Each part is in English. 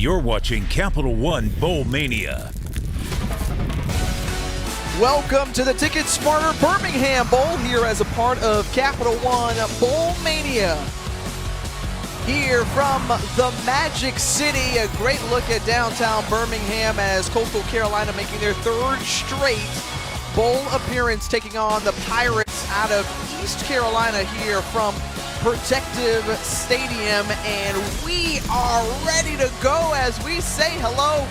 You're watching Capital One Bowl Mania. Welcome to the Ticket Smarter Birmingham Bowl here as a part of Capital One Bowl Mania. Here from the Magic City, a great look at downtown Birmingham as Coastal Carolina making their third straight bowl appearance, taking on the Pirates out of East Carolina here from Protective Stadium. And we are ready to go as we say hello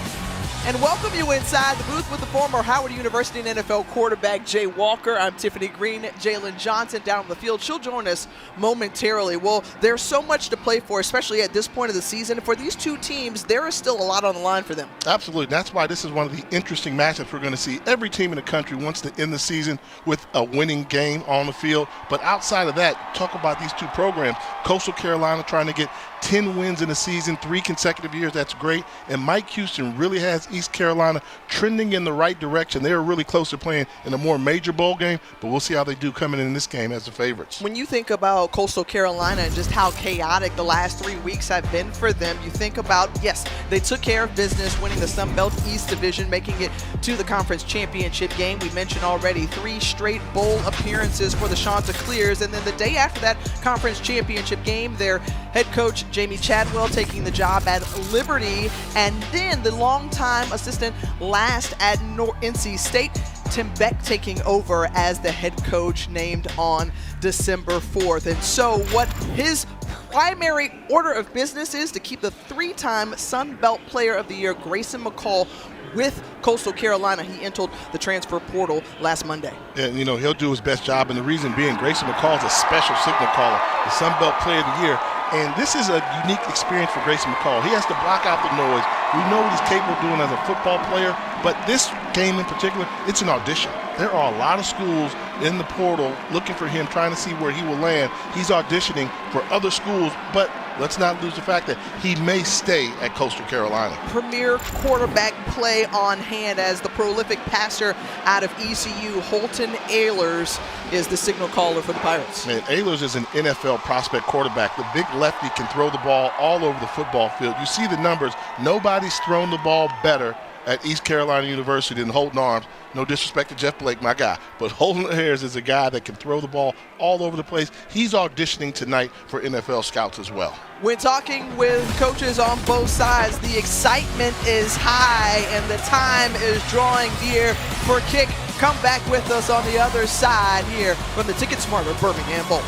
and welcome you inside the booth with the former Howard University and NFL quarterback Jay Walker. I'm Tiffany Green. Jalen Johnson down on the field. She'll join us momentarily. Well, there's so much to play for, especially at this point of the season. For these two teams, there is still a lot on the line for them. Absolutely. That's why this is one of the interesting matchups we're going to see. Every team in the country wants to end the season with a winning game on the field. But outside of that, talk about these two programs. Coastal Carolina trying to get 10 wins in a season, 3 consecutive years. That's great. And Mike Houston really has East Carolina trending in the right direction. They're really close to playing in a more major bowl game, but we'll see how they do coming in this game as the favorites. When you think about Coastal Carolina and just how chaotic the last 3 weeks have been for them, you think about, yes, they took care of business winning the Sun Belt East Division, making it to the conference championship game. We mentioned already 3 straight bowl appearances for the Chanticleers, and then the day after that conference championship game, their head coach Jamie Chadwell taking the job at Liberty, and then the longtime assistant last at NC State, Tim Beck, taking over as the head coach named on December 4th. And so what his primary order of business is to keep the 3-time Sun Belt Player of the Year, Grayson McCall, with Coastal Carolina. He entered the transfer portal last Monday. And, you know, he'll do his best job. And the reason being, Grayson McCall is a special signal caller, the Sun Belt Player of the Year. And this is a unique experience for Grayson McCall. He has to block out the noise. We know what he's capable of doing as a football player, but this game in particular, it's an audition. There are a lot of schools in the portal looking for him, trying to see where he will land. He's auditioning for other schools, but let's not lose the fact that he may stay at Coastal Carolina. Premier quarterback play on hand as the prolific passer out of ECU, Holton Ahlers, is the signal caller for the Pirates. Man, Ahlers is an NFL prospect quarterback. The big lefty can throw the ball all over the football field. You see the numbers. Nobody's thrown the ball better at East Carolina University than Holton Arms. No disrespect to Jeff Blake, my guy, but Holton Ahlers is a guy that can throw the ball all over the place. He's auditioning tonight for NFL scouts as well. When talking with coaches on both sides, the excitement is high and the time is drawing near for kick. Come back with us on the other side here from the Ticket Smarter Birmingham Bowl.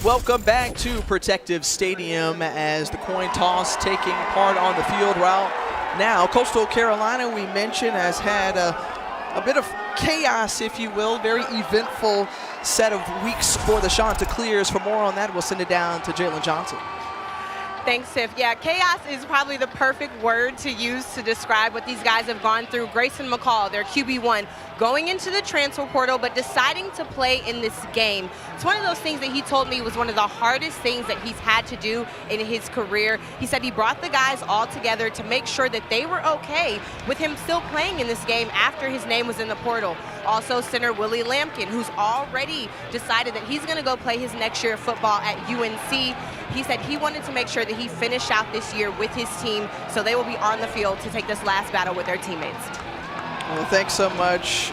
Welcome back to Protective Stadium as the coin toss taking part on the field. Well, now Coastal Carolina, we mentioned, has had a bit of chaos, if you will, very eventful set of weeks for the Chanticleers. For more on that, we'll send it down to Jalen Johnson. Thanks, Tiff. Yeah, chaos is probably the perfect word to use to describe what these guys have gone through. Grayson McCall, their QB1, going into the transfer portal, but deciding to play in this game. It's one of those things that he told me was one of the hardest things that he's had to do in his career. He said he brought the guys all together to make sure that they were okay with him still playing in this game after his name was in the portal. Also, center Willie Lampkin, who's already decided that he's going to go play his next year of football at UNC. He said he wanted to make sure that he finished out this year with his team, so they will be on the field to take this last battle with their teammates. Well, thanks so much,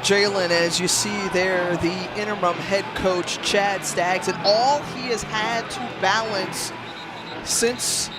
Jalen. As you see there, the interim head coach, Chad Staggs, and all he has had to balance since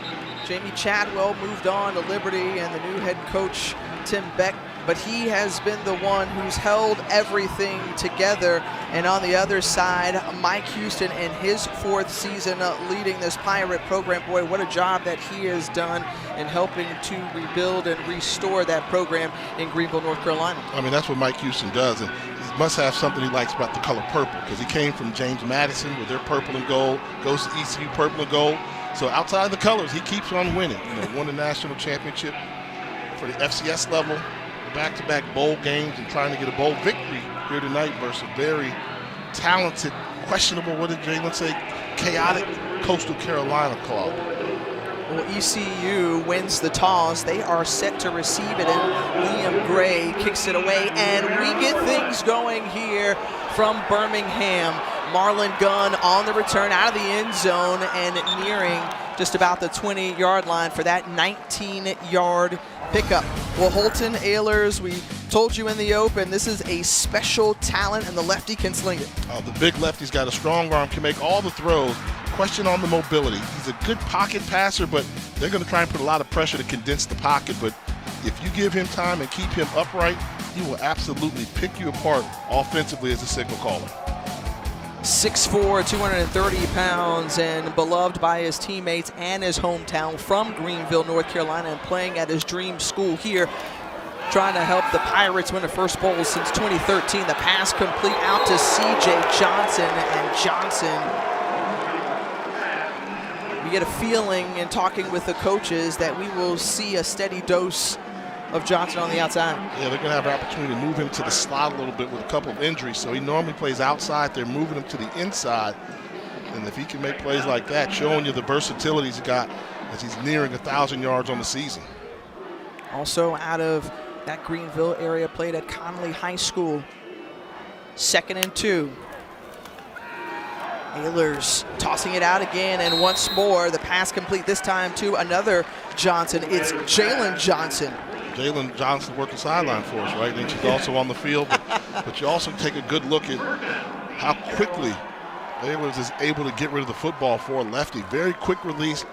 Jamie Chadwell moved on to Liberty and the new head coach, Tim Beck. But he has been the one who's held everything together. And on the other side, Mike Houston in his 4th season leading this Pirate program. Boy, what a job that he has done in helping to rebuild and restore that program in Greenville, North Carolina. I mean, that's what Mike Houston does. And he must have something he likes about the color purple, because he came from James Madison with their purple and gold, goes to ECU purple and gold. So outside of the colors, he keeps on winning. You know, won the national championship for the FCS level, back-to-back bowl games, and trying to get a bowl victory here tonight versus a very talented, questionable, what did Jalen say, chaotic Coastal Carolina club. Well, ECU wins the toss. They are set to receive it, and Liam Gray kicks it away, and we get things going here from Birmingham. Marlon Gunn on the return out of the end zone and nearing just about the 20-yard line for that 19-yard pickup. Well, Holton Ahlers, we told you in the open, this is a special talent, and the lefty can sling it. The big lefty's got a strong arm, can make all the throws. Question on the mobility. He's a good pocket passer, but they're going to try and put a lot of pressure to condense the pocket. But if you give him time and keep him upright, he will absolutely pick you apart offensively as a signal caller. 6'4", 230 pounds, and beloved by his teammates and his hometown from Greenville, North Carolina, and playing at his dream school here, trying to help the Pirates win a first bowl since 2013. The pass complete out to C.J. Johnson, and Johnson, we get a feeling in talking with the coaches that we will see a steady dose of Johnson on the outside. Yeah, they're going to have an opportunity to move him to the slot a little bit with a couple of injuries. So he normally plays outside. They're moving him to the inside. And if he can make plays like that, showing you the versatility he's got as he's nearing 1,000 yards on the season. Also out of that Greenville area, played at Conley High School. 2nd and 2. Ahlers tossing it out again, and once more, the pass complete, this time to another Johnson. It's Jalen Johnson. Jalen Johnson working sideline for us, right? Then she's also on the field, but you also take a good look at how quickly Ahlers is able to get rid of the football for a lefty. Very quick release,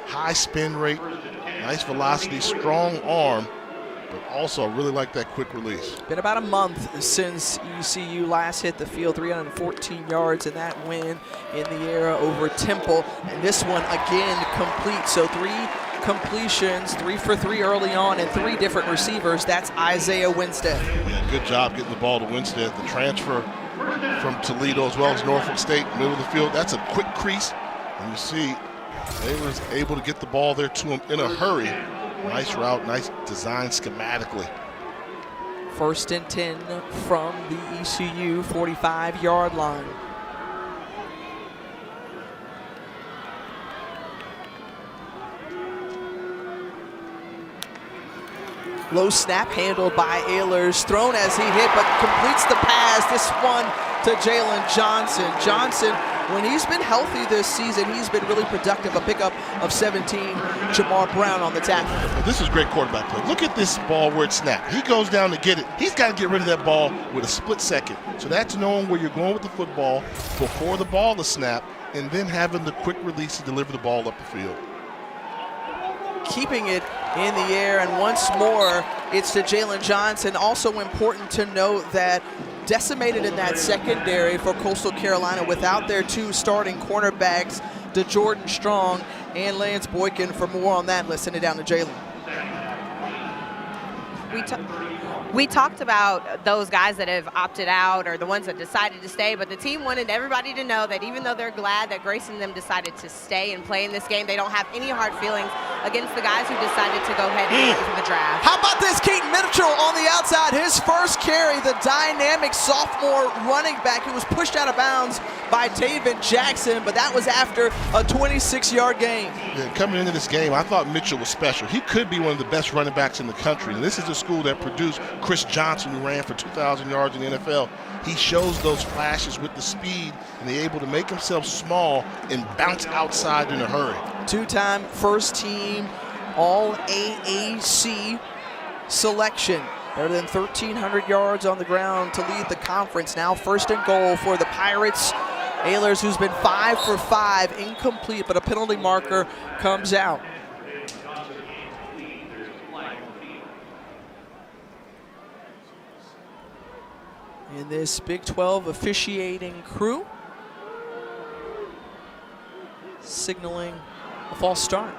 high spin rate, nice velocity, strong arm, but also I really like that quick release. Been about a month since ECU last hit the field, 314 yards in that win in the era over Temple. And this one again complete, so 3 completions, 3 for 3 early on, and 3 different receivers. That's Isaiah Winstead. Yeah, good job getting the ball to Winstead. The transfer from Toledo as well as Norfolk State, middle of the field. That's a quick crease, and you see they was able to get the ball there to him in a hurry. Nice route, nice design schematically. 1st and 10 from the ECU 45-yard line. Low snap handled by Ahlers, thrown as he hit, but completes the pass. This one to Jalen Johnson. Johnson, when he's been healthy this season, he's been really productive. A pickup of 17. Jamar Brown on the tackle. This is great quarterback play. Look at this ball where it's snapped. He goes down to get it. He's got to get rid of that ball with a split second. So that's knowing where you're going with the football before the ball is snapped, and then having the quick release to deliver the ball up the field. Keeping it in the air, and once more it's to Jalen Johnson. Also important to note that decimated in that secondary for Coastal Carolina without their 2 starting cornerbacks, DeJordan Strong and Lance Boykin. For more on that, let's send it down to Jalen. We talked about those guys that have opted out or the ones that decided to stay, but the team wanted everybody to know that even though they're glad that Grace and them decided to stay and play in this game, they don't have any hard feelings against the guys who decided to go ahead and for the draft. How about this? Keaton Mitchell on the outside, his first carry, the dynamic sophomore running back who was pushed out of bounds by Taven Jackson, but that was after a 26-yard gain. Yeah, coming into this game, I thought Mitchell was special. He could be one of the best running backs in the country, and this is a school that produced Chris Johnson, who ran for 2,000 yards in the NFL. He shows those flashes with the speed, and they're able to make himself small and bounce outside in a hurry. 2-time first team All AAC selection. Better than 1,300 yards on the ground to lead the conference. Now 1st and goal for the Pirates. Ahlers, who's been 5 for 5, incomplete, but a penalty marker comes out. In this Big 12 officiating crew, signaling a false start.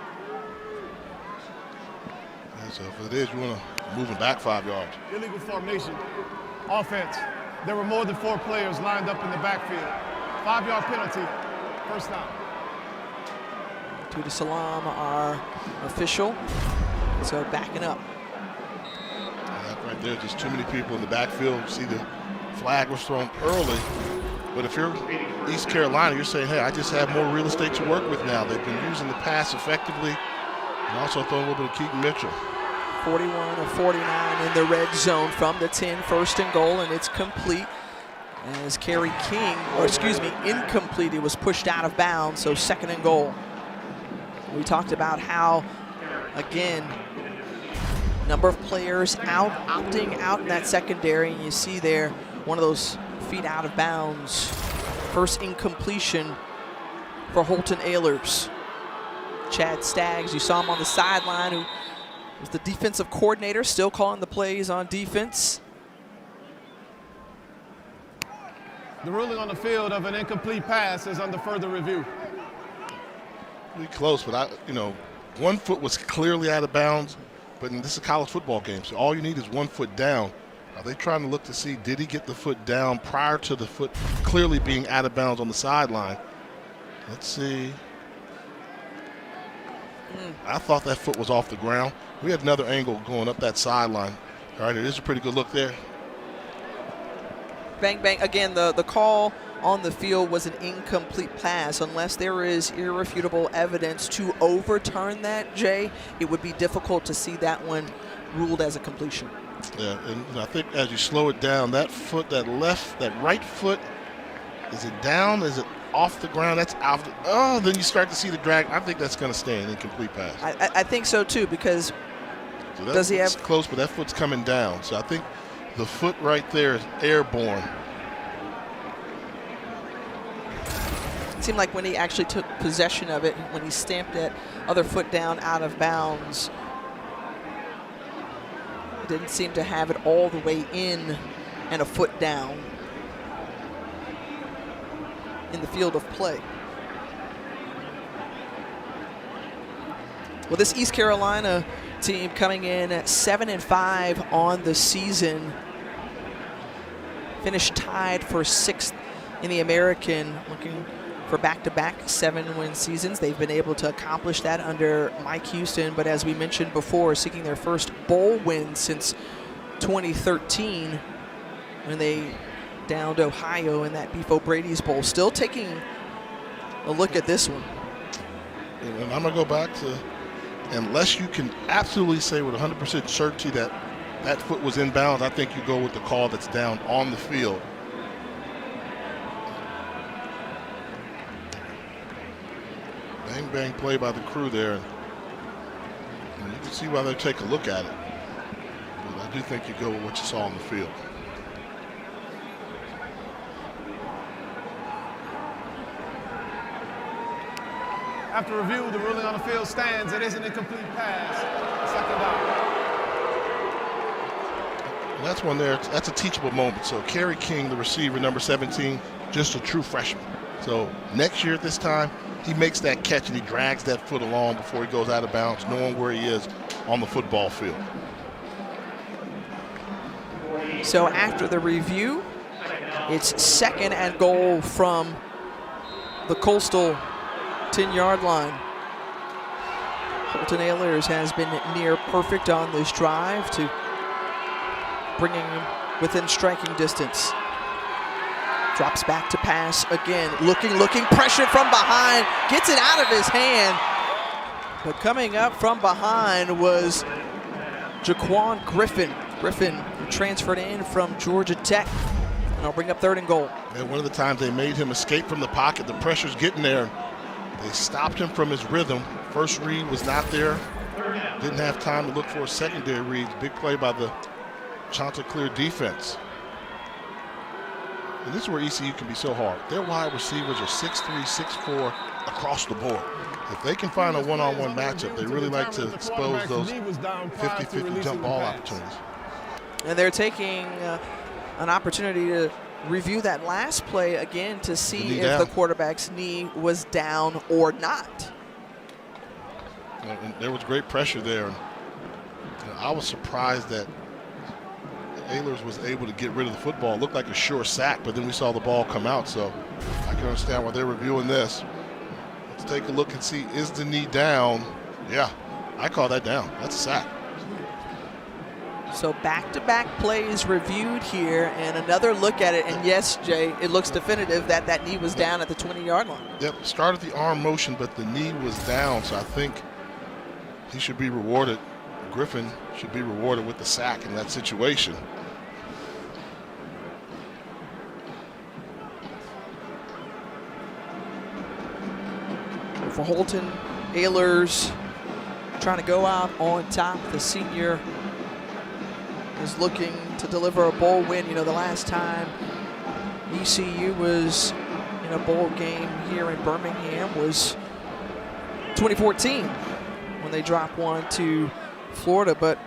And so if it is, you want to move him back 5 yards. Illegal formation, offense. There were more than 4 players lined up in the backfield. 5-yard penalty, first down. Tuda Salam, our official, so backing up. That right there, just too many people in the backfield. See, the flag was thrown early, but if you're East Carolina, you're saying, hey, I just have more real estate to work with now. They've been using the pass effectively and also throwing a little bit of Keaton Mitchell. 41 of 49 in the red zone from the 10, 1st and goal, and it's complete. As Kerry King, or excuse me, incomplete. He was pushed out of bounds, so 2nd and goal. We talked about how, again, number of players out, opting out in that secondary, and you see there one of those feet out of bounds. First incompletion for Holton Ahlers. Chad Staggs, you saw him on the sideline, who was the defensive coordinator, still calling the plays on defense. The ruling on the field of an incomplete pass is under further review. Pretty close, but one foot was clearly out of bounds, but this is a college football game, so all you need is 1 foot down. Are they trying to look to see, did he get the foot down prior to the foot clearly being out of bounds on the sideline? Let's see. I thought that foot was off the ground. We had another angle going up that sideline. All right, it is a pretty good look there. Bang, bang. Again, the call on the field was an incomplete pass. Unless there is irrefutable evidence to overturn that, Jay, it would be difficult to see that one ruled as a completion. Yeah, and I think as you slow it down, that foot, that right foot, is it down? Is it off the ground? That's out. Then you start to see the drag. I think that's going to stay an incomplete pass. I think so too, because does he have close, but that foot's coming down. So I think the foot right there is airborne. It seemed like when he actually took possession of it, when he stamped that other foot down out of bounds, didn't seem to have it all the way in and a foot down in the field of play. Well, this East Carolina team coming in at 7-5 on the season, finished tied for 6th in the American, looking for back-to-back 7-win seasons. They've been able to accomplish that under Mike Houston, but as we mentioned before, seeking their first bowl win since 2013 when they downed Ohio in that Beef O'Brady's Bowl. Still taking a look at this one. And I'm going to go back to, unless you can absolutely say with 100% certainty that that foot was in bounds, I think you go with the call that's down on the field. Bang, bang play by the crew there. And you can see why they take a look at it. But I do think you go with what you saw on the field. After review, the ruling on the field stands. It is an incomplete pass. 2nd down. And that's one there. That's a teachable moment. So Kerry King, the receiver, number 17, just a true freshman. So next year at this time, he makes that catch and he drags that foot along before he goes out of bounds, knowing where he is on the football field. So after the review, it's 2nd and goal from the Coastal 10-yard line. Holton Ahlers has been near perfect on this drive to bringing him within striking distance. Drops back to pass again, looking, pressure from behind, gets it out of his hand. But coming up from behind was Jaquan Griffin. Griffin transferred in from Georgia Tech. And I'll bring up 3rd and goal. And one of the times they made him escape from the pocket, the pressure's getting there. They stopped him from his rhythm. First read was not there. Didn't have time to look for a secondary read. Big play by the Chanticleer defense. And this is where ECU can be so hard. Their wide receivers are 6'3", 6'4", across the board. If they can find a one-on-one matchup, they really like to expose those 50-50 jump ball opportunities. And they're taking an opportunity to review that last play again to see if the quarterback's knee was down or not. And there was great pressure there. I was surprised that Ahlers was able to get rid of the football. It looked like a sure sack, but then we saw the ball come out, so I can understand why they're reviewing this. Let's take a look and see, is the knee down? Yeah, I call that down. That's a sack. So back-to-back plays reviewed here, and another look at it, and yes, Jay, it looks definitive that that knee was down at the 20-yard line. Yep, started the arm motion, but the knee was down, so I think he should be rewarded. Griffin should be rewarded with the sack in that situation. for Holton. Ehlers trying to go out on top. The senior is looking to deliver a bowl win. You know, the last time ECU was in a bowl game here in Birmingham was 2014 when they dropped one to Florida, but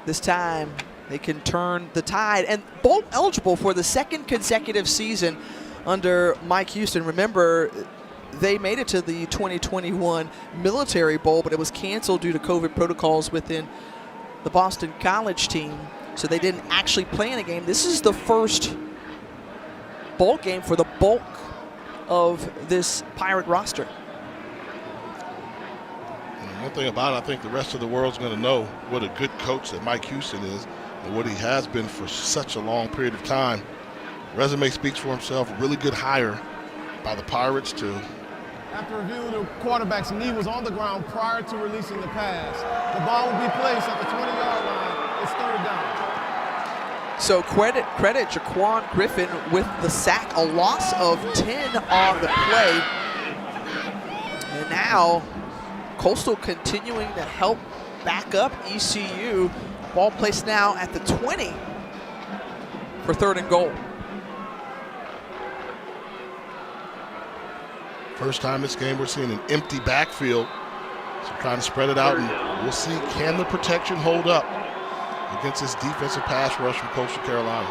this time they can turn the tide and bowl eligible for the second consecutive season under Mike Houston. Remember, they made it to the 2021 Military Bowl, but it was canceled due to COVID protocols within the Boston College team, so they didn't actually play in a game. This is the first bowl game for the bulk of this Pirate roster. And one thing about it, I think the rest of the world's going to know what a good coach that Mike Houston is and what he has been for such a long period of time. Resume speaks for himself. Really good hire by the Pirates too. After reviewing the quarterback's knee was on the ground prior to releasing the pass. The ball will be placed at the 20-yard line. It's 3rd down. So credit Jaquan Griffin with the sack, a loss of 10 on the play. And now Coastal continuing to help back up ECU. Ball placed now at the 20 for 3rd and goal. First time this game we're seeing an empty backfield. So trying to spread it out, and we'll see, can the protection hold up against this defensive pass rush from Coastal Carolina.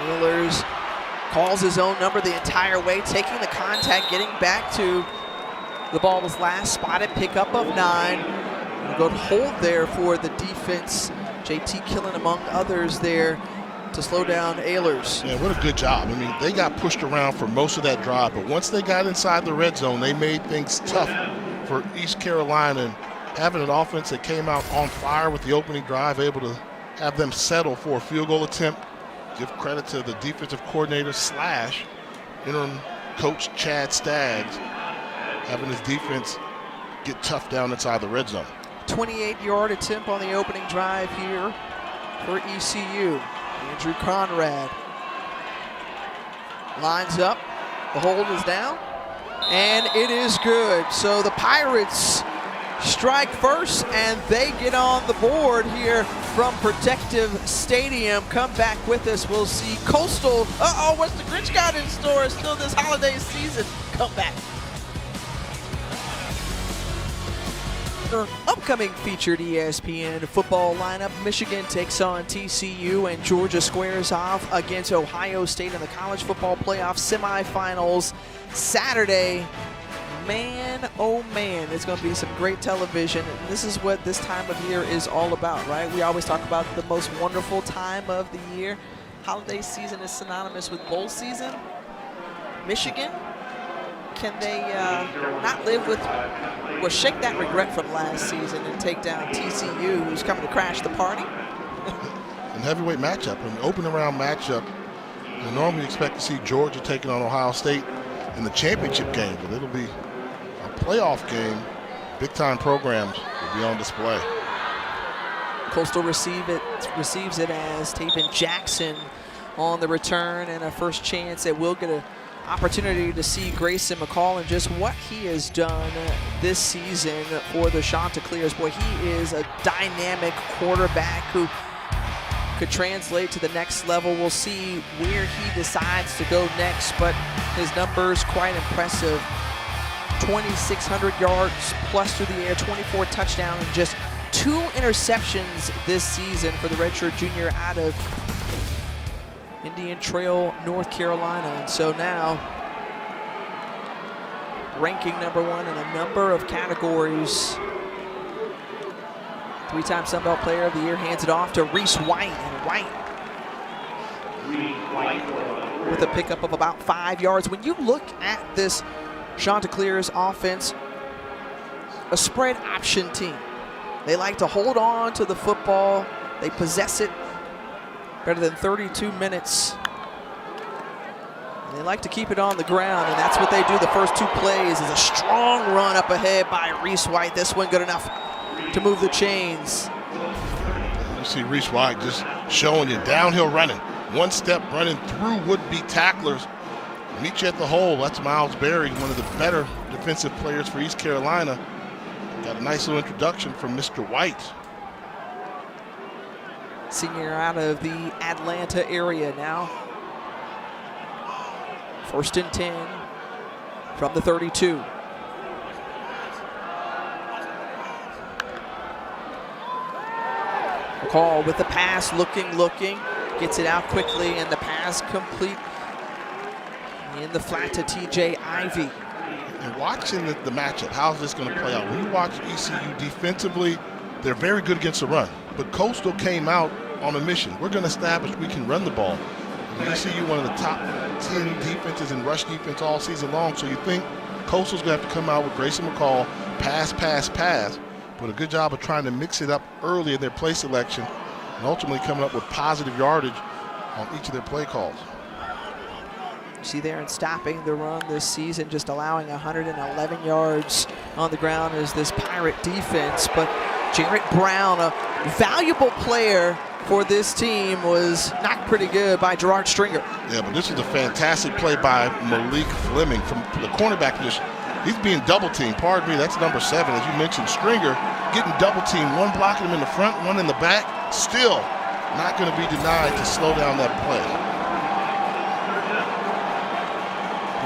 Ehlers calls his own number the entire way, taking the contact, getting back to the ball was last spotted, pickup of 9. Good hold there for the defense. JT Killen among others there to slow down Ehlers. Yeah, what a good job. I mean, they got pushed around for most of that drive, but once they got inside the red zone, they made things tough for East Carolina, and having an offense that came out on fire with the opening drive, able to have them settle for a field goal attempt. Give credit to the defensive coordinator / interim coach Chad Staggs, having his defense get tough down inside the red zone. 28-yard attempt on the opening drive here for ECU. Andrew Conrad lines up, the hold is down, and it is good. So the Pirates strike first, and they get on the board here from Protective Stadium. Come back with us. We'll see Coastal. What's the Grinch got in store still this holiday season? Come back. Upcoming featured ESPN football lineup: Michigan takes on TCU, and Georgia squares off against Ohio State in the college football playoff semifinals Saturday. Man, oh man, it's going to be some great television. And this is what this time of year is all about, right? We always talk about the most wonderful time of the year. Holiday season is synonymous with bowl season. Michigan, can they not live with or shake that regret from last season and take down TCU, who's coming to crash the party? An heavyweight matchup, an opening round matchup. You normally expect to see Georgia taking on Ohio State in the championship game, but it'll be a playoff game. Big-time programs will be on display. Coastal receives it as Taven Jackson on the return, and a first chance that we'll get an opportunity to see Grayson McCall and just what he has done this season for the Chanticleers. Boy, he is a dynamic quarterback who could translate to the next level. We'll see where he decides to go next, but his numbers quite impressive. 2,600 yards plus through the air, 24 touchdowns, and just 2 interceptions this season for the redshirt junior out of Indian Trail, North Carolina. And so now, ranking #1 in a number of categories. 3-time Sun Belt Player of the Year, hands it off to Reese White. And White with a pickup of about 5 yards. When you look at this Chanticleers offense, a spread option team. They like to hold on to the football. They possess it better than 32 minutes. And they like to keep it on the ground, and that's what they do. The first 2 plays is a strong run up ahead by Reese White. This one good enough to move the chains. You see Reese White just showing you downhill running. one step running through would-be tacklers. Meet you at the hole. That's Miles Berry, one of the better defensive players for East Carolina. Got a nice little introduction from Mr. White. Senior out of the Atlanta area now. 1st and 10 from the 32. McCall with the pass, looking, gets it out quickly, and the pass complete in the flat to TJ Ivy. And watching the matchup, how's this going to play out? When you watch ECU defensively, they're very good against the run. But Coastal came out on a mission. We're going to establish we can run the ball. And ECU, one of the top 10 defenses in rush defense all season long. So you think Coastal's going to have to come out with Grayson McCall, pass. But a good job of trying to mix it up early in their play selection and ultimately coming up with positive yardage on each of their play calls. You see there in stopping the run this season, just allowing 111 yards on the ground is this Pirate defense. But Jarrett Brown, a valuable player for this team, was knocked pretty good by Gerard Stringer. Yeah, but this was a fantastic play by Malik Fleming from the cornerback position. He's being double-teamed. Pardon me, that's number 7. As you mentioned, Stringer getting double-teamed. One blocking him in the front, one in the back. Still not going to be denied to slow down that play.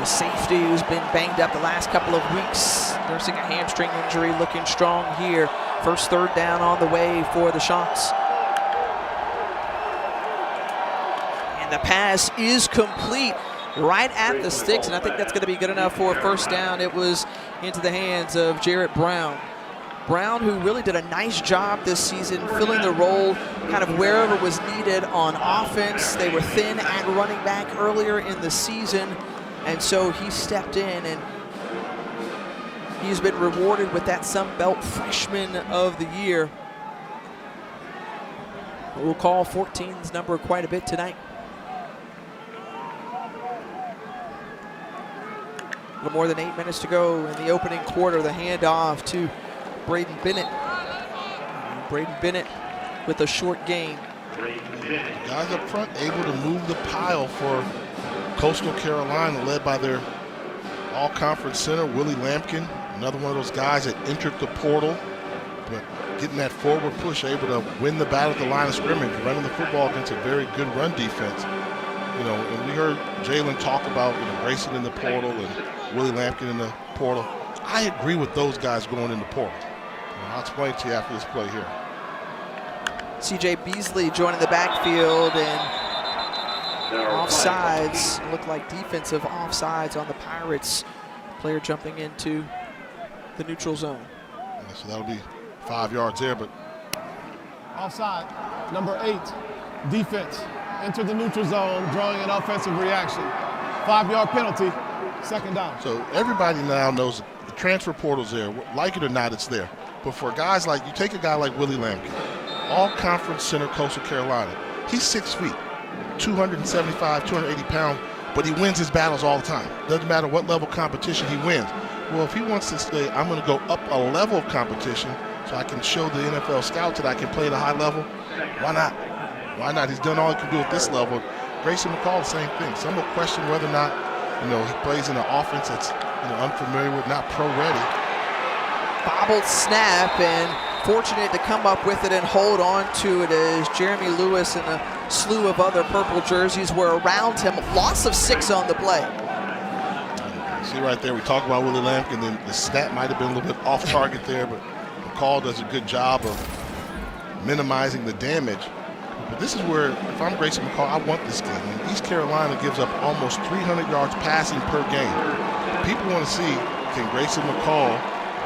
The safety who's been banged up the last couple of weeks, nursing a hamstring injury, looking strong here. First 3rd down on the way for the Sharks. And the pass is complete right at the sticks, and I think that's going to be good enough for a 1st down. It was into the hands of Jarrett Brown. Brown, who really did a nice job this season, filling the role kind of wherever was needed on offense. They were thin at running back earlier in the season, and so he stepped in, and he's been rewarded with that Sun Belt Freshman of the Year. We'll call 14's number quite a bit tonight. A little more than 8 minutes to go in the opening quarter. The handoff to Braden Bennett. Braden Bennett with a short gain. Guys up front able to move the pile for Coastal Carolina, led by their all-conference center, Willie Lampkin. Another one of those guys that entered the portal, but getting that forward push, able to win the battle at the line of scrimmage, running the football against a very good run defense. You know, and we heard Jalen talk about, Grayson in the portal and Willie Lampkin in the portal. I agree with those guys going in the portal. I'll explain to you after this play here. C.J. Beasley joining the backfield, and offsides. Look like defensive offsides on the Pirates. Player jumping into the neutral zone. Yeah, so that'll be 5 yards there, but Offside, number 8, defense. Enter the neutral zone, drawing an offensive reaction. 5-yard penalty, 2nd down. So everybody now knows the transfer portal's there. Like it or not, it's there. But for guys like, you take a guy like Willie Lampkin, all-conference center, Coastal Carolina. He's 6 feet, 275, 280 pounds, but he wins his battles all the time. Doesn't matter what level competition he wins. Well, if he wants to say, I'm going to go up a level of competition so I can show the NFL scouts that I can play at a high level, why not? Why not? He's done all he can do at this level. Grayson McCall, the same thing. Some will question whether or not, he plays in an offense that's unfamiliar with, not pro-ready. Bobbled snap, and fortunate to come up with it and hold on to it as Jeremy Lewis and a slew of other purple jerseys were around him. Loss of 6 on the play. See right there, we talked about Willie Lampkin, then the snap might have been a little bit off target there, but McCall does a good job of minimizing the damage. But this is where, if I'm Grayson McCall, I want this game. And East Carolina gives up almost 300 yards passing per game. People want to see, can Grayson McCall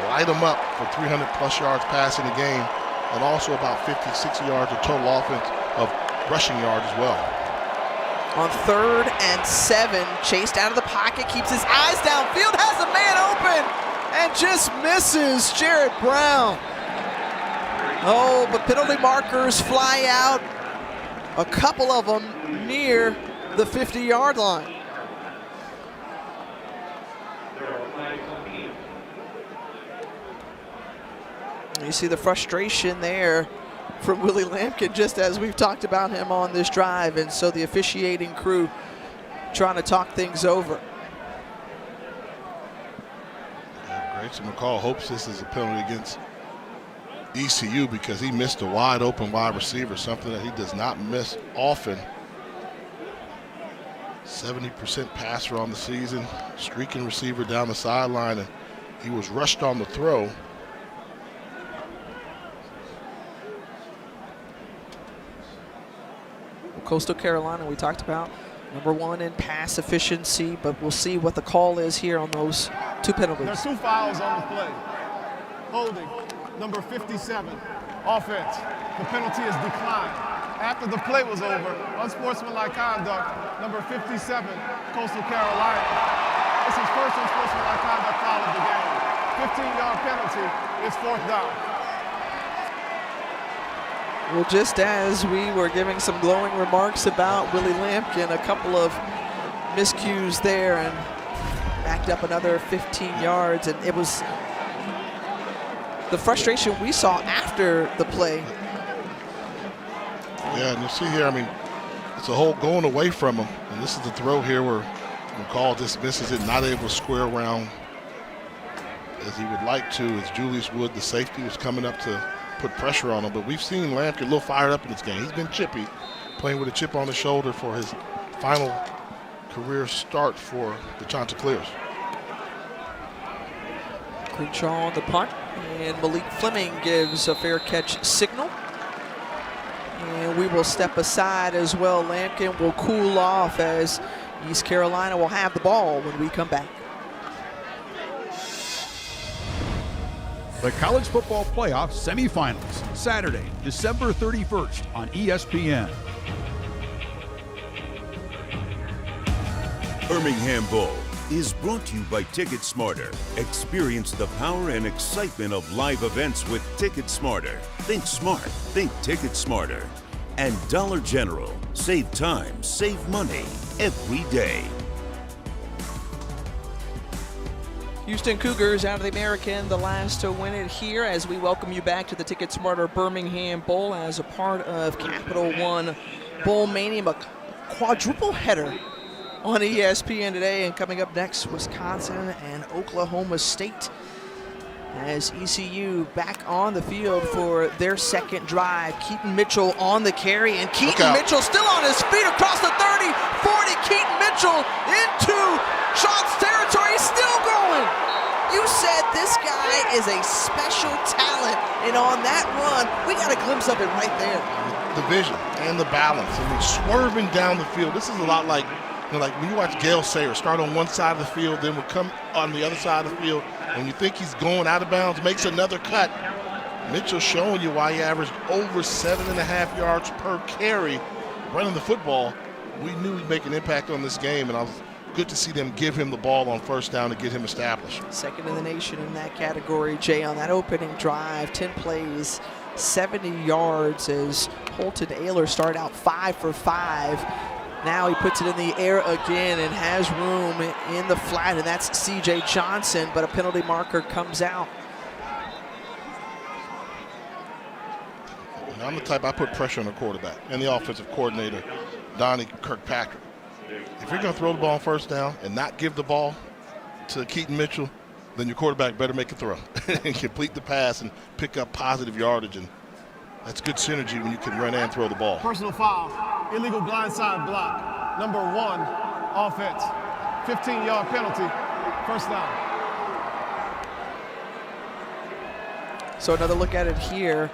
light them up for 300-plus yards passing a game, and also about 50, 60 yards of total offense of rushing yards as well. On 3rd and 7, chased out of the pocket, keeps his eyes downfield, has a man open, and just misses Jarrett Brown. Oh, but penalty markers fly out, a couple of them near the 50-yard line. You see the frustration there from Willie Lampkin, just as we've talked about him on this drive. And so the officiating crew trying to talk things over. Grayson McCall hopes this is a penalty against ECU because he missed a wide open wide receiver, something that he does not miss often. 70% passer on the season, streaking receiver down the sideline, and he was rushed on the throw. Coastal Carolina, we talked about, #1 in pass efficiency, but we'll see what the call is here on those 2 penalties. There's 2 fouls on the play. Holding, number 57, offense. The penalty is declined. After the play was over, unsportsmanlike conduct, number 57, Coastal Carolina. This is first unsportsmanlike conduct foul of the game. 15-yard penalty, it's 4th down. Well, just as we were giving some glowing remarks about Willie Lampkin, a couple of miscues there and backed up another 15 yards. And it was the frustration we saw after the play. Yeah, and you see here, I mean, it's a whole going away from him. And this is the throw here where McCall just misses it, not able to square around as he would like to, as Julius Wood, the safety, was coming up to put pressure on him. But we've seen Lampkin a little fired up in this game. He's been chippy, playing with a chip on his shoulder for his final career start for the Chanticleers. Crenshaw on the punt, and Malik Fleming gives a fair catch signal. And we will step aside as well. Lampkin will cool off as East Carolina will have the ball when we come back. The College Football Playoff Semifinals, Saturday, December 31st on ESPN. Birmingham Bowl is brought to you by Ticket Smarter. Experience the power and excitement of live events with Ticket Smarter. Think smart, think Ticket Smarter. And Dollar General. Save time, save money every day. Houston Cougars out of the American, the last to win it here, as we welcome you back to the Ticket Smarter Birmingham Bowl as a part of Capital One Bowl Mania, a quadruple header on ESPN today. And coming up next, Wisconsin and Oklahoma State, as ECU back on the field for their second drive. Keaton Mitchell on the carry, and Keaton Mitchell still on his feet across the 30, 40. Keaton Mitchell into Sean's territory. He's still going. You said this guy is a special talent, and on that run, we got a glimpse of it right there. The vision and the balance. I mean, swerving down the field. This is a lot like, like when you watch Gale Sayre start on one side of the field, then would come on the other side of the field. When you think he's going out of bounds, makes another cut. Mitchell showing you why he averaged over 7.5 yards per carry running the football. We knew he'd make an impact on this game, and I was good to see them give him the ball on first down to get him established. Second in the nation in that category, Jay, on that opening drive. 10 plays, 70 yards as Holton Ayler started out 5 for 5. Now he puts it in the air again and has room in the flat, and that's C.J. Johnson, but a penalty marker comes out. And I'm the type, I put pressure on the quarterback and the offensive coordinator, Donnie Kirkpatrick. If you're going to throw the ball on first down and not give the ball to Keaton Mitchell, then your quarterback better make a throw and complete the pass and pick up positive yardage. And that's good synergy when you can run and throw the ball. Personal foul, illegal blindside block. #1, offense. 15-yard penalty, first down. So another look at it here.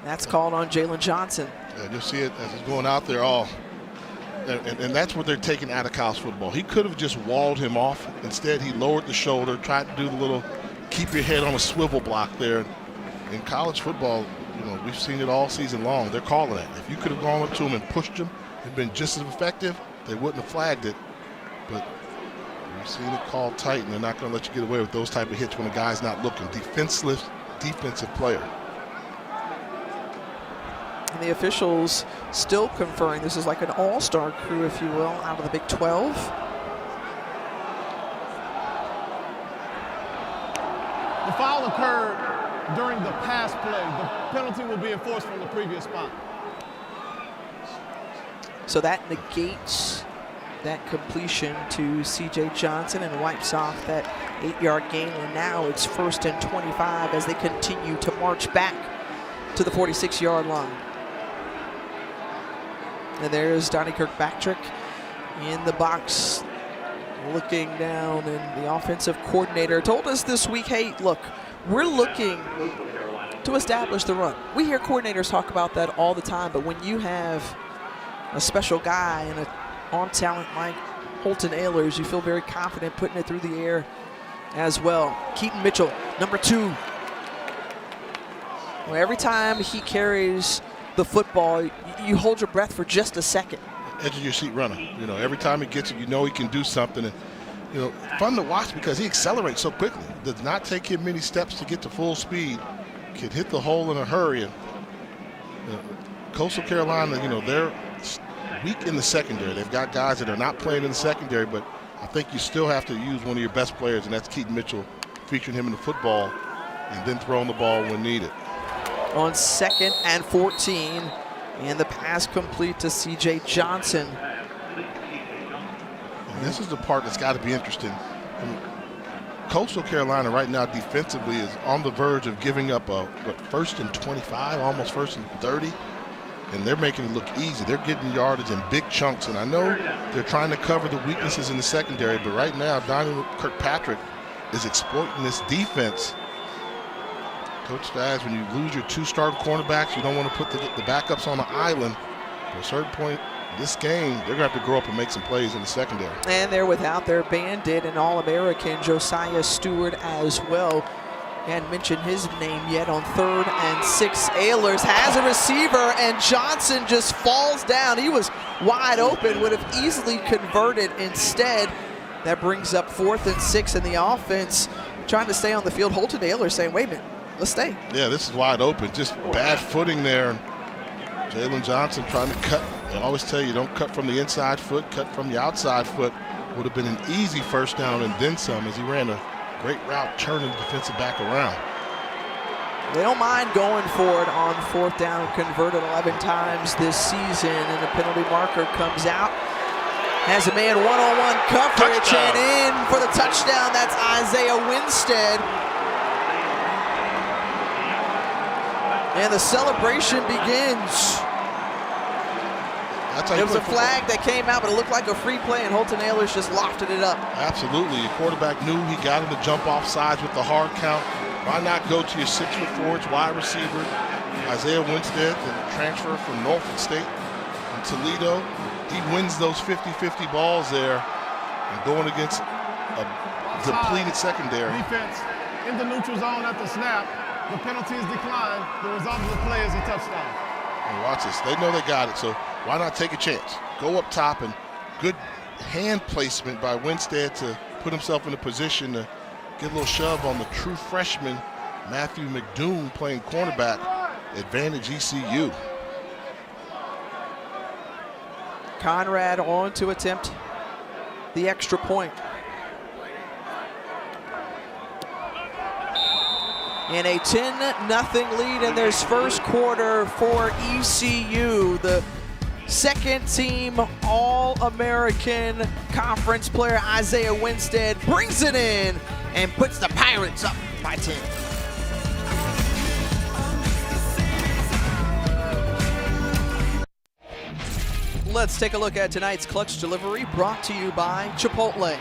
That's called on Jalen Johnson. Yeah, you'll see it as he's going out there all. And that's what they're taking out of college football. He could have just walled him off. Instead, he lowered the shoulder, tried to do the little keep your head on a swivel block there. In college football, we've seen it all season long. They're calling it. If you could have gone up to him and pushed him and been just as effective, they wouldn't have flagged it. But we've seen it called tight, and they're not going to let you get away with those type of hits when a guy's not looking. Defensive player. And the officials still conferring. This is like an all-star crew, if you will, out of the Big 12. The foul occurred during the pass play. The penalty will be enforced from the previous spot. So that negates that completion to C.J. Johnson and wipes off that 8-yard gain. And now it's 1st and 25 as they continue to march back to the 46-yard line. And there's Donnie Kirkpatrick in the box looking down, and the offensive coordinator told us this week, hey, look, we're looking to establish the run. We hear coordinators talk about that all the time, but when you have a special guy and an arm talent like Holton Ahlers, you feel very confident putting it through the air as well. Keaton Mitchell, number 2. Well, every time he carries the football, you hold your breath for just a second. Edge of your seat runner. You know, every time he gets it, you know he can do something. And, you know, fun to watch because he accelerates so quickly. Does not take him many steps to get to full speed. Can hit the hole in a hurry. And Coastal Carolina, you know, they're weak in the secondary. They've got guys that are not playing in the secondary, but I think you still have to use one of your best players, and that's Keaton Mitchell, featuring him in the football and then throwing the ball when needed. On 2nd and 14, and the pass complete to C.J. Johnson. And this is the part that's got to be interesting. I mean, Coastal Carolina right now defensively is on the verge of giving up a 1st and 25, almost 1st and 30. And they're making it look easy. They're getting yardage in big chunks. And I know they're trying to cover the weaknesses in the secondary, but right now, Donnie Kirkpatrick is exploiting this defense. Coach Staggs, when you lose your 2 starting cornerbacks, you don't want to put the backups on the island. At a certain point this game, they're going to have to grow up and make some plays in the secondary. And they're without their bandit and All-American Josiah Stewart as well. Hadn't mentioned his name yet. On 3rd and 6, Ahlers has a receiver, and Johnson just falls down. He was wide open, would have easily converted instead. That brings up 4th and 6 in the offense, trying to stay on the field. Holton Ahlers saying, wait a minute, let's stay. Yeah, this is wide open. Just bad footing there. Jalen Johnson trying to cut. I always tell you, don't cut from the inside foot, cut from the outside foot. Would have been an easy first down and then some, as he ran a great route, turning the defensive back around. They don't mind going for it on 4th down, converted 11 times this season, and the penalty marker comes out. Has a man one-on-one coverage, Touchdown. And in for the touchdown, that's Isaiah Winstead. And the celebration begins. It was a flag that came out, but it looked like a free play, and Holton Ahlers just lofted it up. Absolutely. The quarterback knew he got him to jump off sides with the hard count. Why not go to your 6'4" wide receiver, Isaiah Winstead, the transfer from Norfolk State in Toledo. He wins those 50-50 balls there, and going against a depleted secondary. Defense in the neutral zone at the snap. The penalty is declined. The result of the play is a touchdown. And watch this. They know they got it, so why not take a chance? Go up top, and good hand placement by Winstead to put himself in a position to get a little shove on the true freshman, Matthew McDoom, playing cornerback, advantage ECU. Conrad on to attempt the extra point. And a 10-0 lead in this first quarter for ECU. The second team All-American Conference player Isaiah Winstead brings it in and puts the Pirates up by 10. Let's take a look at tonight's clutch delivery, brought to you by Chipotle.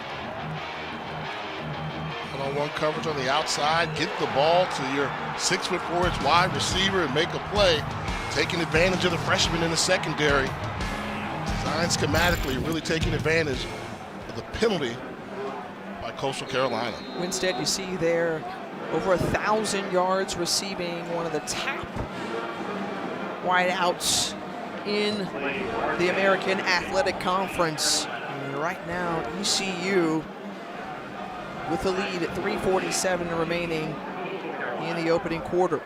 One-on-one coverage on the outside, get the ball to your 6'4" wide receiver and make a play, taking advantage of the freshman in the secondary. Designed schematically, really taking advantage of the penalty by Coastal Carolina. Winstead, you see there, over 1,000 yards receiving, one of the top wideouts in the American Athletic Conference. And right now, ECU with the lead at 3:47 remaining in the opening quarter.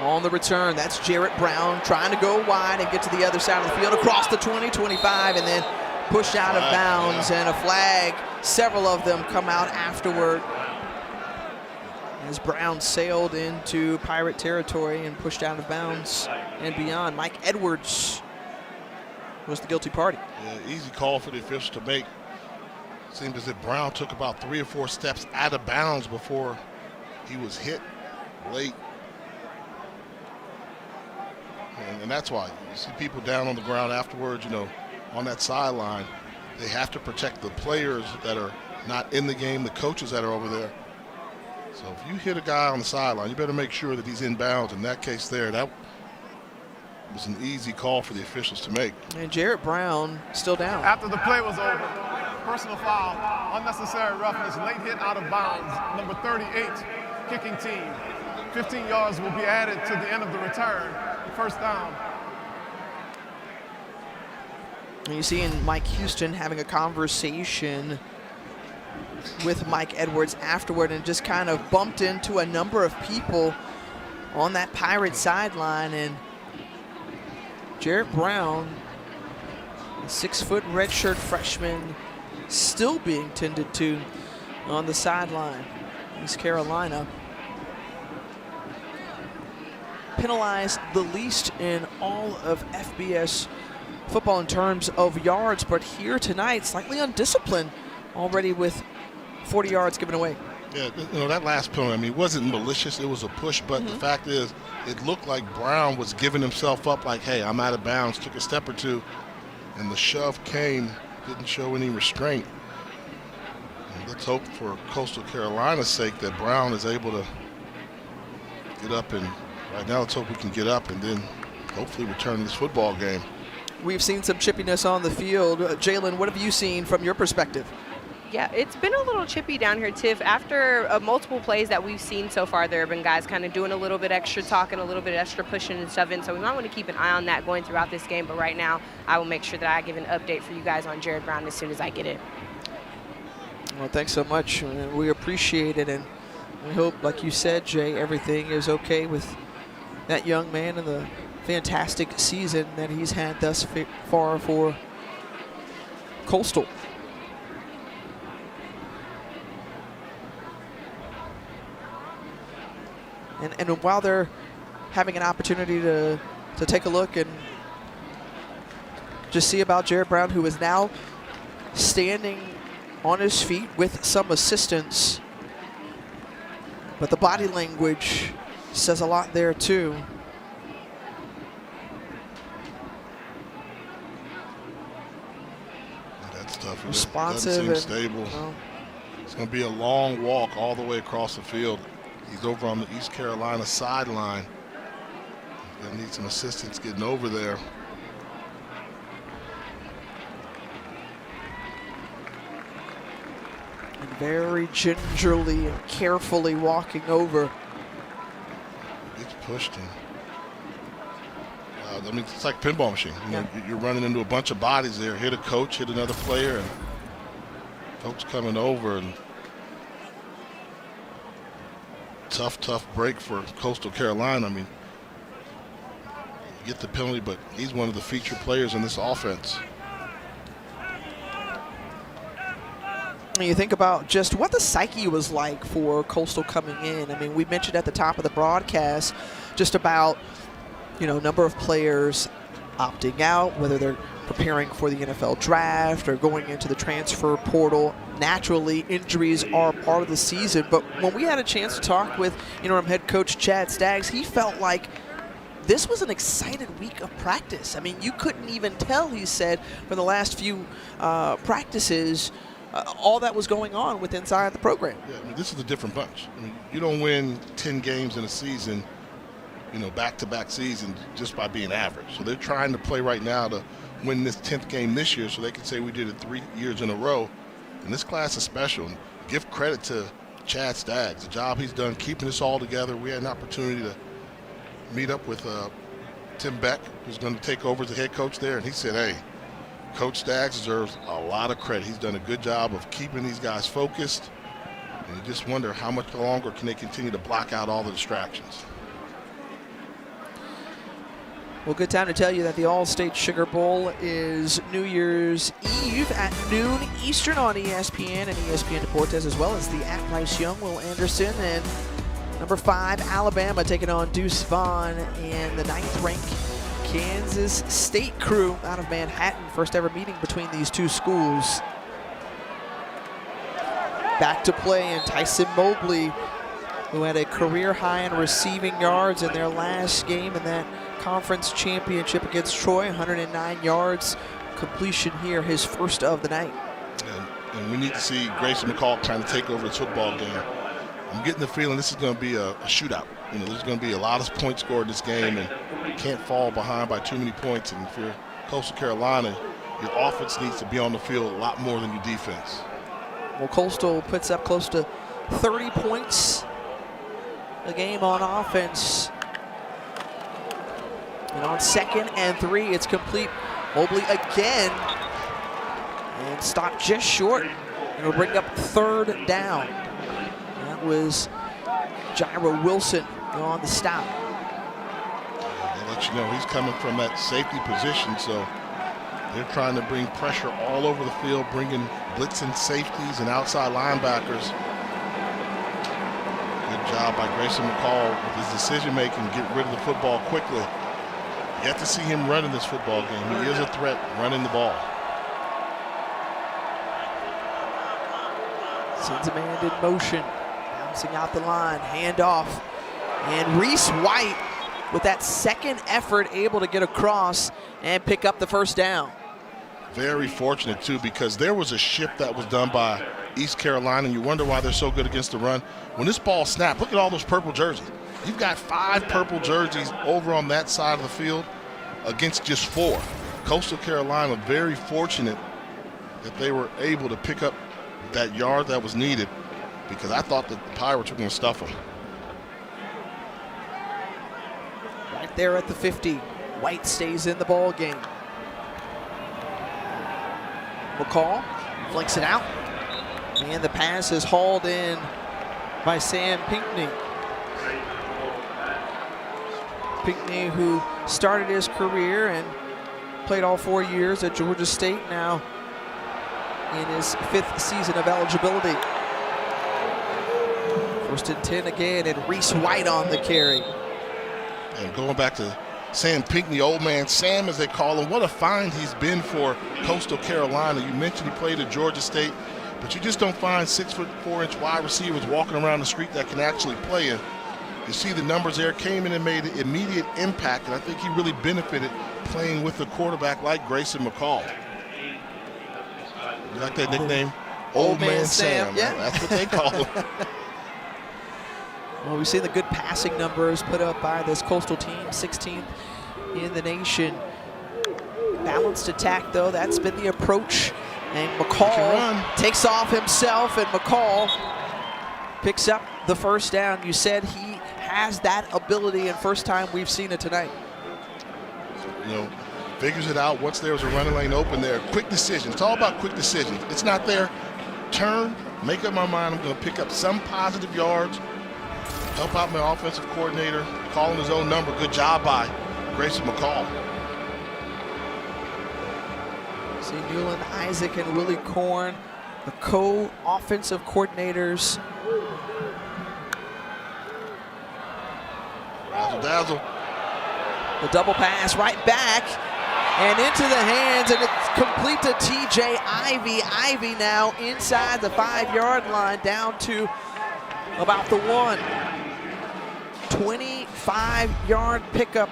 On the return, that's Jarrett Brown trying to go wide and get to the other side of the field, across the 20, 25, and then pushed out of bounds, and a flag. Several of them come out afterward as Brown sailed into Pirate territory and pushed out of bounds and beyond. Mike Edwards was the guilty party. Yeah, easy call for the officials to make. Seemed as if Brown took about 3 or 4 steps out of bounds before he was hit late. And that's why you see people down on the ground afterwards, on that sideline. They have to protect the players that are not in the game, the coaches that are over there. So if you hit a guy on the sideline, you better make sure that he's in bounds. In that case there, that was an easy call for the officials to make. And Jarrett Brown still down. After the play was over, personal foul, unnecessary roughness, late hit out of bounds, number 38, kicking team. 15 yards will be added to the end of the return. First down. And you see in Mike Houston having a conversation with Mike Edwards afterward, and just kind of bumped into a number of people on that Pirate sideline. And Jarrett Brown, a 6-foot redshirt freshman, still being tended to on the sideline. East Carolina penalized the least in all of FBS football in terms of yards, but here tonight, slightly undisciplined already with 40 yards given away. Yeah, that last penalty, it wasn't malicious, it was a push, but the fact is, it looked like Brown was giving himself up like, hey, I'm out of bounds, took a step or two, and the shove came, didn't show any restraint. And let's hope for Coastal Carolina's sake that Brown is able to get up, and right now let's hope we can get up and then hopefully return to this football game. We've seen some chippiness on the field. Jalen, what have you seen from your perspective? Yeah, it's been a little chippy down here, Tiff. After multiple plays that we've seen so far, there have been guys kind of doing a little bit extra talking, a little bit extra pushing and stuff in. So we might want to keep an eye on that going throughout this game. But right now, I will make sure that I give an update for you guys on Jarrett Brown as soon as I get it. Well, thanks so much. We appreciate it. And we hope, like you said, Jay, everything is okay with that young man and the fantastic season that he's had thus far for Coastal. And while they're having an opportunity to take a look and just see about Jarrett Brown, who is now standing on his feet with some assistance, but the body language says a lot there too. That's tough. Responsive. Doesn't seem stable. It's going to be a long walk all the way across the field. He's over on the East Carolina sideline. He's going to need some assistance getting over there. And very gingerly and carefully walking over. Gets pushed him. It's like a pinball machine. You're running into a bunch of bodies there. Hit a coach, hit another player, and folks coming over. And tough break for Coastal Carolina. You get the penalty, but he's one of the featured players in this offense. And you think about just what the psyche was like for Coastal coming in. We mentioned at the top of the broadcast just about, number of players opting out, whether they're preparing for the NFL draft or going into the transfer portal. Naturally, injuries are part of the season, but when we had a chance to talk with interim head coach Chad Staggs, he felt like this was an excited week of practice. You couldn't even tell, he said, for the last few practices, all that was going on with inside the program. Yeah, this is a different bunch. You don't win 10 games in a season, back-to-back seasons just by being average. So they're trying to play right now to win this 10th game this year so they can say we did it 3 years in a row. And this class is special. And give credit to Chad Staggs, the job he's done keeping this all together. We had an opportunity to meet up with Tim Beck, who's going to take over as the head coach there. And he said, hey, Coach Staggs deserves a lot of credit. He's done a good job of keeping these guys focused. And you just wonder how much longer can they continue to block out all the distractions. Well, good time to tell you that the All-State Sugar Bowl is New Year's Eve at noon Eastern on ESPN and ESPN Deportes, as well as the at Bryce Young, Will Anderson, and number 5, Alabama taking on Deuce Vaughn and the 9th-ranked Kansas State crew out of Manhattan. First ever meeting between these two schools. Back to play, and Tyson Mobley, who had a career high in receiving yards in their last game in that conference championship against Troy, 109 yards. Completion here, his first of the night. And we need to see Grayson McCall kind of take over this football game. I'm getting the feeling this is going to be a shootout. You know, there's going to be a lot of points scored in this game, and you can't fall behind by too many points. And if you're Coastal Carolina, your offense needs to be on the field a lot more than your defense. Well, Coastal puts up close to 30 points a game on offense. And on 2nd and 3, it's complete. Mobley again, and stopped just short. And will bring up 3rd down. That was Jairo Wilson on the stop. They let you know he's coming from that safety position, so they're trying to bring pressure all over the field, bringing blitzing safeties and outside linebackers. Good job by Grayson McCall with his decision-making, get rid of the football quickly. You have to see him running this football game. He is a threat running the ball. Sends a man in motion, bouncing out the line, handoff. And Reese White, with that second effort, able to get across and pick up the first down. Very fortunate, too, because there was a shift that was done by East Carolina, and you wonder why they're so good against the run. When this ball snapped, look at all those purple jerseys. You've got 5 purple jerseys over on that side of the field against just 4. Coastal Carolina very fortunate that they were able to pick up that yard that was needed, because I thought that the Pirates were going to stuff them. Right there at the 50, White stays in the ball game. McCall flanks it out, and the pass is hauled in by Sam Pinckney. Pinckney, who started his career and played all 4 years at Georgia State, now in his 5th season of eligibility. 1st and 10 again, and Reese White on the carry. And going back to Sam Pinckney, old man Sam as they call him, what a find he's been for Coastal Carolina. You mentioned he played at Georgia State, but you just don't find 6'4" wide receivers walking around the street that can actually play. And you see the numbers there, came in and made an immediate impact, and I think he really benefited playing with a quarterback like Grayson McCall. You like that nickname? Old Man Sam. Yeah. That's what they call him. Well, we've seen the good passing numbers put up by this Coastal team, 16th in the nation. Balanced attack, though, that's been the approach. And McCall takes off himself, and McCall picks up the first down. You said he has that ability, and first time we've seen it tonight. You know, figures it out. Once there was a running lane open there, quick decisions. It's all about quick decisions. It's not there. Turn, make up my mind. I'm going to pick up some positive yards, help out my offensive coordinator, calling his own number. Good job by Grayson McCall. See Newland Isaac and Willie Korn, the co-offensive coordinators. Razzle dazzle. The double pass right back and into the hands, and it's complete to TJ Ivy. Ivy now inside the 5-yard line, down to about the 1. 25-yard pickup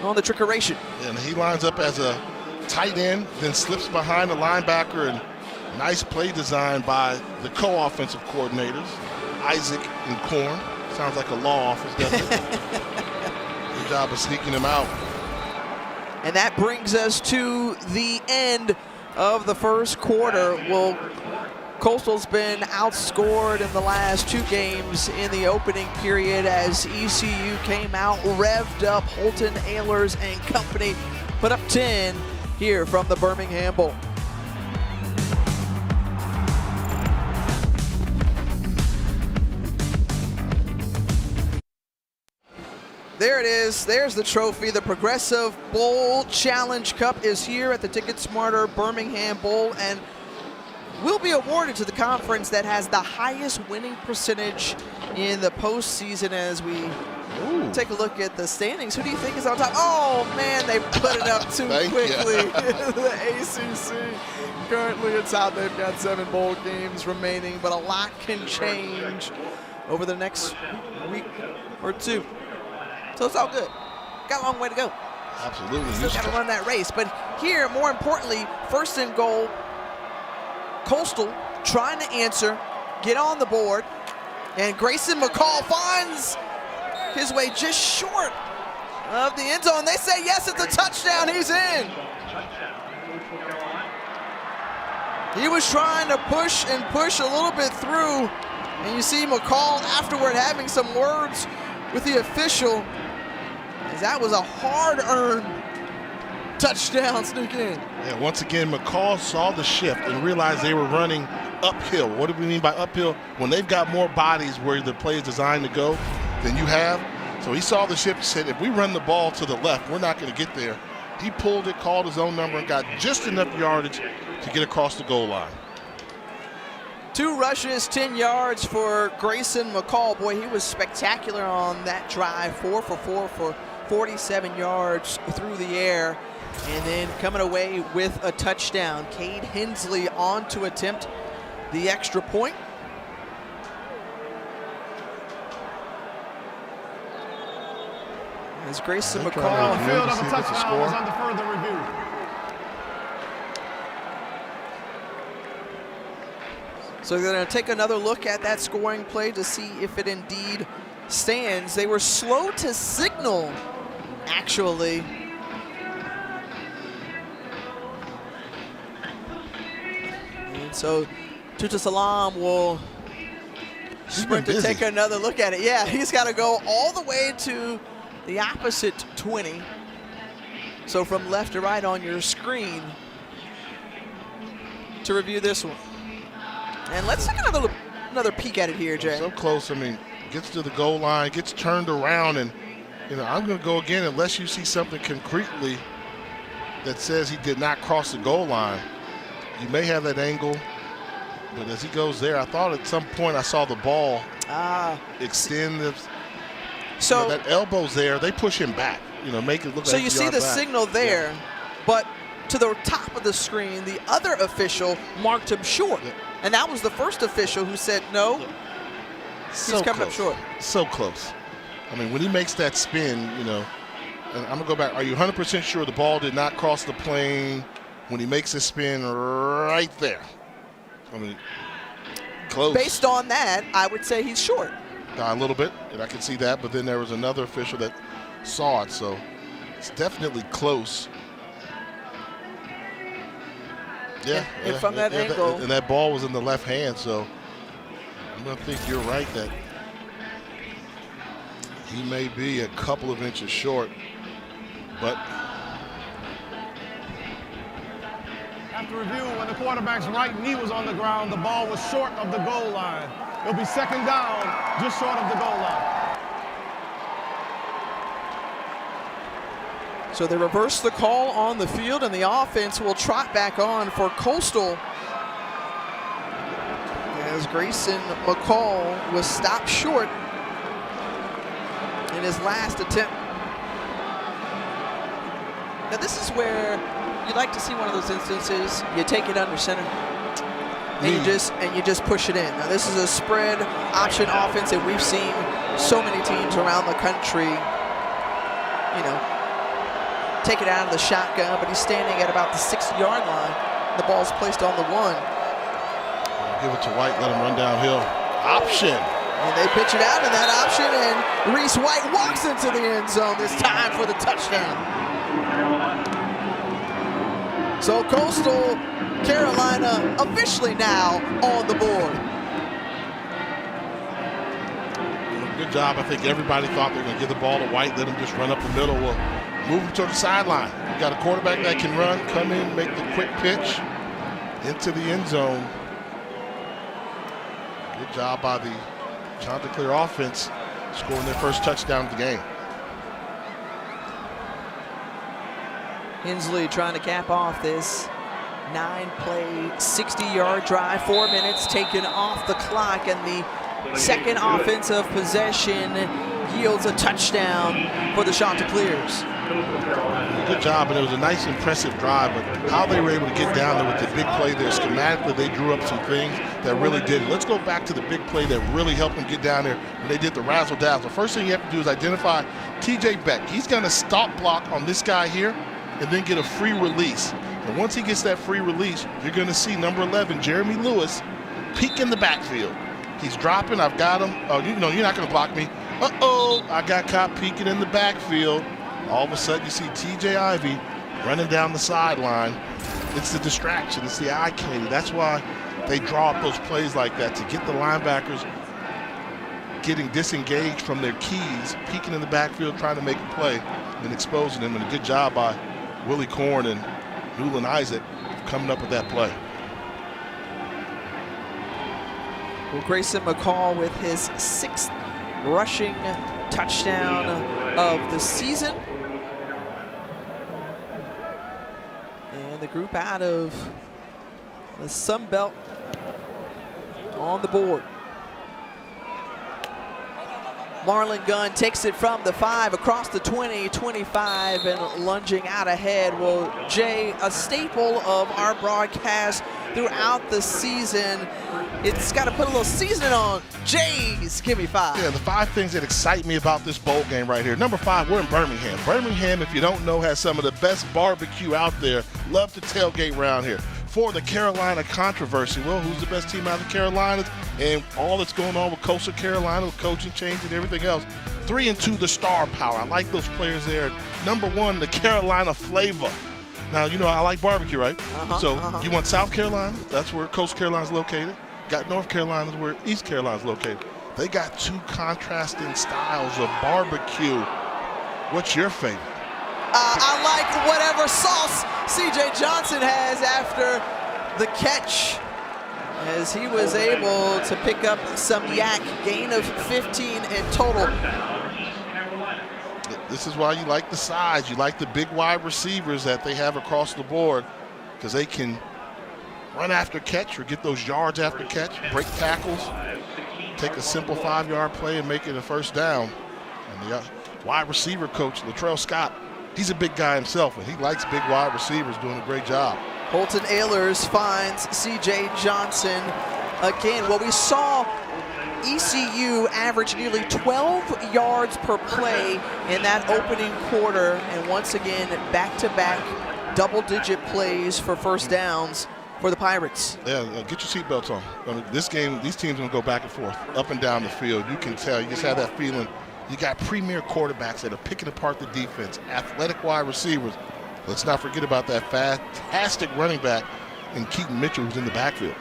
on the trickeration. And he lines up as a tight end, then slips behind the linebacker, and nice play design by the co-offensive coordinators, Isaac and Korn. Sounds like a law office, doesn't it? Good job of sneaking him out. And that brings us to the end of the first quarter. Well, Coastal's been outscored in the last 2 games in the opening period as ECU came out, revved up. Holton Ahlers and company put up 10 here from the Birmingham Bowl. There it is. There's the trophy. The Progressive Bowl Challenge Cup is here at the Ticket Smarter Birmingham Bowl and will be awarded to the conference that has the highest winning percentage in the postseason. As we take a look at the standings, who do you think is on top? Oh, man, they put it up too quickly. The ACC currently atop. They've got 7 bowl games remaining, but a lot can change over the next week or two. So it's all good. Got a long way to go. Absolutely. Still got to run that race. But here, more importantly, first and goal, Coastal trying to answer, get on the board, and Grayson McCall finds his way just short of the end zone. They say yes, it's a touchdown. He's in. He was trying to push and push a little bit through, and you see McCall afterward having some words with the official, as that was a hard-earned touchdown sneak in. Yeah, once again, McCall saw the shift and realized they were running uphill. What do we mean by uphill? When they've got more bodies where the play is designed to go than you have. So he saw the shift and said, if we run the ball to the left, we're not going to get there. He pulled it, called his own number, and got just enough yardage to get across the goal line. 2 rushes, 10 yards for Grayson McCall. Boy, he was spectacular on that drive. 4 for 4 for 47 yards through the air. And then coming away with a touchdown. Cade Hensley on to attempt the extra point. As Grayson McCall. The field of a touchdown was under further review. So they're going to take another look at that scoring play to see if it indeed stands. They were slow to signal, actually. And so Tuta Salam will sprint to take another look at it. Yeah, he's got to go all the way to the opposite 20. So from left to right on your screen to review this one. And let's take another peek at it here, Jay. So close. I mean, gets to the goal line, gets turned around, and I'm going to go again unless you see something concretely that says he did not cross the goal line. You may have that angle, but as he goes there, I thought at some point I saw the ball extend. So that elbow's there. They push him back. Make it look like. So you see the signal there, but to the top of the screen, the other official marked him short. Yeah. And that was the first official who said, no, he's coming up short. So close. I mean, when he makes that spin, and I'm going to go back. Are you 100% sure the ball did not cross the plane when he makes a spin right there? I mean, close. Based on that, I would say he's short. A little bit, and I can see that. But then there was another official that saw it, so it's definitely close. Yeah, and from that angle. And that ball was in the left hand, so I'm going to think you're right that he may be a couple of inches short, but. After review, when the quarterback's right knee was on the ground, the ball was short of the goal line. It'll be second down, just short of the goal line. So they reverse the call on the field, and the offense will trot back on for Coastal as Grayson McCall was stopped short in his last attempt. Now this is where you'd like to see one of those instances. You take it under center, and you just push it in. Now this is a spread option offense that we've seen so many teams around the country, take it out of the shotgun, but he's standing at about the 6-yard line. The ball's placed on the 1. Give it to White, let him run downhill. Option. And they pitch it out in that option, and Reese White walks into the end zone this time for the touchdown. So Coastal Carolina officially now on the board. Good job. I think everybody thought they were going to give the ball to White, let him just run up the middle. Well, move him to the sideline. You got a quarterback that can run, come in, make the quick pitch into the end zone. Good job by the Chanticleer offense, scoring their first touchdown of the game. Hensley trying to cap off this 9-play, 60-yard drive. 4 minutes taken off the clock, and the second offensive possession yields a touchdown for the Chanticleers. Good job, and it was a nice, impressive drive, but how they were able to get down there with the big play there, schematically, they drew up some things that really did. Let's go back to the big play that really helped them get down there when they did the razzle-dazzle. First thing you have to do is identify T.J. Beck. He's going to stop block on this guy here and then get a free release. And once he gets that free release, you're going to see number 11, Jeremy Lewis, peek in the backfield. He's dropping. I've got him. Oh, you know, you're not going to block me. Uh-oh, I got caught peeking in the backfield. All of a sudden, you see T.J. Ivey running down the sideline. It's the distraction. It's the eye candy. That's why they draw up those plays like that, to get the linebackers getting disengaged from their keys, peeking in the backfield, trying to make a play, and exposing them. And a good job by Willie Korn and Newland Isaac coming up with that play. Well, Grayson McCall with his 6th rushing touchdown of the season. And the group out of the Sun Belt on the board. Marlon Gunn takes it from the 5 across the 20, 25, and lunging out ahead. Well, Jay, a staple of our broadcast throughout the season. It's got to put a little seasoning on. Jay's Give Me 5. Yeah, the 5 things that excite me about this bowl game right here. Number 5, we're in Birmingham. Birmingham, if you don't know, has some of the best barbecue out there. Love to tailgate around here. For the Carolina controversy, well, who's the best team out of the Carolinas? And all that's going on with Coastal Carolina, with coaching change and everything else. 3 and 2, the star power. I like those players there. Number 1, the Carolina flavor. Now, you know, I like barbecue, right? You want South Carolina? That's where Coastal Carolina is located. Got North Carolina, where East Carolina is located. They got 2 contrasting styles of barbecue. What's your favorite? I like whatever sauce C.J. Johnson has after the catch, as he was able to pick up some yak, gain of 15 in total. This is why you like the size. You like the big wide receivers that they have across the board, because they can run after catch or get those yards after catch, break tackles, take a simple 5-yard play and make it a first down. And the wide receiver coach, Latrell Scott, he's a big guy himself, and he likes big wide receivers, doing a great job. Holton Ahlers finds C.J. Johnson again. Well, we saw ECU average nearly 12 yards per play in that opening quarter, and once again, back-to-back double-digit plays for first downs for the Pirates. Yeah, get your seatbelts on. This game, these teams are going to go back and forth, up and down the field. You can tell, you just have that feeling. You got premier quarterbacks that are picking apart the defense, athletic wide receivers. Let's not forget about that fantastic running back in Keaton Mitchell, who's in the backfield.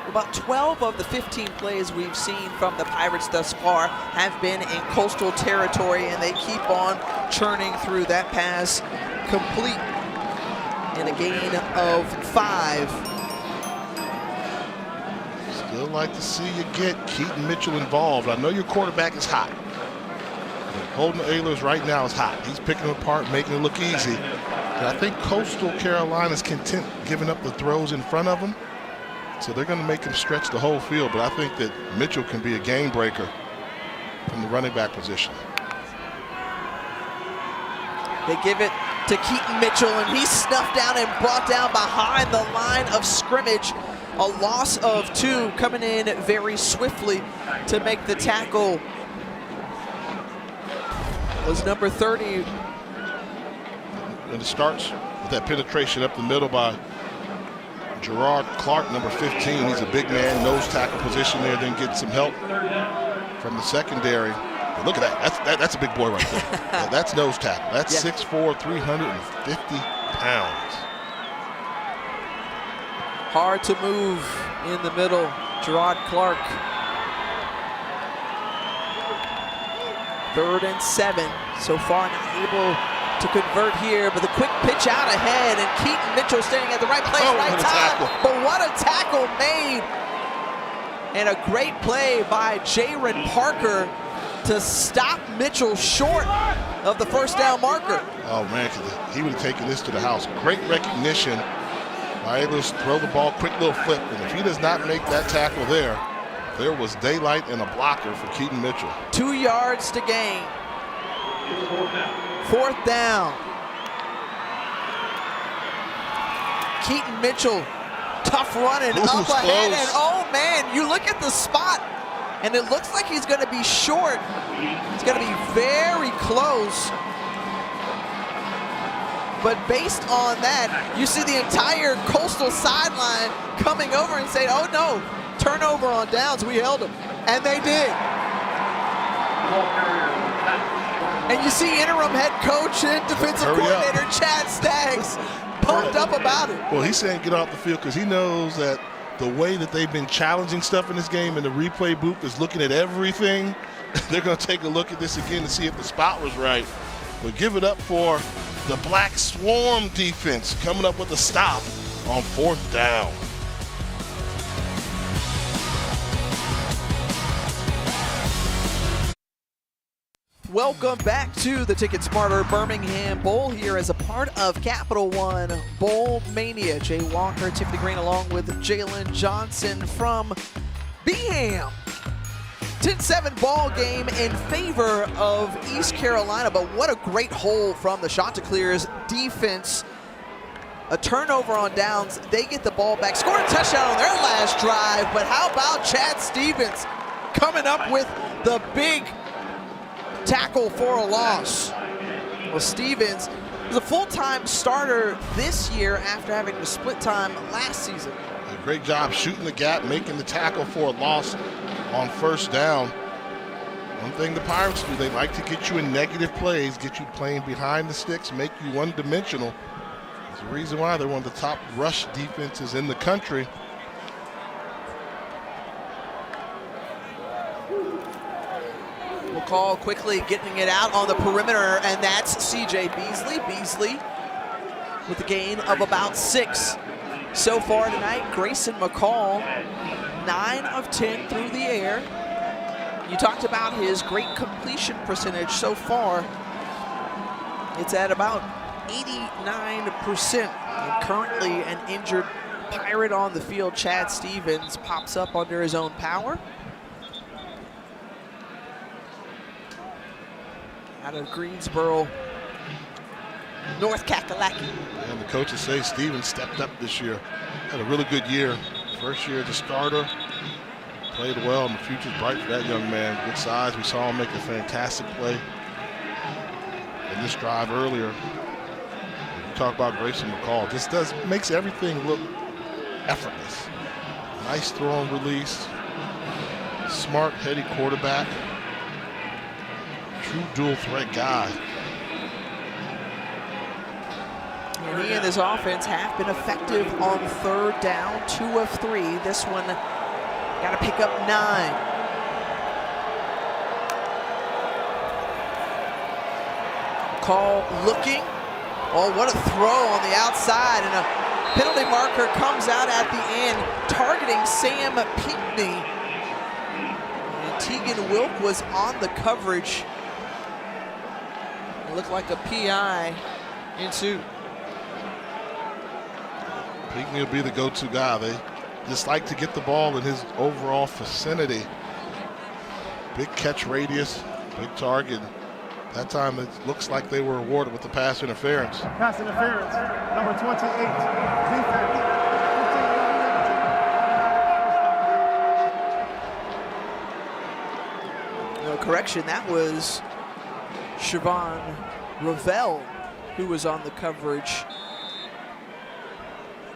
About 12 of the 15 plays we've seen from the Pirates thus far have been in coastal territory, and they keep on churning through that pass, complete in a gain of 5. Still like to see you get Keaton Mitchell involved. I know your quarterback is hot. Holton Ahlers right now is hot. He's picking them apart, making it look easy. And I think Coastal Carolina's content giving up the throws in front of them. So they're going to make him stretch the whole field. But I think that Mitchell can be a game breaker from the running back position. They give it to Keaton Mitchell, and he's snuffed down and brought down behind the line of scrimmage. A loss of 2, coming in very swiftly to make the tackle was number 30. And it starts with that penetration up the middle by Gerard Clark, number 15. He's a big man, nose tackle position there, then gets some help from the secondary. But look at that. That's a big boy right there. That's nose tackle. That's 6'4", 350 pounds. Hard to move in the middle. Gerard Clark. 3rd and 7. So far not able to convert here, but the quick pitch out ahead, and Keaton Mitchell staying at the right place, right time. But what a tackle made. And a great play by Jaron Parker to stop Mitchell short of the first down marker. Oh, man, he would have taken this to the house. Great recognition by able to throw the ball, quick little flip. And if he does not make that tackle there was daylight and a blocker for Keaton Mitchell. 2 yards to gain. Fourth down. Keaton Mitchell, tough running up ahead, and oh man, you look at the spot, and it looks like he's going to be short. He's going to be very close. But based on that, you see the entire Coastal sideline coming over and saying, oh no, turnover on downs, we held him. And they did. And you see interim head coach and defensive coordinator Chad Staggs pumped up about it. Well, he's saying get off the field because he knows that the way that they've been challenging stuff in this game and the replay booth is looking at everything. They're going to take a look at this again to see if the spot was right. But give it up for the Black Swarm defense coming up with a stop on fourth down. Welcome back to the Ticket Smarter Birmingham Bowl here as a part of Capital One Bowl Mania. Jay Walker, Tiffany Green along with Jalen Johnson from Birmingham. 10-7 ball game in favor of East Carolina, but what a great hole from the Chanticleers defense. A turnover on downs, they get the ball back, scored a touchdown on their last drive, but how about Chad Stevens coming up with the big tackle for a loss? Well, Stevens was a full-time starter this year after having to split time last season. A great job shooting the gap, making the tackle for a loss on first down. One thing the Pirates do, they like to get you in negative plays, get you playing behind the sticks, make you one-dimensional. That's the reason why they're one of the top rush defenses in the country. McCall quickly getting it out on the perimeter, and that's C.J. Beasley. Beasley with a gain of about 6. So far tonight, Grayson McCall, 9 of 10 through the air. You talked about his great completion percentage so far. It's at about 89%. And currently an injured Pirate on the field, Chad Stevens, pops up under his own power. Out of Greensboro, North Kakalaki. And the coaches say Stevens stepped up this year. Had a really good year. First year as a starter. Played well, and the future's bright for that young man. Good size. We saw him make a fantastic play in this drive earlier. You talk about Grayson McCall. Just makes everything look effortless. Nice throw and release. Smart, heady quarterback. True dual threat guy. And he and his offense have been effective on third down, 2 of 3. This one got to pick up 9. Call looking. Oh, what a throw on the outside, and a penalty marker comes out at the end, targeting Sam Pinckney. And Tegan Wilk was on the coverage. It looked like a PI into. Pinckney will be the go-to guy. They just like to get the ball in his overall vicinity. Big catch radius, big target. That time it looks like they were awarded with the pass interference. Pass interference, number 28, defense. No correction, that was Siobhan Ravel who was on the coverage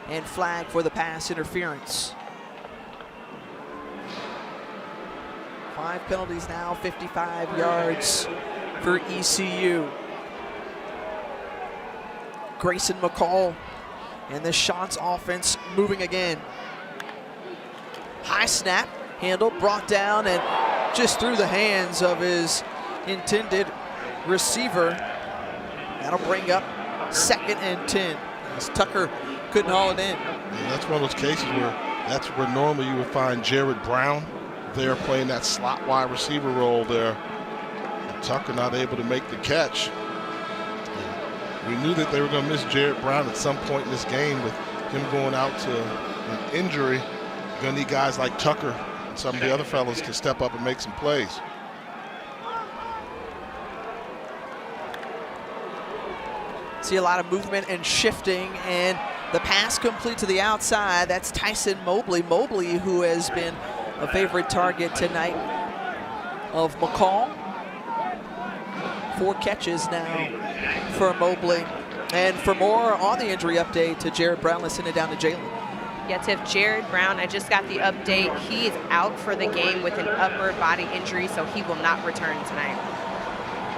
and flagged for the pass interference. 5 penalties now, 55 yards for ECU. Grayson McCall and the Shots offense moving again. High snap, handled, brought down, and just through the hands of his intended receiver. That'll bring up 2nd and 10. As Tucker couldn't haul it in. And that's one of those cases where normally you would find Jared Brown there playing that slot wide receiver role there. Tucker not able to make the catch. We knew that they were going to miss Jared Brown at some point in this game with him going out to an injury. You're going to need guys like Tucker and some of the other fellas to step up and make some plays. See a lot of movement and shifting, and the pass complete to the outside. That's Tyson Mobley. Mobley, who has been a favorite target tonight of McCall. 4 catches now for Mobley. And for more on the injury update to Jared Brown, let's send it down to Jalen. Yeah, Tiff, Jared Brown, I just got the update. He is out for the game with an upper body injury, so he will not return tonight.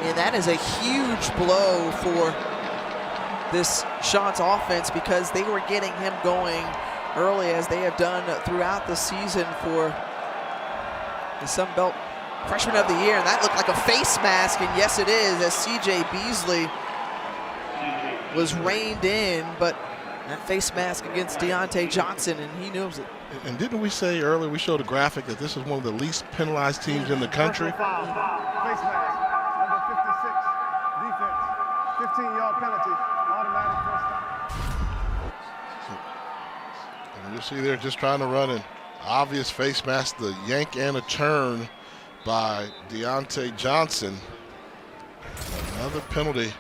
And that is a huge blow for this Chants offense, because they were getting him going early, as they have done throughout the season for the Sun Belt Freshman of the Year. And that looked like a face mask, and yes it is, as C.J. Beasley was reined in, but that face mask against Deontay Johnson, and he knows it. And didn't we say earlier, we showed a graphic that this is one of the least penalized teams in the country? Face mask, number 56, defense, 15-yard penalty, automatic first down. And you see they're just trying to run an obvious face mask, the yank and a turn by Deontay Johnson. Another penalty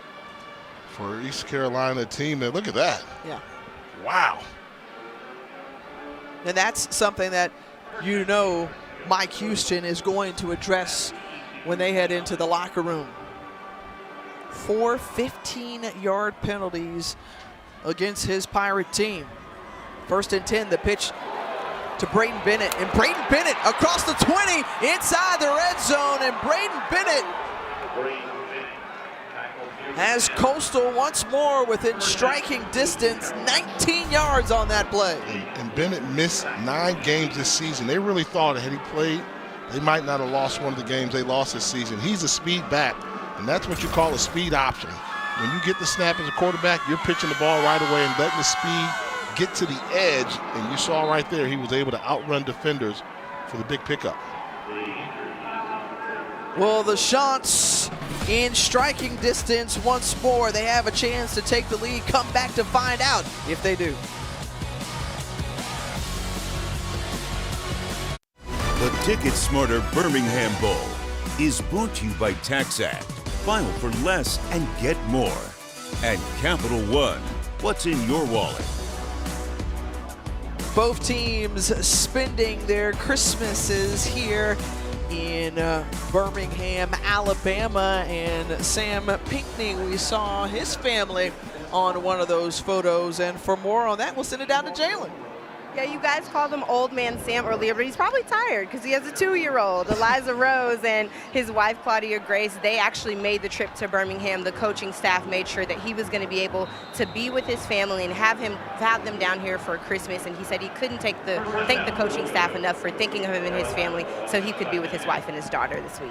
for East Carolina team. And look at that. Yeah. Wow. And that's something that you know Mike Houston is going to address when they head into the locker room. 4 15-yard penalties against his Pirate team. 1st and 10, the pitch to Braden Bennett, and Braden Bennett across the 20 inside the red zone, and Braden Bennett has Coastal once more within striking distance, 19 yards on that play. And Bennett missed 9 games this season. They really thought that had he played, they might not have lost one of the games they lost this season. He's a speed back, and that's what you call a speed option. When you get the snap as a quarterback, you're pitching the ball right away and letting the speed get to the edge, and you saw right there he was able to outrun defenders for the big pickup. Well, the Chants in striking distance once more. They have a chance to take the lead, come back to find out if they do. The Ticket Smarter Birmingham Bowl is brought to you by TaxAct. File for less and get more. And Capital One, what's in your wallet? Both teams spending their Christmases here in Birmingham, Alabama, and Sam Pinckney, we saw his family on one of those photos. And for more on that, we'll send it down to Jalen. Yeah, you guys called him Old Man Sam earlier, but he's probably tired because he has a 2-year-old, Eliza Rose, and his wife, Claudia Grace. They actually made the trip to Birmingham. The coaching staff made sure that he was going to be able to be with his family and have them down here for Christmas. And he said he couldn't thank the coaching staff enough for thinking of him and his family so he could be with his wife and his daughter this week.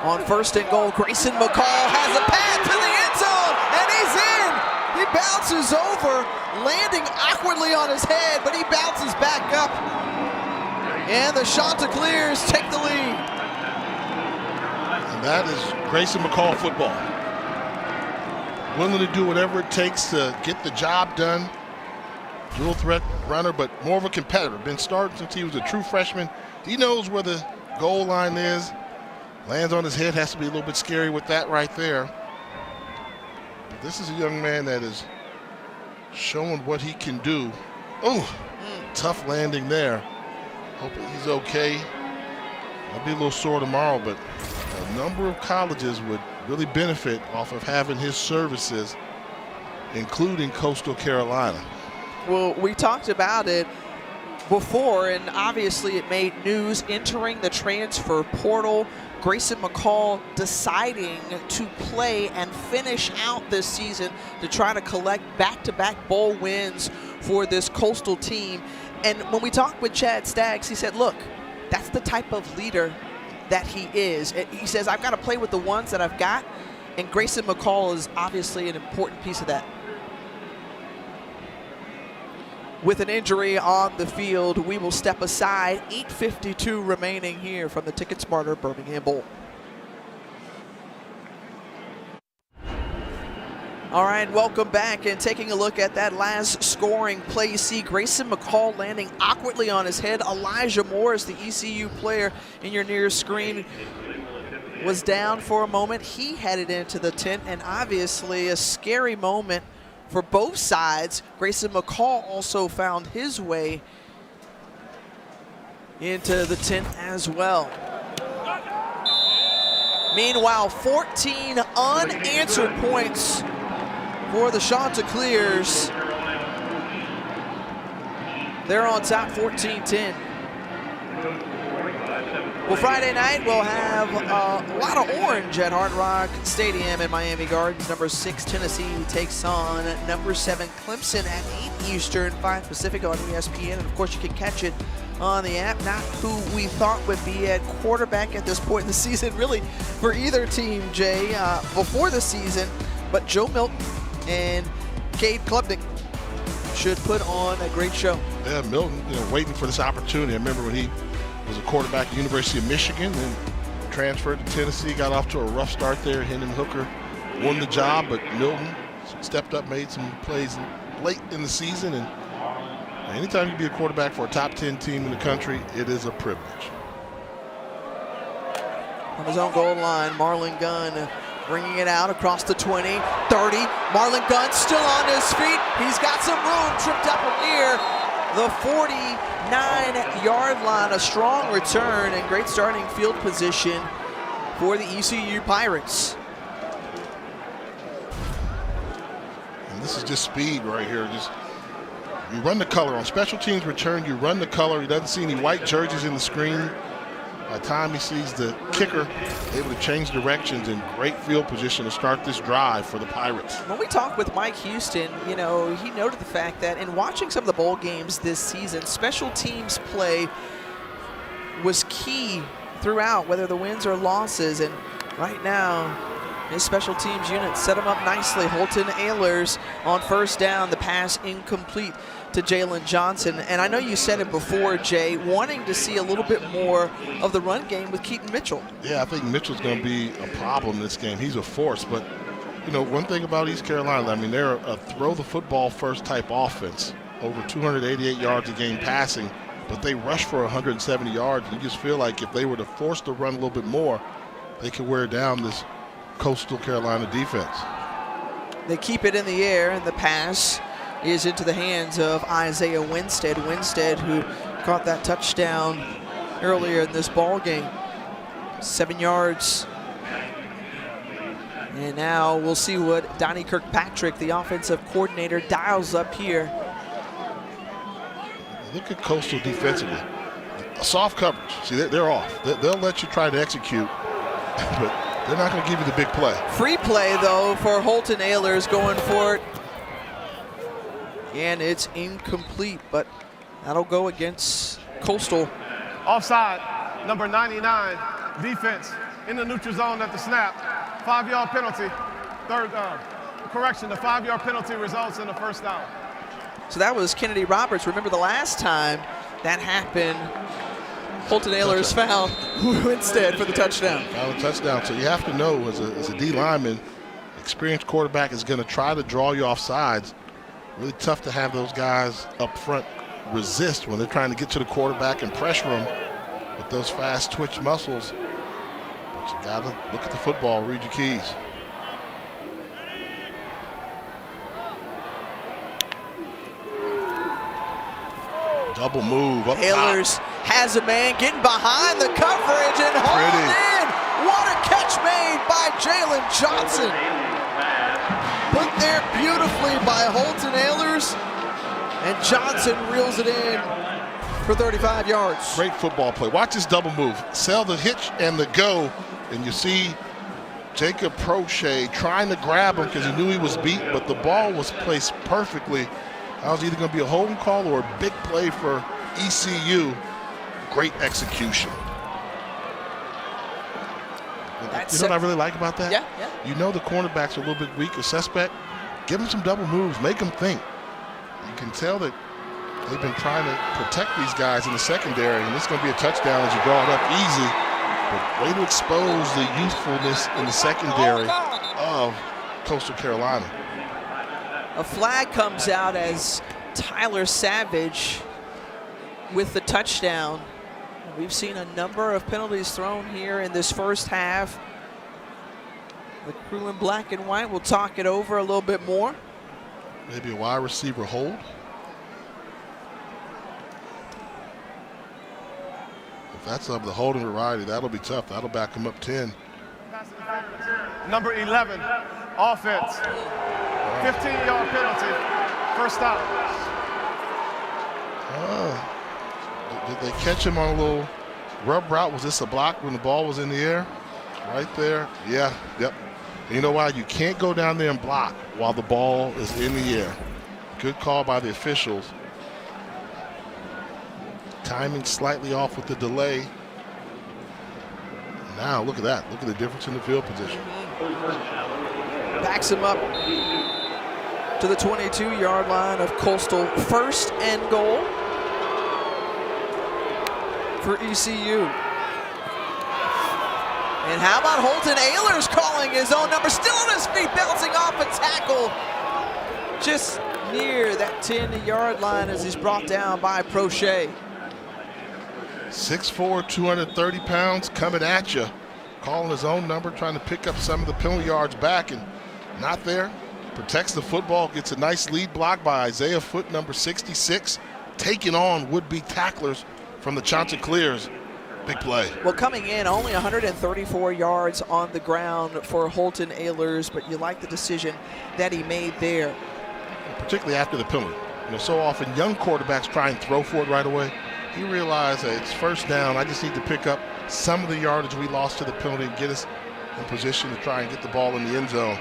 On 1st and goal, Grayson McCall has a pass to the end zone, and he's in. He bounces over, landing awkwardly on his head, but he bounces back up. And the Chanticleers take the lead. And that is Grayson McCall football. Willing to do whatever it takes to get the job done. Dual threat runner, but more of a competitor. Been starting since he was a true freshman. He knows where the goal line is. Lands on his head, has to be a little bit scary with that right there. But this is a young man that is showing what he can do. Oh, tough landing there. Hoping he's okay. I'll be a little sore tomorrow, but a number of colleges would really benefit off of having his services, including Coastal Carolina. Well, we talked about it before, and obviously it made news entering the transfer portal. Grayson McCall deciding to play and finish out this season to try to collect back-to-back bowl wins for this Coastal team. And when we talked with Chad Staggs, he said, look, that's the type of leader that he is. He says, I've got to play with the ones that I've got, and Grayson McCall is obviously an important piece of that. With an injury on the field, we will step aside. 8:52 remaining here from the Ticket Smarter Birmingham Bowl. All right, welcome back, and taking a look at that last scoring play, you see Grayson McCall landing awkwardly on his head. Elijah Morris, the ECU player in your near screen, was down for a moment. He headed into the tent, and obviously a scary moment for both sides. Grayson McCall also found his way into the tent as well. Meanwhile, 14 unanswered points for the Chanticleers. They're on top 14-10. Well, Friday night we'll have a lot of orange at Hard Rock Stadium in Miami Gardens. Number 6 Tennessee takes on number 7 Clemson at 8 Eastern, 5 Pacific on ESPN. And of course you can catch it on the app. Not who we thought would be at quarterback at this point in the season, really, for either team, Jay, before the season. But Joe Milton and Cade Klubnik should put on a great show. Yeah, Milton, waiting for this opportunity. I remember when he was a quarterback at the University of Michigan, then transferred to Tennessee, got off to a rough start there. Hendon Hooker won the job, but Milton stepped up, made some plays late in the season. And anytime you be a quarterback for a top 10 team in the country, it is a privilege. On his own goal line, Marlon Gunn bringing it out across the 20, 30. Marlon Gunn still on his feet. He's got some room, tripped up near the 49-yard line. A strong return and great starting field position for the ECU Pirates. And this is just speed right here. Just you run the color on special teams return. You run the color. He doesn't see any white jerseys in the screen. By the time he sees the kicker, able to change directions in great field position to start this drive for the Pirates. When we talked with Mike Houston, he noted the fact that in watching some of the bowl games this season, special teams play was key throughout, whether the wins or losses. And right now, his special teams unit set him up nicely. Holton Ahlers on first down, the pass incomplete to Jalen Johnson. And I know you said it before, Jay, wanting to see a little bit more of the run game with Keaton Mitchell. Yeah, I think Mitchell's going to be a problem in this game. He's a force, but one thing about East Carolina, I mean, they're a throw the football first type offense, over 288 yards a game passing, but they rush for 170 yards. You just feel like if they were to force the run a little bit more, they could wear down this Coastal Carolina defense. They keep it in the air, and the pass is into the hands of Isaiah Winstead. Winstead, who caught that touchdown earlier in this ball game. 7 yards. And now we'll see what Donnie Kirkpatrick, the offensive coordinator, dials up here. Look at Coastal defensively. Soft coverage. See, they're off. They'll let you try to execute, but they're not going to give you the big play. Free play, though, for Holton Ahlers going for it. And it's incomplete, but that'll go against Coastal. Offside, number 99, defense in the neutral zone at the snap. 5-yard penalty. Correction, the 5-yard penalty results in the first down. So that was Kennedy Roberts. Remember the last time that happened, Holton Ahlers found Winstead for the touchdown. Found a touchdown. So you have to know, as a D lineman, experienced quarterback is going to try to draw you off sides. Really tough to have those guys up front resist when they're trying to get to the quarterback and pressure him with those fast twitch muscles. But you got to look at the football, read your keys. Double move up Ahlers has a man getting behind the coverage and hauled in. What a catch made by Jalen Johnson. Put there beautifully by Holton Ahlers, and Johnson reels it in for 35 yards. Great football play. Watch this double move. Sell the hitch and the go, and you see Jacob Prochet trying to grab him because he knew he was beat, but the ball was placed perfectly. That was either going to be a holding call or a big play for ECU. Great execution. You know what I really like about that? Yeah. You know the cornerback's a little bit weak or suspect. Give them some double moves. Make them think. You can tell that they've been trying to protect these guys in the secondary, and it's going to be a touchdown as you draw it up easy. But way to expose the youthfulness in the secondary of Coastal Carolina. A flag comes out as Tyler Savage with the touchdown. We've seen a number of penalties thrown here in this first half. The crew in black and white will talk it over a little bit more. Maybe a wide receiver hold. If that's of the holding variety, that'll be tough. That'll back him up 10. Number 11, offense. 15-yard penalty. First stop. Did they catch him on a little rub route? Was this a block when the ball was in the air? Right there. Yeah, yep. And you know why? You can't go down there and block while the ball is in the air. Good call by the officials. Timing slightly off with the delay. Now look at that. Look at the difference in the field position. Backs him up to the 22-yard line of Coastal. First and goal for ECU. And how about Holton Ahlers calling his own number, still on his feet, bouncing off a tackle just near that 10-yard line as he's brought down by Prochet. 6'4", 230 pounds coming at you. Calling his own number, trying to pick up some of the penalty yards back, and not there. Protects the football, gets a nice lead block by Isaiah Foote, number 66, taking on would-be tacklers from the Chanticleers. Big play. Well, coming in, only 134 yards on the ground for Holton Ahlers, but you like the decision that he made there. Particularly after the penalty. You know, so often young quarterbacks try and throw for it right away. He realized that it's first down. I just need to pick up some of the yardage we lost to the penalty and get us in position to try and get the ball in the end zone.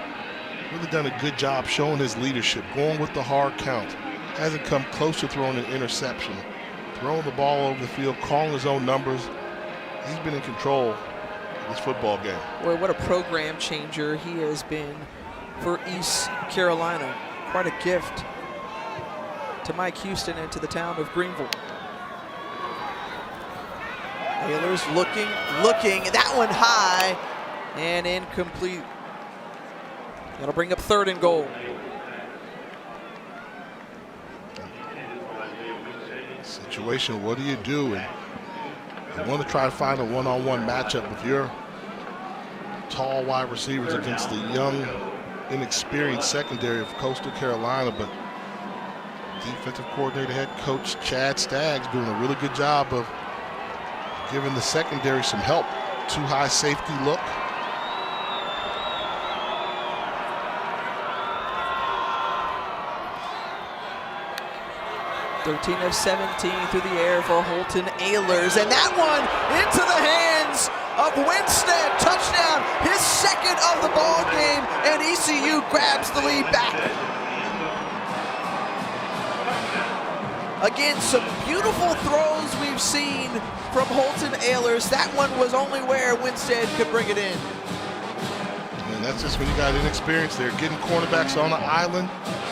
Really done a good job showing his leadership, going with the hard count. Hasn't come close to throwing an interception. Throwing the ball over the field, calling his own numbers. He's been in control of this football game. Boy, what a program changer he has been for East Carolina. Quite a gift to Mike Houston and to the town of Greenville. Ahlers looking, that one high and incomplete. That'll bring up third and goal. Situation, what do you do? And you want to try to find a one-on-one matchup with your tall wide receivers against the young, inexperienced secondary of Coastal Carolina, but defensive coordinator, head coach Chad Staggs doing a really good job of giving the secondary some help. Too high safety look. (13 of 17 through the air for Holton Ahlers, and that one into the hands of Winstead. Touchdown, his second of the ball game, and ECU grabs the lead back. Again, some beautiful throws we've seen from Holton Ahlers. That one was only where Winstead could bring it in. And that's just when you got inexperience there, getting cornerbacks on the island.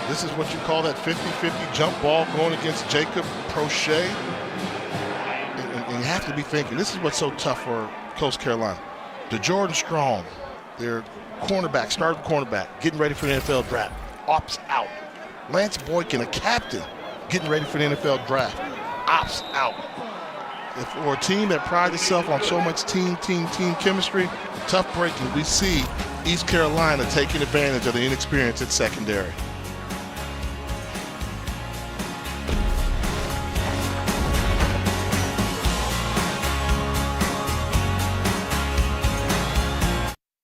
This is what you call that 50-50 jump ball going against Jacob Prochet. And you have to be thinking, this is what's so tough for Coast Carolina. DeJordan Strong, their cornerback, starting cornerback, getting ready for the NFL draft, opts out. Lance Boykin, a captain, getting ready for the NFL draft, opts out. If for a team that prides itself on so much team chemistry, tough breaking. We see East Carolina taking advantage of the inexperience at secondary.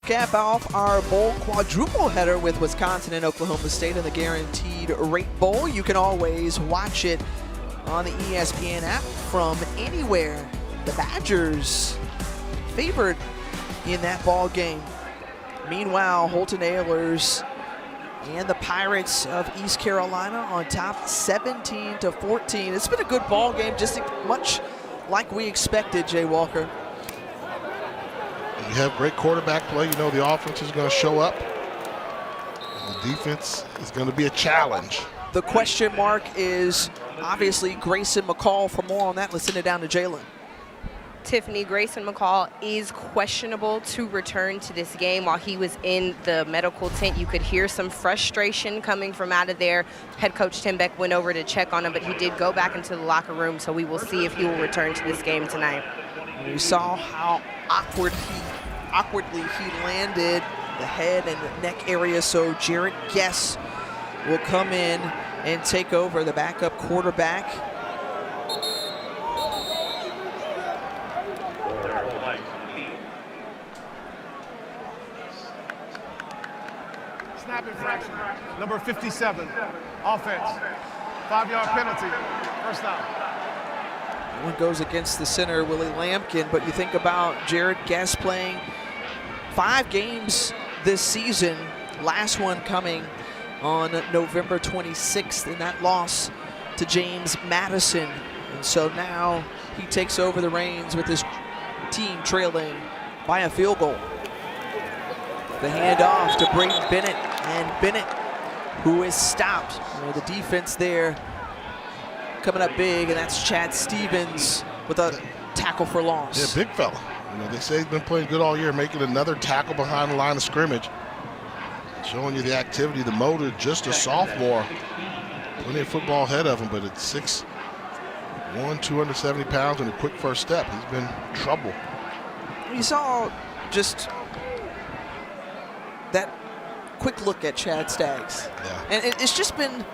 Cap off our bowl quadruple header with Wisconsin and Oklahoma State in the Guaranteed Rate Bowl. You can always watch it on the ESPN app from anywhere. The Badgers favored in that ball game. Meanwhile, Holton Ahlers and the Pirates of East Carolina on top 17-14. It's been a good ball game, just much like we expected, Jay Walker. You have great quarterback play. You know the offense is going to show up. And the defense is going to be a challenge. The question mark is obviously Grayson McCall. For more on that, let's send it down to Jalen. Tiffany, Grayson McCall is questionable to return to this game. While he was in the medical tent, you could hear some frustration coming from out of there. Head coach Tim Beck went over to check on him, but he did go back into the locker room, so we will see if he will return to this game tonight. You saw how awkwardly he landed the head and the neck area, so Jarrett Guess will come in and take over the backup quarterback. Snap infraction, number 57, offense, 5-yard penalty, first down. One goes against the center, Willie Lampkin, but you think about Jarrett Guess playing 5 games this season, last one coming on November 26th in that loss to James Madison. And so now he takes over the reins with his team trailing by a field goal. The handoff to Braden Bennett, and Bennett, who is stopped. The defense there coming up big, and that's Chad Stevens with a tackle for loss. Yeah, big fella. They say he's been playing good all year, making another tackle behind the line of scrimmage. Showing you the activity, the motor, just a sophomore. Plenty of football ahead of him, but at 6'1", 270 pounds and a quick first step, he's been trouble. You saw just that quick look at Chad Staggs. Yeah. And it's just been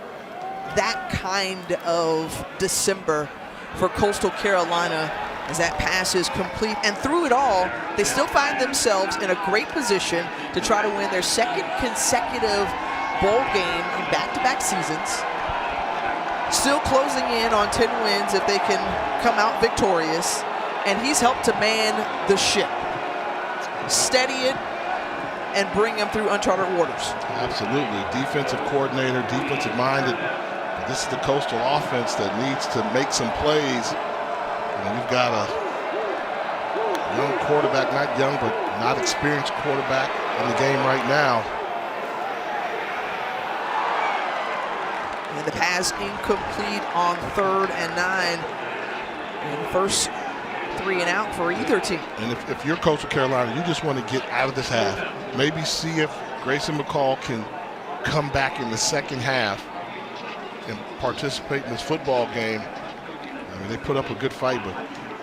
that kind of December for Coastal Carolina as that pass is complete. And through it all, they still find themselves in a great position to try to win their second consecutive bowl game in back-to-back seasons. Still closing in on 10 wins if they can come out victorious. And he's helped to man the ship, steady it, and bring them through uncharted waters. Absolutely. Defensive coordinator, defensive minded. But this is the Coastal offense that needs to make some plays. You've got a young quarterback, not young, but not experienced quarterback in the game right now. And the pass incomplete on 3rd and 9. And first 3 and out for either team. And if you're Coastal Carolina, you just want to get out of this half. Maybe see if Grayson McCall can come back in the second half and participate in this football game. I mean, they put up a good fight, but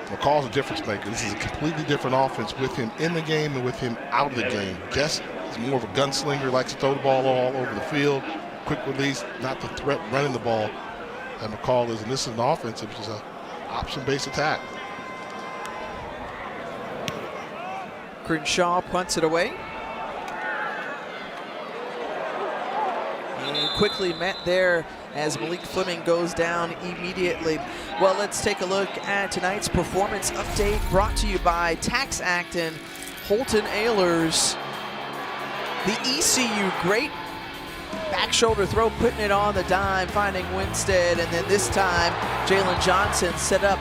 McCall's a difference maker. This is a completely different offense with him in the game and with him out of the game. Guess is more of a gunslinger, likes to throw the ball all over the field, quick release, not the threat running the ball that McCall is. And this is an offense which is an option-based attack. Crenshaw punts it away. And quickly met there as Malik Fleming goes down immediately. Well, let's take a look at tonight's performance update brought to you by Tax Act and Holton Ahlers. The ECU, great back shoulder throw, putting it on the dime, finding Winstead, and then this time Jalen Johnson set up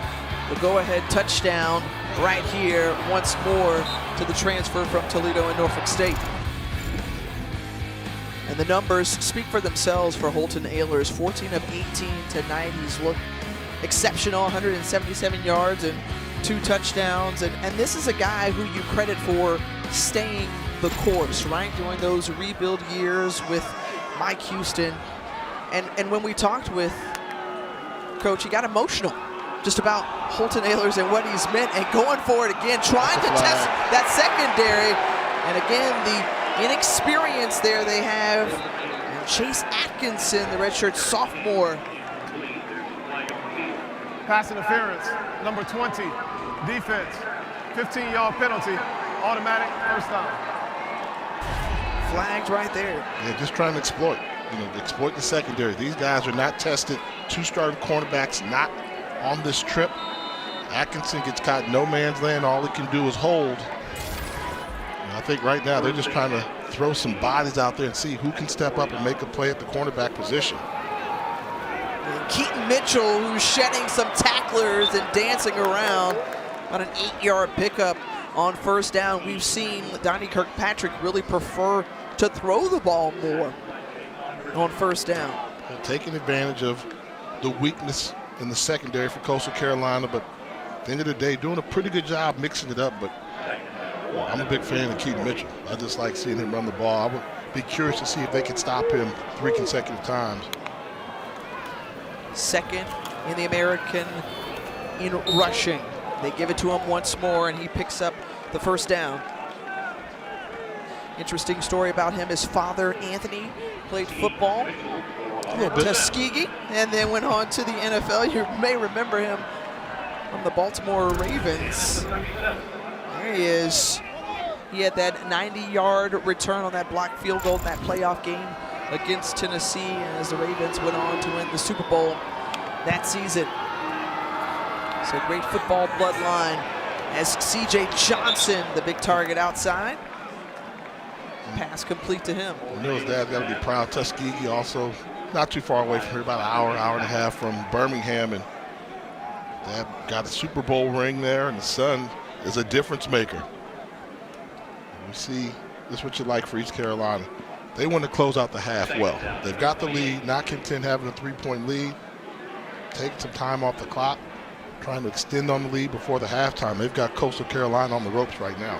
the go-ahead touchdown right here once more to the transfer from Toledo and Norfolk State. And the numbers speak for themselves for Holton Ahlers. 14 of 18 tonight. He's looked exceptional, 177 yards and 2 touchdowns. And this is a guy who you credit for staying the course, right? During those rebuild years with Mike Houston. And when we talked with Coach, he got emotional just about Holton Ahlers and what he's meant, and going for it again, trying to test that secondary. And again, the inexperience there they have. And Chase Atkinson, the redshirt sophomore. Pass interference, number 20, defense, 15-yard penalty, automatic first down. Flagged right there. Yeah, just trying to exploit, exploit the secondary. These guys are not tested. 2 starting cornerbacks not on this trip. Atkinson gets caught no man's land. All he can do is hold. And I think right now they're just trying to throw some bodies out there and see who can step up and make a play at the cornerback position. And Keaton Mitchell, who's shedding some tacklers and dancing around on an 8-yard pickup on first down. We've seen Donnie Kirkpatrick really prefer to throw the ball more on first down. Taking advantage of the weakness in the secondary for Coastal Carolina, but At the end of the day, doing a pretty good job mixing it up, but I'm a big fan of Keaton Mitchell. I just like seeing him run the ball. I would be curious to see if they can stop him 3 consecutive times. Second in the American in rushing. They give it to him once more, and he picks up the first down. Interesting story about him. His father, Anthony, played football at Tuskegee and then went on to the NFL. You may remember him from the Baltimore Ravens. There he is. He had that 90-yard return on that blocked field goal in that playoff game against Tennessee as the Ravens went on to win the Super Bowl that season. So great football bloodline as C.J. Johnson, the big target outside. Pass complete to him. You know his dad's got to be proud. Tuskegee also not too far away from here, about an hour and a half from Birmingham. And dad got a Super Bowl ring there, and the son is a difference maker. We see this is what you like for East Carolina. They want to close out the half well. They've got the lead, not content having a 3-point lead. Take some time off the clock, trying to extend on the lead before the halftime. They've got Coastal Carolina on the ropes right now.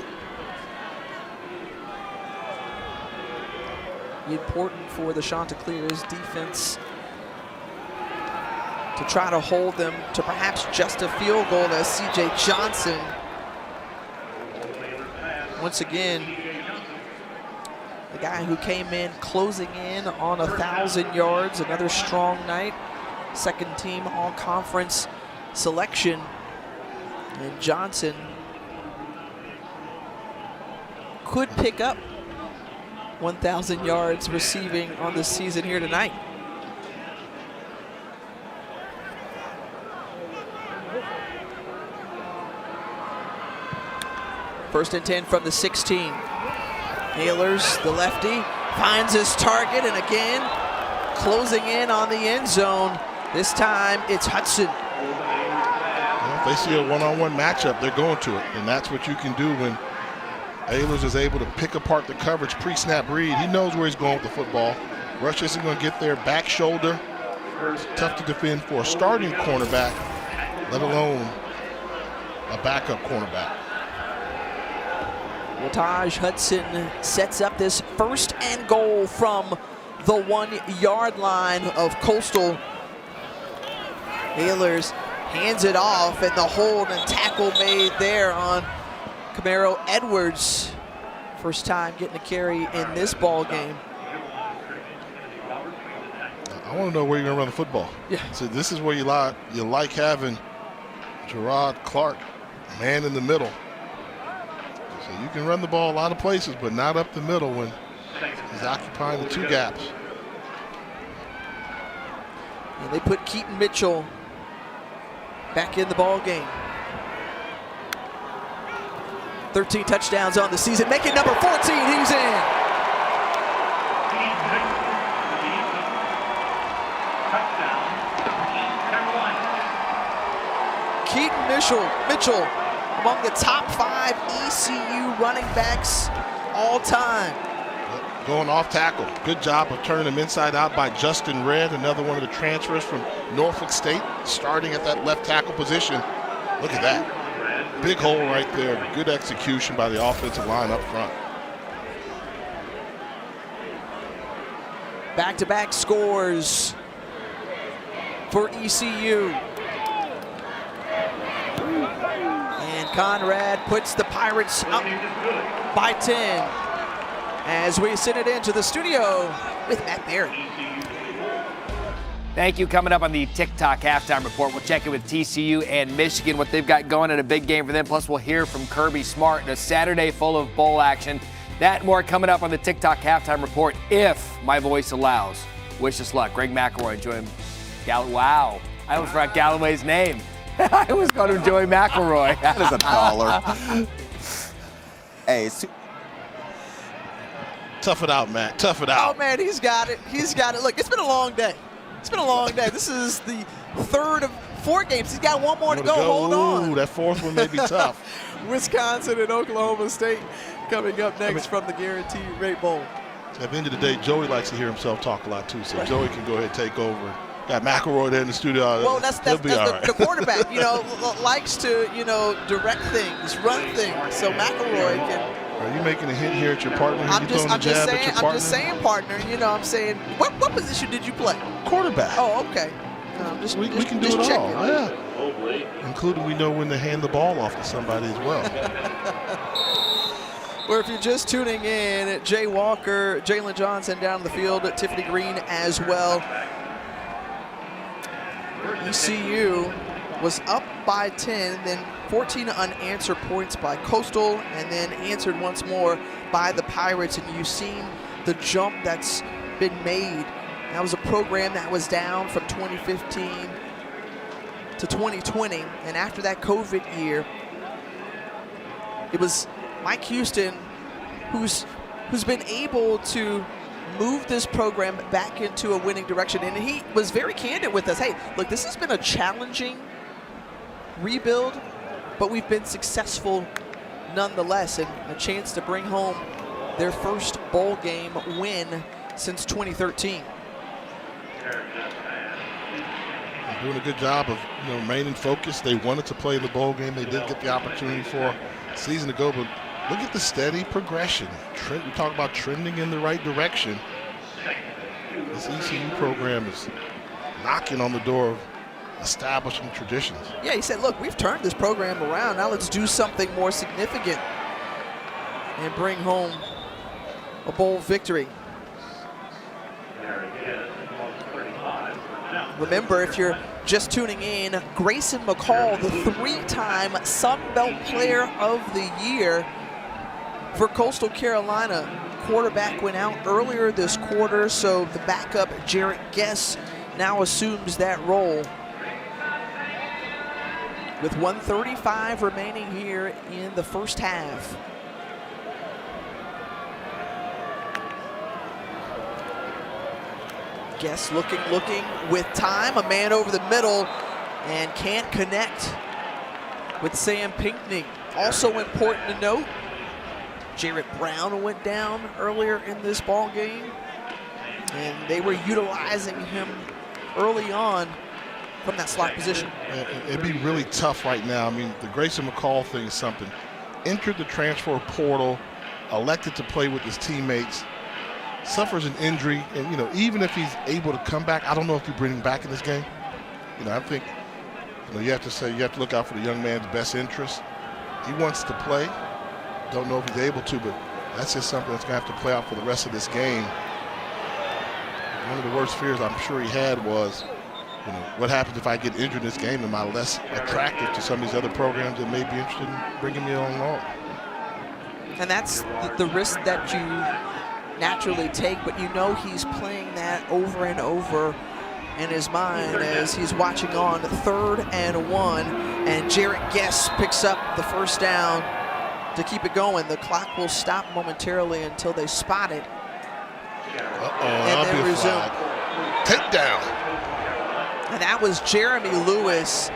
Important for the Chanticleers defense to try to hold them to perhaps just a field goal as C.J. Johnson, once again, the guy who came in closing in on 1,000 yards, another strong night, second team all-conference selection, and Johnson could pick up 1,000 yards receiving on the season here tonight. First and 10 from the 16. Ahlers, the lefty, finds his target, and again, closing in on the end zone. This time, it's Hudson. Well, if they see a one-on-one matchup, they're going to it, and that's what you can do when Ahlers is able to pick apart the coverage pre-snap read. He knows where he's going with the football. Rush isn't going to get there. Back shoulder. It's tough to defend for a starting cornerback, let alone a backup cornerback. Taj Hudson sets up this first and goal from the 1-yard line of Coastal. Ahlers hands it off, and the hold and tackle made there on Camaro Edwards. First time getting a carry in this ball game. I want to know where you're going to run the football. Yeah. So this is where you like having Gerard Clark, man in the middle. So you can run the ball a lot of places, but not up the middle when he's occupying the 2 gaps. And they put Keaton Mitchell back in the ball game. 13 touchdowns on the season, making number 14, he's in. Keaton Mitchell, among the top 5 ECU running backs all time. Going off tackle. Good job of turning him inside out by Justin Redd, another one of the transfers from Norfolk State, starting at that left tackle position. Look at that. Big hole right there. Good execution by the offensive line up front. Back-to-back scores for ECU. And Conrad puts the Pirates up by 10 as we send it into the studio with Matt Barry. Thank you. Coming up on the TikTok halftime report, we'll check in with TCU and Michigan, what they've got going in a big game for them. Plus, we'll hear from Kirby Smart in a Saturday full of bowl action. That and more coming up on the TikTok halftime report, if my voice allows. Wish us luck. Greg McElroy, join wow. I almost forgot Galloway's name. I was going to enjoy McElroy. That is a dollar. Hey, Tough it out, Matt. Tough it out. Oh, man, he's got it. He's got it. Look, it's been a long day. It's been a long day. This is the 3rd of 4 games. He's got one more to go. Hold on. Ooh, that 4th one may be tough. Wisconsin and Oklahoma State coming up next from the Guaranteed Rate Bowl. At the end of the day, Joey likes to hear himself talk a lot too, so Joey can go ahead and take over. Got McElroy there in the studio. Well, that's He'll be all right. the quarterback, likes to, direct things, run things. So McElroy can. Are you making a hint here at your partner? I'm just saying, partner. I'm saying, what position did you play? Quarterback. Oh, okay. We can do it all. Yeah. Including we know when to hand the ball off to somebody as well. Or if you're just tuning in, Jay Walker, Jalen Johnson down the field, Tiffany Green as well. ECU was up by 10, then 14 unanswered points by Coastal, and then answered once more by the Pirates. And you've seen the jump that's been made. That was a program that was down from 2015 to 2020. And after that COVID year, it was Mike Houston who's been able to move this program back into a winning direction. And he was very candid with us. Hey, look, this has been a challenging rebuild, but we've been successful nonetheless, and a chance to bring home their first bowl game win since 2013. They're doing a good job of remaining focused. They wanted to play the bowl game. They did get the opportunity for a season ago, but look at the steady progression. We talk about trending in the right direction. This ECU program is knocking on the door of establishing traditions. Yeah, he said, look, we've turned this program around. Now let's do something more significant and bring home a bowl victory. Remember, if you're just tuning in, Grayson McCall, the 3-time Sun Belt Player of the Year for Coastal Carolina. Quarterback went out earlier this quarter, so the backup, Jarrett Guess, now assumes that role. With 1:35 remaining here in the first half. Guess looking with time, a man over the middle, and can't connect with Sam Pinckney. Also important to note, Jarrett Brown went down earlier in this ball game, and they were utilizing him early on from that slot position. It'd be really tough right now. I mean, the Grayson McCall thing is something. Entered the transfer portal, elected to play with his teammates, suffers an injury, and even if he's able to come back, I don't know if you bring him back in this game. I think you have to look out for the young man's best interest. He wants to play. Don't know if he's able to, but that's just something that's going to have to play out for the rest of this game. One of the worst fears I'm sure he had was, what happens if I get injured in this game? Am I less attractive to some of these other programs that may be interested in bringing me along? And that's the risk that you naturally take, but he's playing that over and over in his mind as he's watching on 3rd and 1, and Jarrett Guess picks up the first down to keep it going. The clock will stop momentarily until they spot it. And then resume. Takedown. And that was Jeremy Lewis.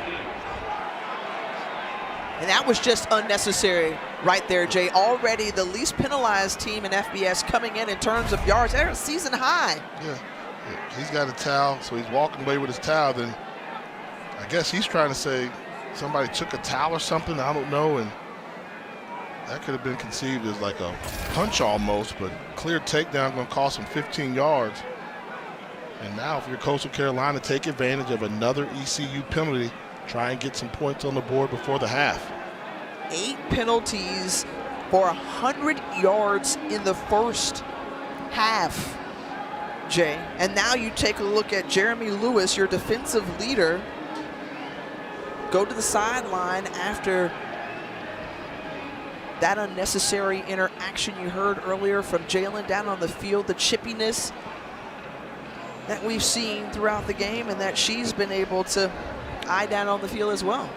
And that was just unnecessary right there, Jay. Already the least penalized team in FBS coming in terms of yards. They're a season high. Yeah. He's got a towel, so he's walking away with his towel. Then I guess he's trying to say somebody took a towel or something. I don't know. And that could have been conceived as like a punch almost, but clear takedown going to cost him 15 yards. And now if you're Coastal Carolina, take advantage of another ECU penalty. Try and get some points on the board before the half. 8 penalties for 100 yards in the first half, Jay. And now you take a look at Jeremy Lewis, your defensive leader, go to the sideline after that unnecessary interaction you heard earlier from Jalen down on the field, the chippiness that we've seen throughout the game and that she's been able to eye down on the field as well.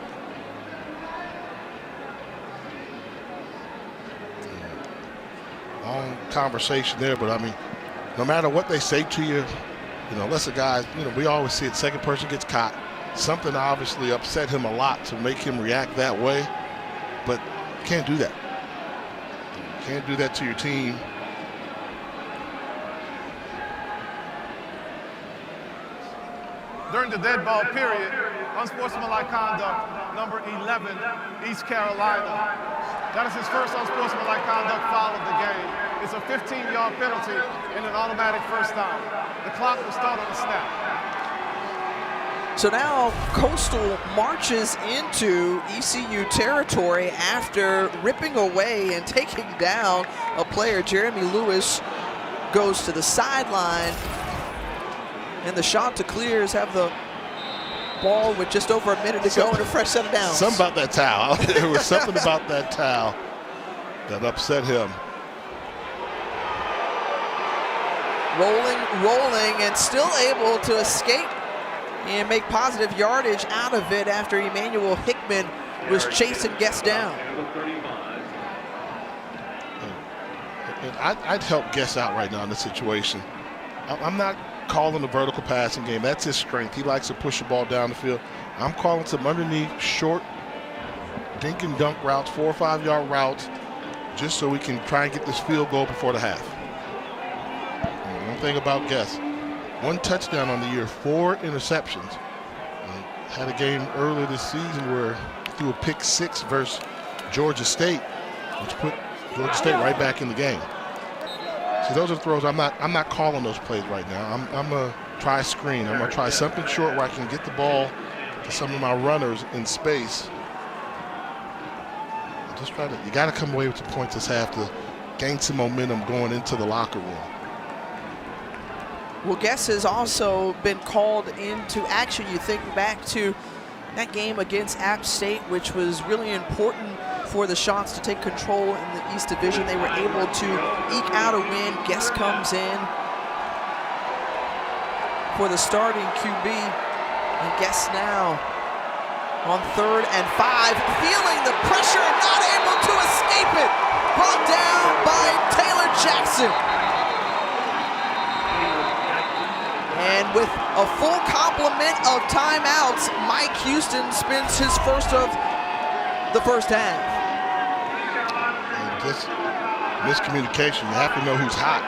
Long conversation there, but I mean, no matter what they say to you, unless a guy, we always see it, second person gets caught. Something obviously upset him a lot to make him react that way, but you can't do that. You can't do that to your team. During the dead ball period, unsportsmanlike conduct, number 11, East Carolina. That is his first unsportsmanlike conduct foul of the game. It's a 15-yard penalty and an automatic first down. The clock will start on the snap. So now Coastal marches into ECU territory after ripping away and taking down a player. Jeremy Lewis goes to the sideline, and the Chanticleers have the ball with just over a minute to go and a fresh set of downs. Something about that towel. There was something about that towel that upset him. Rolling, and still able to escape and make positive yardage out of it after Emmanuel Hickman was chasing Guest down. And I'd help Guest out right now in this situation. I'm not calling the vertical passing game. That's his strength. He likes to push the ball down the field. I'm calling some underneath, short, dink and dunk routes, 4 or 5 yard routes, just so we can try and get this field goal before the half. And one thing about Guest, 1 touchdown on the year, 4 interceptions. Had a game earlier this season where he threw a pick 6 versus Georgia State, which put Georgia State right back in the game. See, those are throws. I'm not calling those plays right now. I'm gonna try a screen. I'm gonna try something short where I can get the ball to some of my runners in space. Just try to. You got to come away with the points this half to gain some momentum going into the locker room. Well, Guest has also been called into action. You think back to that game against App State, which was really important for the Shots to take control in the East Division. They were able to eke out a win. Guest comes in for the starting QB. And Guest now on 3rd and 5, feeling the pressure and not able to escape it. Brought down by Taylor Jackson. And with a full complement of timeouts, Mike Houston spends his first of the first half. And just miscommunication. You have to know who's hot.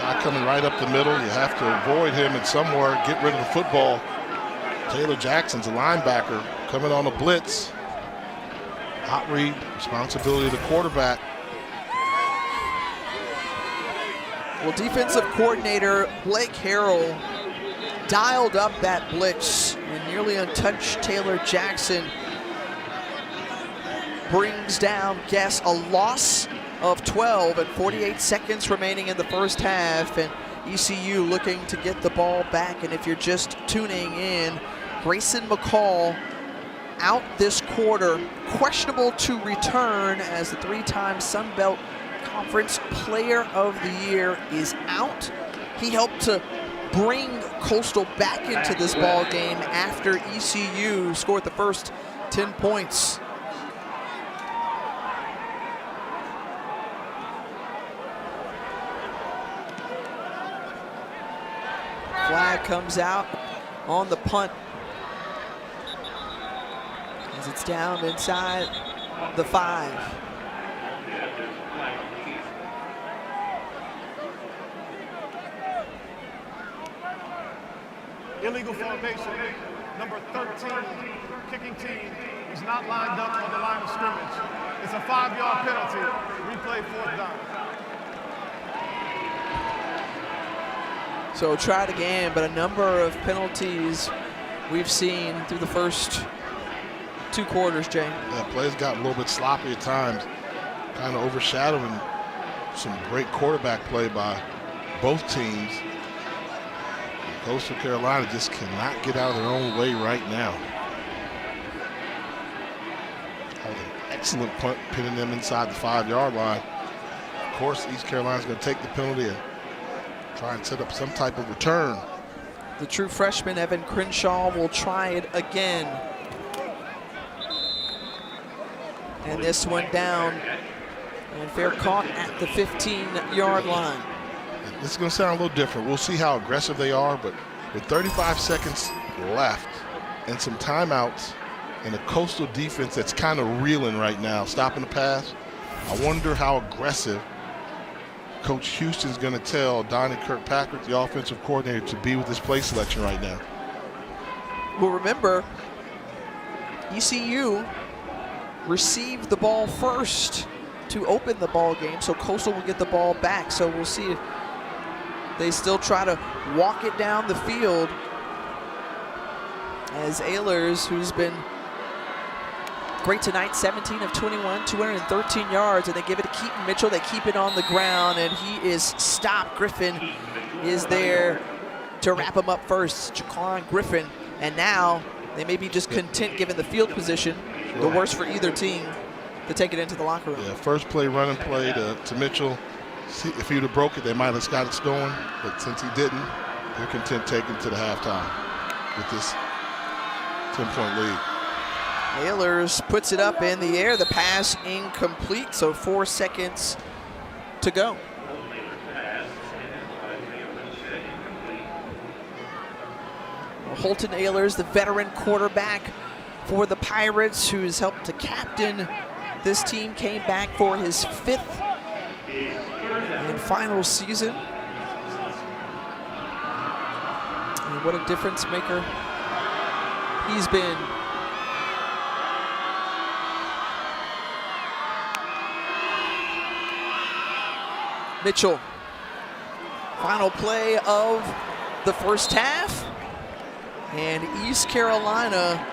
Not coming right up the middle. You have to avoid him and somewhere get rid of the football. Taylor Jackson's a linebacker coming on a blitz. Hot read, responsibility of the quarterback. Well, defensive coordinator Blake Harrell dialed up that blitz, and nearly untouched Taylor Jackson brings down Guest. A loss of 12 and 48 seconds remaining in the first half, and ECU looking to get the ball back. And if you're just tuning in, Grayson McCall out this quarter, questionable to return as the 3-time Sun Belt Conference Player of the Year is out. He helped to bring Coastal back into this ball game after ECU scored the first 10 points. Flag comes out on the punt as it's down inside the 5. Illegal formation, number 13, kicking team is not lined up on the line of scrimmage. It's a 5-yard penalty, replay 4th down. So try it again, but a number of penalties we've seen through the first 2 quarters, Jay. Yeah, plays got a little bit sloppy at times, kind of overshadowing some great quarterback play by both teams. Coastal Carolina just cannot get out of their own way right now. Had an excellent punt, pinning them inside the 5-yard line. Of course, East Carolina's going to take the penalty and try and set up some type of return. The true freshman, Evan Crenshaw, will try it again. And this one down and fair caught at the 15-yard line. This is going to sound a little different. We'll see how aggressive they are, but with 35 seconds left and some timeouts and a Coastal defense that's kind of reeling right now, stopping the pass, I wonder how aggressive Coach Houston's going to tell Donnie Kirkpatrick, the offensive coordinator, to be with his play selection right now. Well, remember, ECU received the ball first to open the ball game, so Coastal will get the ball back. So we'll see if they still try to walk it down the field, as Ehlers, who's been great tonight, 17 of 21, 213 yards, and they give it to Keaton Mitchell. They keep it on the ground, and he is stopped. Griffin is there to wrap him up first, Jaquan Griffin. And now they may be just content, given the field position, the worst for either team, to take it into the locker room. Yeah, first play, running play to Mitchell. See, if he would have broke it, they might have got it going, but since he didn't, they're content taking it to the halftime with this 10-point lead. Ehlers puts it up in the air. The pass incomplete, so 4 seconds to go. Holton Ehlers, the veteran quarterback for the Pirates, who's helped to captain this team, came back for his 5th and final season. And what a difference maker he's been. Mitchell, final play of the first half, and East Carolina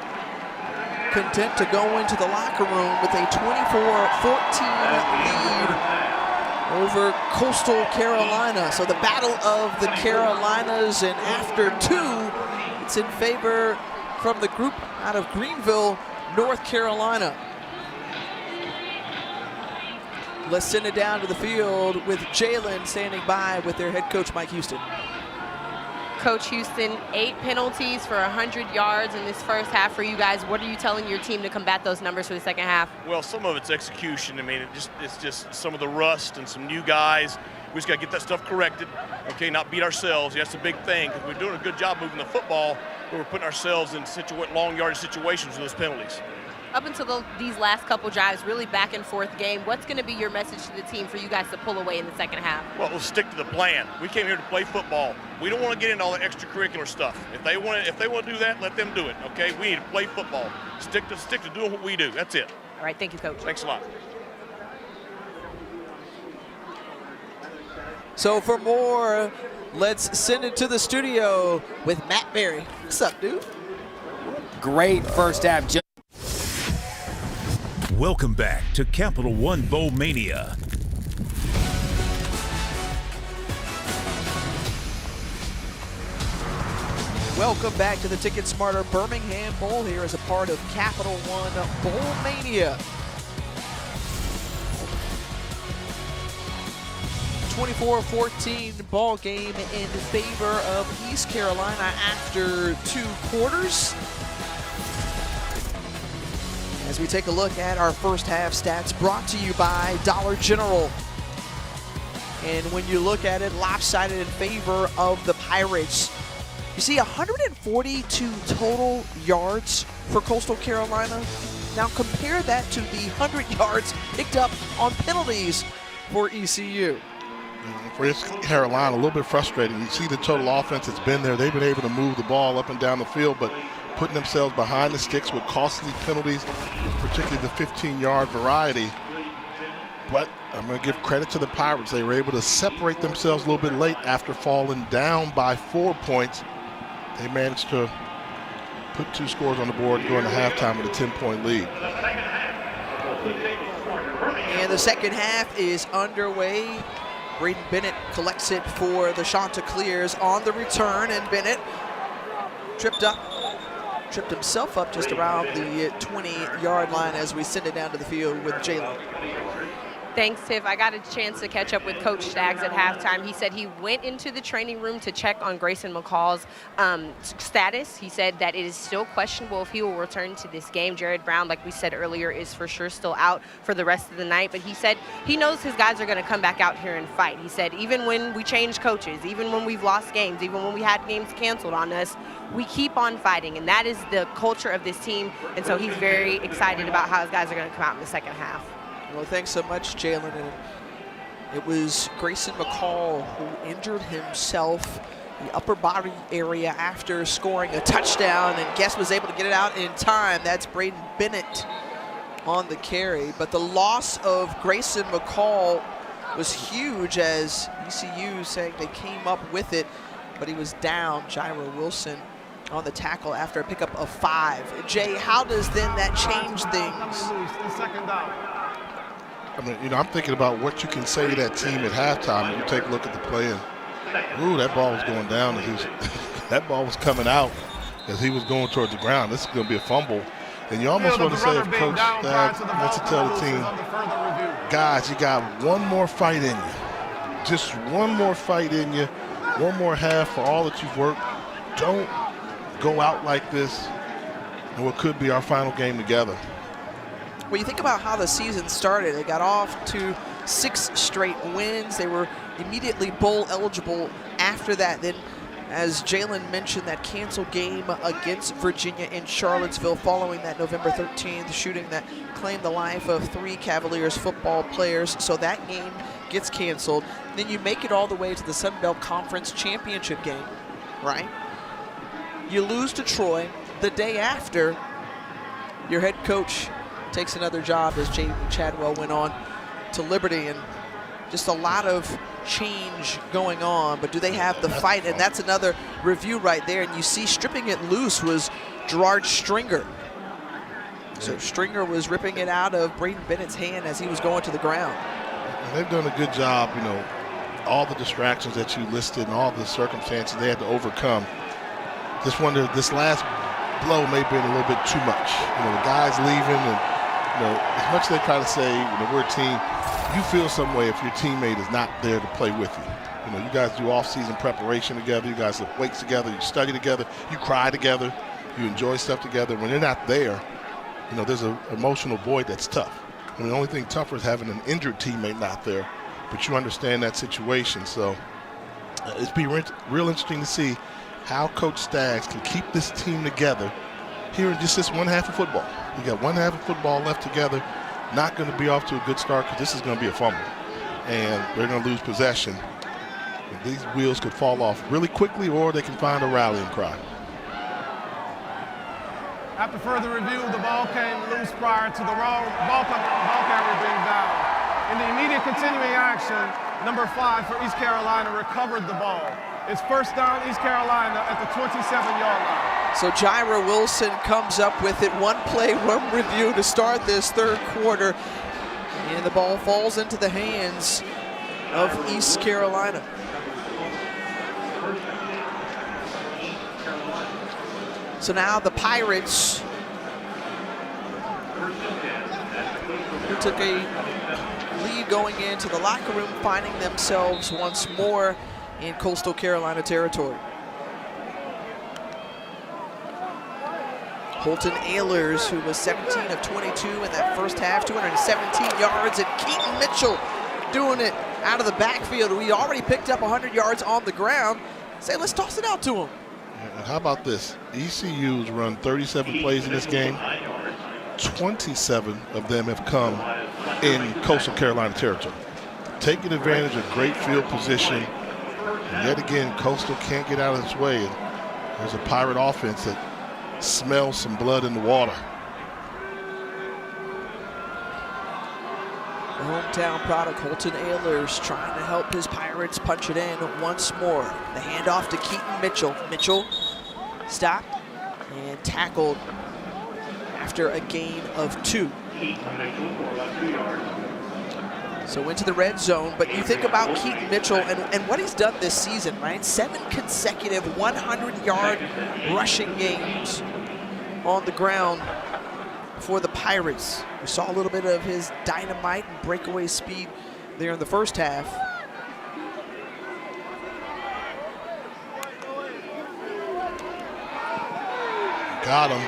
content to go into the locker room with a 24-14 lead over Coastal Carolina. So the battle of the Carolinas, and after 2, it's in favor from the group out of Greenville, North Carolina. Let's send it down to the field with Jalen standing by with their head coach, Mike Houston. Coach Houston, 8 penalties for 100 yards in this first half for you guys. What are you telling your team to combat those numbers for the second half? Well, some of it's execution. I mean, it's just some of the rust and some new guys. We just got to get that stuff corrected, okay, not beat ourselves. That's a big thing, because we're doing a good job moving the football, but we're putting ourselves in long yardage situations with those penalties. Up until these last couple drives, really back and forth game, what's going to be your message to the team for you guys to pull away in the second half? Well, we'll stick to the plan. We came here to play football. We don't want to get into all the extracurricular stuff. If they want to do that, let them do it, okay? We need to play football. Stick to doing what we do. That's it. All right, thank you, Coach. Thanks a lot. So for more, let's send it to the studio with Matt Berry. What's up, dude? Great first half. Welcome back to Capital One Bowl Mania. Welcome back to the Ticket Smarter Birmingham Bowl here as a part of Capital One Bowl Mania. 24-14 ball game in favor of East Carolina after 2 quarters. As we take a look at our first half stats, brought to you by Dollar General. And when you look at it, lopsided in favor of the Pirates. You see 142 total yards for Coastal Carolina. Now compare that to the 100 yards picked up on penalties for ECU. For East Carolina, a little bit frustrating. You see the total offense that's been there. They've been able to move the ball up and down the field, but putting themselves behind the sticks with costly penalties, particularly the 15-yard variety. But I'm going to give credit to the Pirates. They were able to separate themselves a little bit late after falling down by 4 points. They managed to put 2 scores on the board going to halftime with a 10-point lead. And the second half is underway. Braden Bennett collects it for the Chanticleers on the return, and Bennett tripped himself up just around the 20-yard line as we send it down to the field with Jalen. Thanks, Tiff. I got a chance to catch up with Coach Staggs at halftime. He said he went into the training room to check on Grayson McCall's status. He said that it is still questionable if he will return to this game. Jared Brown, like we said earlier, is for sure still out for the rest of the night. But he said he knows his guys are going to come back out here and fight. He said even when we change coaches, even when we've lost games, even when we had games canceled on us, we keep on fighting. And that is the culture of this team. And so he's very excited about how his guys are going to come out in the second half. Well, thanks so much, Jalen. It was Grayson McCall who injured himself in the upper body area after scoring a touchdown, and Guest was able to get it out in time. That's Braden Bennett on the carry. But the loss of Grayson McCall was huge, as ECU saying they came up with it, but he was down. Jairo Wilson on the tackle after a pickup of 5. Jay, how does then that change things? Second down. I mean, you know, I'm thinking about what you can say to that team at halftime. And you take a look at the play, and ooh, that ball was going down. And that ball was coming out as he was going towards the ground. This is going to be a fumble. And you almost want to say, if Coach Staggs wants to tell the team, guys, you got one more fight in you. Just one more fight in you. One more half for all that you've worked. Don't go out like this in what could be our final game together. Well, you think about how the season started. They got off to 6 straight wins. They were immediately bowl eligible after that. Then, as Jalen mentioned, that canceled game against Virginia in Charlottesville following that November 13th shooting that claimed the life of 3 Cavaliers football players. So that game gets canceled. Then you make it all the way to the Sun Belt Conference Championship game, right? You lose to Troy. The day after, your head coach takes another job, as Jamie Chadwell went on to Liberty, and just a lot of change going on. But do they have the fight? And that's another review right there. And you see stripping it loose was Gerard Stringer. So Stringer was ripping it out of Braden Bennett's hand as he was going to the ground. And they've done a good job, you know, all the distractions that you listed and all the circumstances they had to overcome. Just wonder, this last blow may have been a little bit too much. You know, the guys leaving, and you know, as much as they try to say, you know, we're a team, you feel some way if your teammate is not there to play with you. You know, you guys do off-season preparation together, you guys lift weights together, you study together, you cry together, you enjoy stuff together. When they're not there, you know, there's an emotional void that's tough. I mean, the only thing tougher is having an injured teammate not there, but you understand that situation. So it's be real interesting to see how Coach Staggs can keep this team together here in just this one half of football. You got one half of football left together, not going to be off to a good start because this is going to be a fumble. And they're going to lose possession. And these wheels could fall off really quickly, or they can find a rallying cry. After further review, the ball came loose prior to the ball carrier being down. In the immediate continuing action, number 5 for East Carolina recovered the ball. It's first down, East Carolina at the 27-yard line. So Jairo Wilson comes up with it. One play, one review to start this third quarter. And the ball falls into the hands of East Carolina. So now the Pirates, who took a lead going into the locker room, finding themselves once more in Coastal Carolina territory. Holton Ahlers, who was 17 of 22 in that first half, 217 yards, and Keaton Mitchell doing it out of the backfield. We already picked up 100 yards on the ground. Say, let's toss it out to him. And how about this? ECU's run 37 plays in this game. 27 of them have come in Coastal Carolina territory. Taking advantage of great field position. And yet again, Coastal can't get out of its way. And there's a Pirate offense that smells some blood in the water. The hometown product, Holton Ahlers, trying to help his Pirates punch it in once more. The handoff to Keaton Mitchell. Mitchell stopped and tackled after a gain of 2. So into the red zone, but you think about Keaton Mitchell and what he's done this season, right? 7 consecutive 100-yard rushing games on the ground for the Pirates. We saw a little bit of his dynamite and breakaway speed there in the first half. Got him.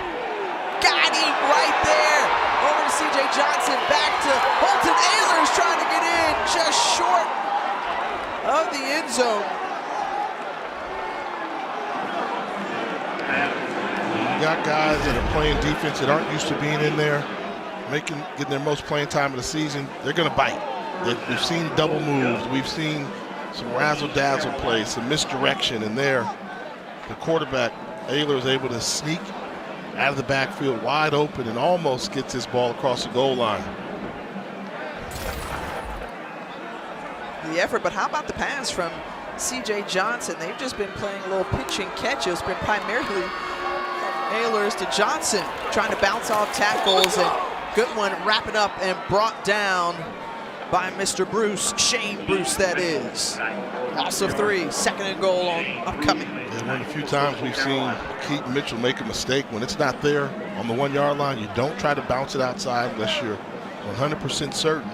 Got him right there. Over to C.J. Johnson, back to Holton Ahlers trying to get in, just short of the end zone. You got guys that are playing defense that aren't used to being in there, getting their most playing time of the season. They're going to bite. We've seen double moves. We've seen some razzle-dazzle plays, some misdirection, and there the quarterback, Ayler, is able to sneak out of the backfield wide open and almost gets this ball across the goal line. The effort, but how about the pass from C.J. Johnson? They've just been playing a little pitch and catch. It's been primarily Ayler's to Johnson, trying to bounce off tackles, and good one wrapping up and brought down by Mr. Bruce, Shane Bruce, that is. Loss of 3, 2nd and goal on upcoming. And one of the few times we've seen Keaton Mitchell make a mistake, when it's not there on the 1-yard line, you don't try to bounce it outside unless you're 100% certain.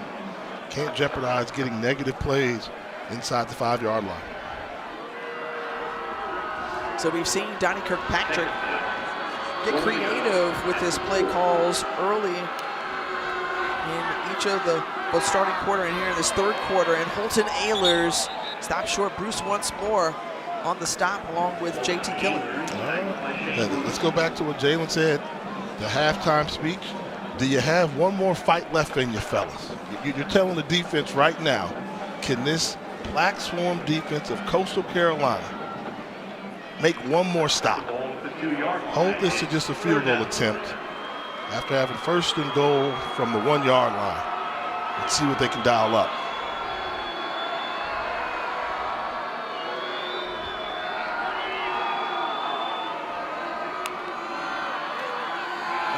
Can't jeopardize getting negative plays inside the 5-yard line. So we've seen Donnie Kirkpatrick get creative with his play calls early in each of the both starting quarter and here in this 3rd quarter. And Holton Ahlers stopped short. Bruce once more on the stop along with J.T. Killen. Let's go back to what Jalen said, the halftime speech. Do you have one more fight left in you, fellas? You're telling the defense right now, can this Black Swarm defense of Coastal Carolina make one more stop? Hold this to just a field goal attempt after having 1st and goal from the 1-yard line. Let's see what they can dial up.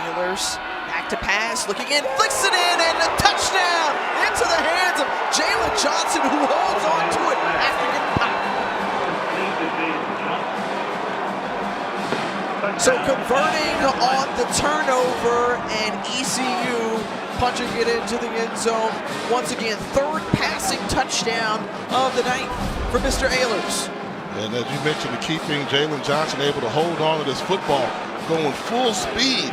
Ahlers back to pass, looking in, flicks it in, and a touchdown into the hands of Jalen Johnson, who holds on to it after getting popped. So converting on the turnover, and ECU punching it into the end zone. Once again, 3rd passing touchdown of the night for Mr. Ahlers. And as you mentioned, the key thing, Jalen Johnson able to hold on to this football, going full speed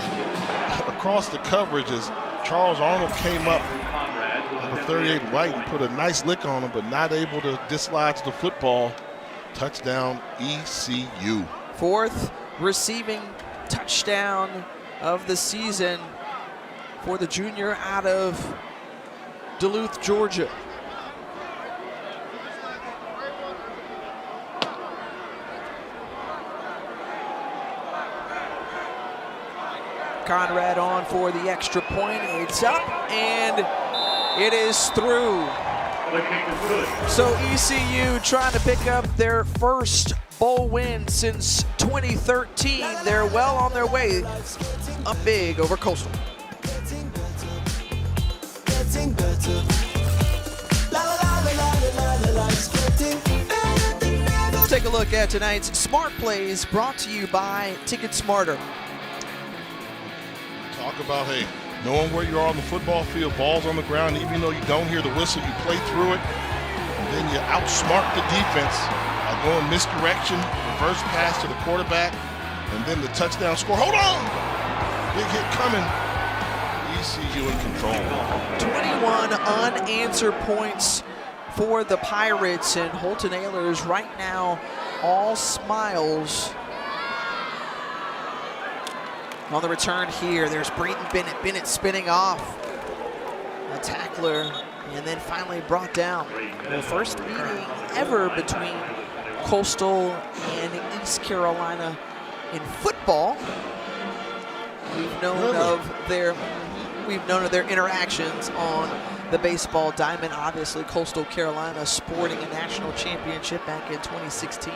across the coverage as Charles Arnold came up. Number 38 White and put a nice lick on him, but not able to dislodge the football. Touchdown ECU. 4th receiving touchdown of the season for the junior out of Duluth, Georgia. Conrad on for the extra point. It's up and it is through. So ECU trying to pick up their first bowl win since 2013. They're well on their way up big over Coastal. Let's take a look at tonight's Smart Plays, brought to you by Ticket Smarter. Talk about, hey, knowing where you are on the football field, balls on the ground, even though you don't hear the whistle, you play through it, and then you outsmart the defense by going misdirection, reverse pass to the quarterback, and then the touchdown score. Hold on! Big hit coming. ECU in control. 21 unanswered points for the Pirates, and Holton Ahlers right now all smiles. On the return here, there's Braden Bennett. Bennett spinning off a tackler and then finally brought down. The first meeting ever between Coastal and East Carolina in football. We've known of their interactions on the baseball diamond. Obviously, Coastal Carolina sporting a national championship back in 2016.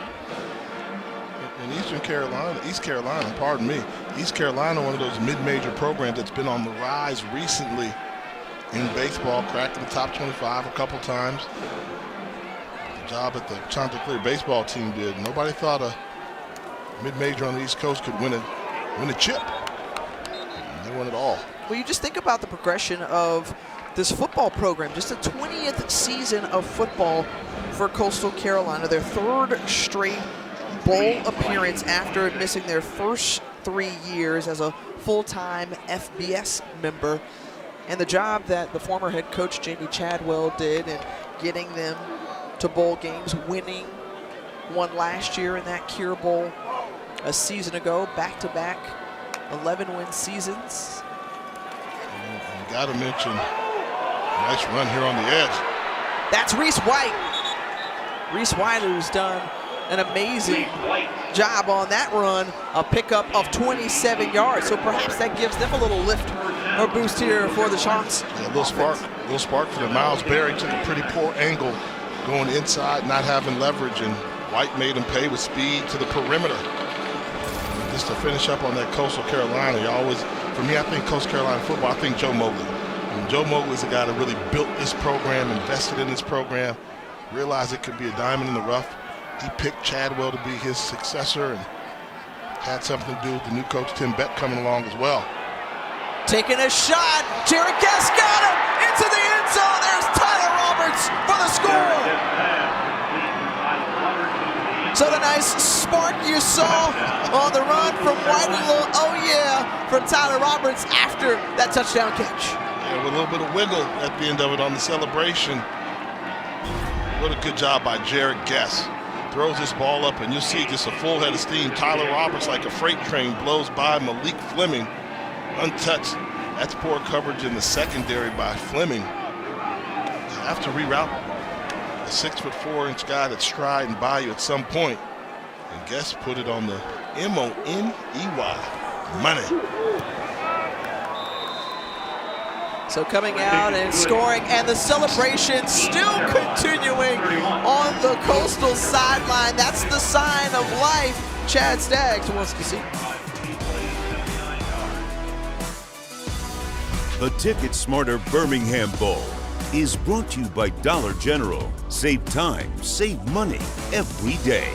In East Carolina, pardon me, East Carolina, one of those mid-major programs that's been on the rise recently in baseball, cracking the top 25 a couple times. The job that the Chanticleer baseball team did, nobody thought a mid-major on the East Coast could win a chip. And they won it all. Well, you just think about the progression of this football program. Just a 20th season of football for Coastal Carolina, their 3rd straight bowl appearance after missing their first 3 years as a full-time FBS member, and the job that the former head coach Jamie Chadwell did in getting them to bowl games, winning one last year in that Cure Bowl a season ago, back-to-back 11-win seasons. And got to mention Nice run here on the edge. That's Reese White. Reese White, who's done an amazing job on that run, a pickup of 27 yards. So perhaps that gives them a little lift or boost here for the Sharks. Yeah, a little spark for the Miles Berry. Took a pretty poor angle going inside, not having leverage, and White made him pay with speed to the perimeter. And just to finish up on that Coastal Carolina, for me, I think Coastal Carolina football, I think Joe Mobley. And Joe Mobley is a guy that really built this program, invested in this program, realized it could be a diamond in the rough. He picked Chadwell to be his successor and had something to do with the new coach, Tim Beck, coming along as well. Taking a shot, Jared Guest got him into the end zone. There's Tyler Roberts for the score. So the nice spark you saw on the run from White, a little oh yeah from Tyler Roberts after that touchdown catch. Yeah, with a little bit of wiggle at the end of it on the celebration. What a good job by Jared Guest. Throws this ball up, and you'll see just a full head of steam. Tyler Roberts, like a freight train, blows by Malik Fleming, untouched. That's poor coverage in the secondary by Fleming. You have to reroute a 6'4" guy that's striding by you at some point. And Guest put it on the M-O-N-E-Y, money. So coming out and scoring, and the celebration still continuing on the Coastal sideline. That's the sign of life Chad Staggs wants to see. The Ticket Smarter Birmingham Bowl is brought to you by Dollar General. Save time, save money every day.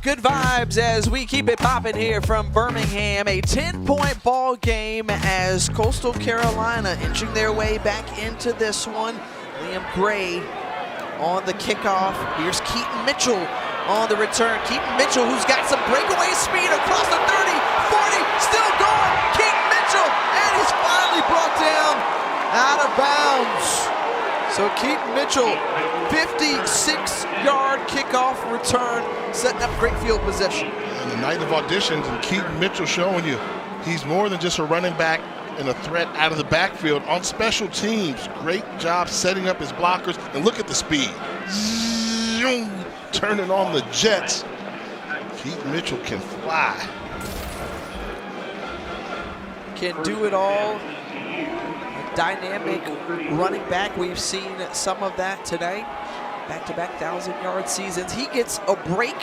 Good vibes as we keep it popping here from Birmingham. A 10-point ball game as Coastal Carolina inching their way back into this one. Liam Gray on the kickoff. Here's Keaton Mitchell on the return. Keaton Mitchell, who's got some breakaway speed across the 30, 40, still going. Keaton Mitchell, and he's finally brought down out of bounds. So Keaton Mitchell, 56-yard kickoff return, setting up great field possession. And the night of auditions, and Keaton Mitchell showing you he's more than just a running back and a threat out of the backfield. On special teams, great job setting up his blockers, and look at the speed. Turning on the jets. Keaton Mitchell can fly. Can do it all. Dynamic running back. We've seen some of that today. Back-to-back 1,000-yard seasons. He gets a break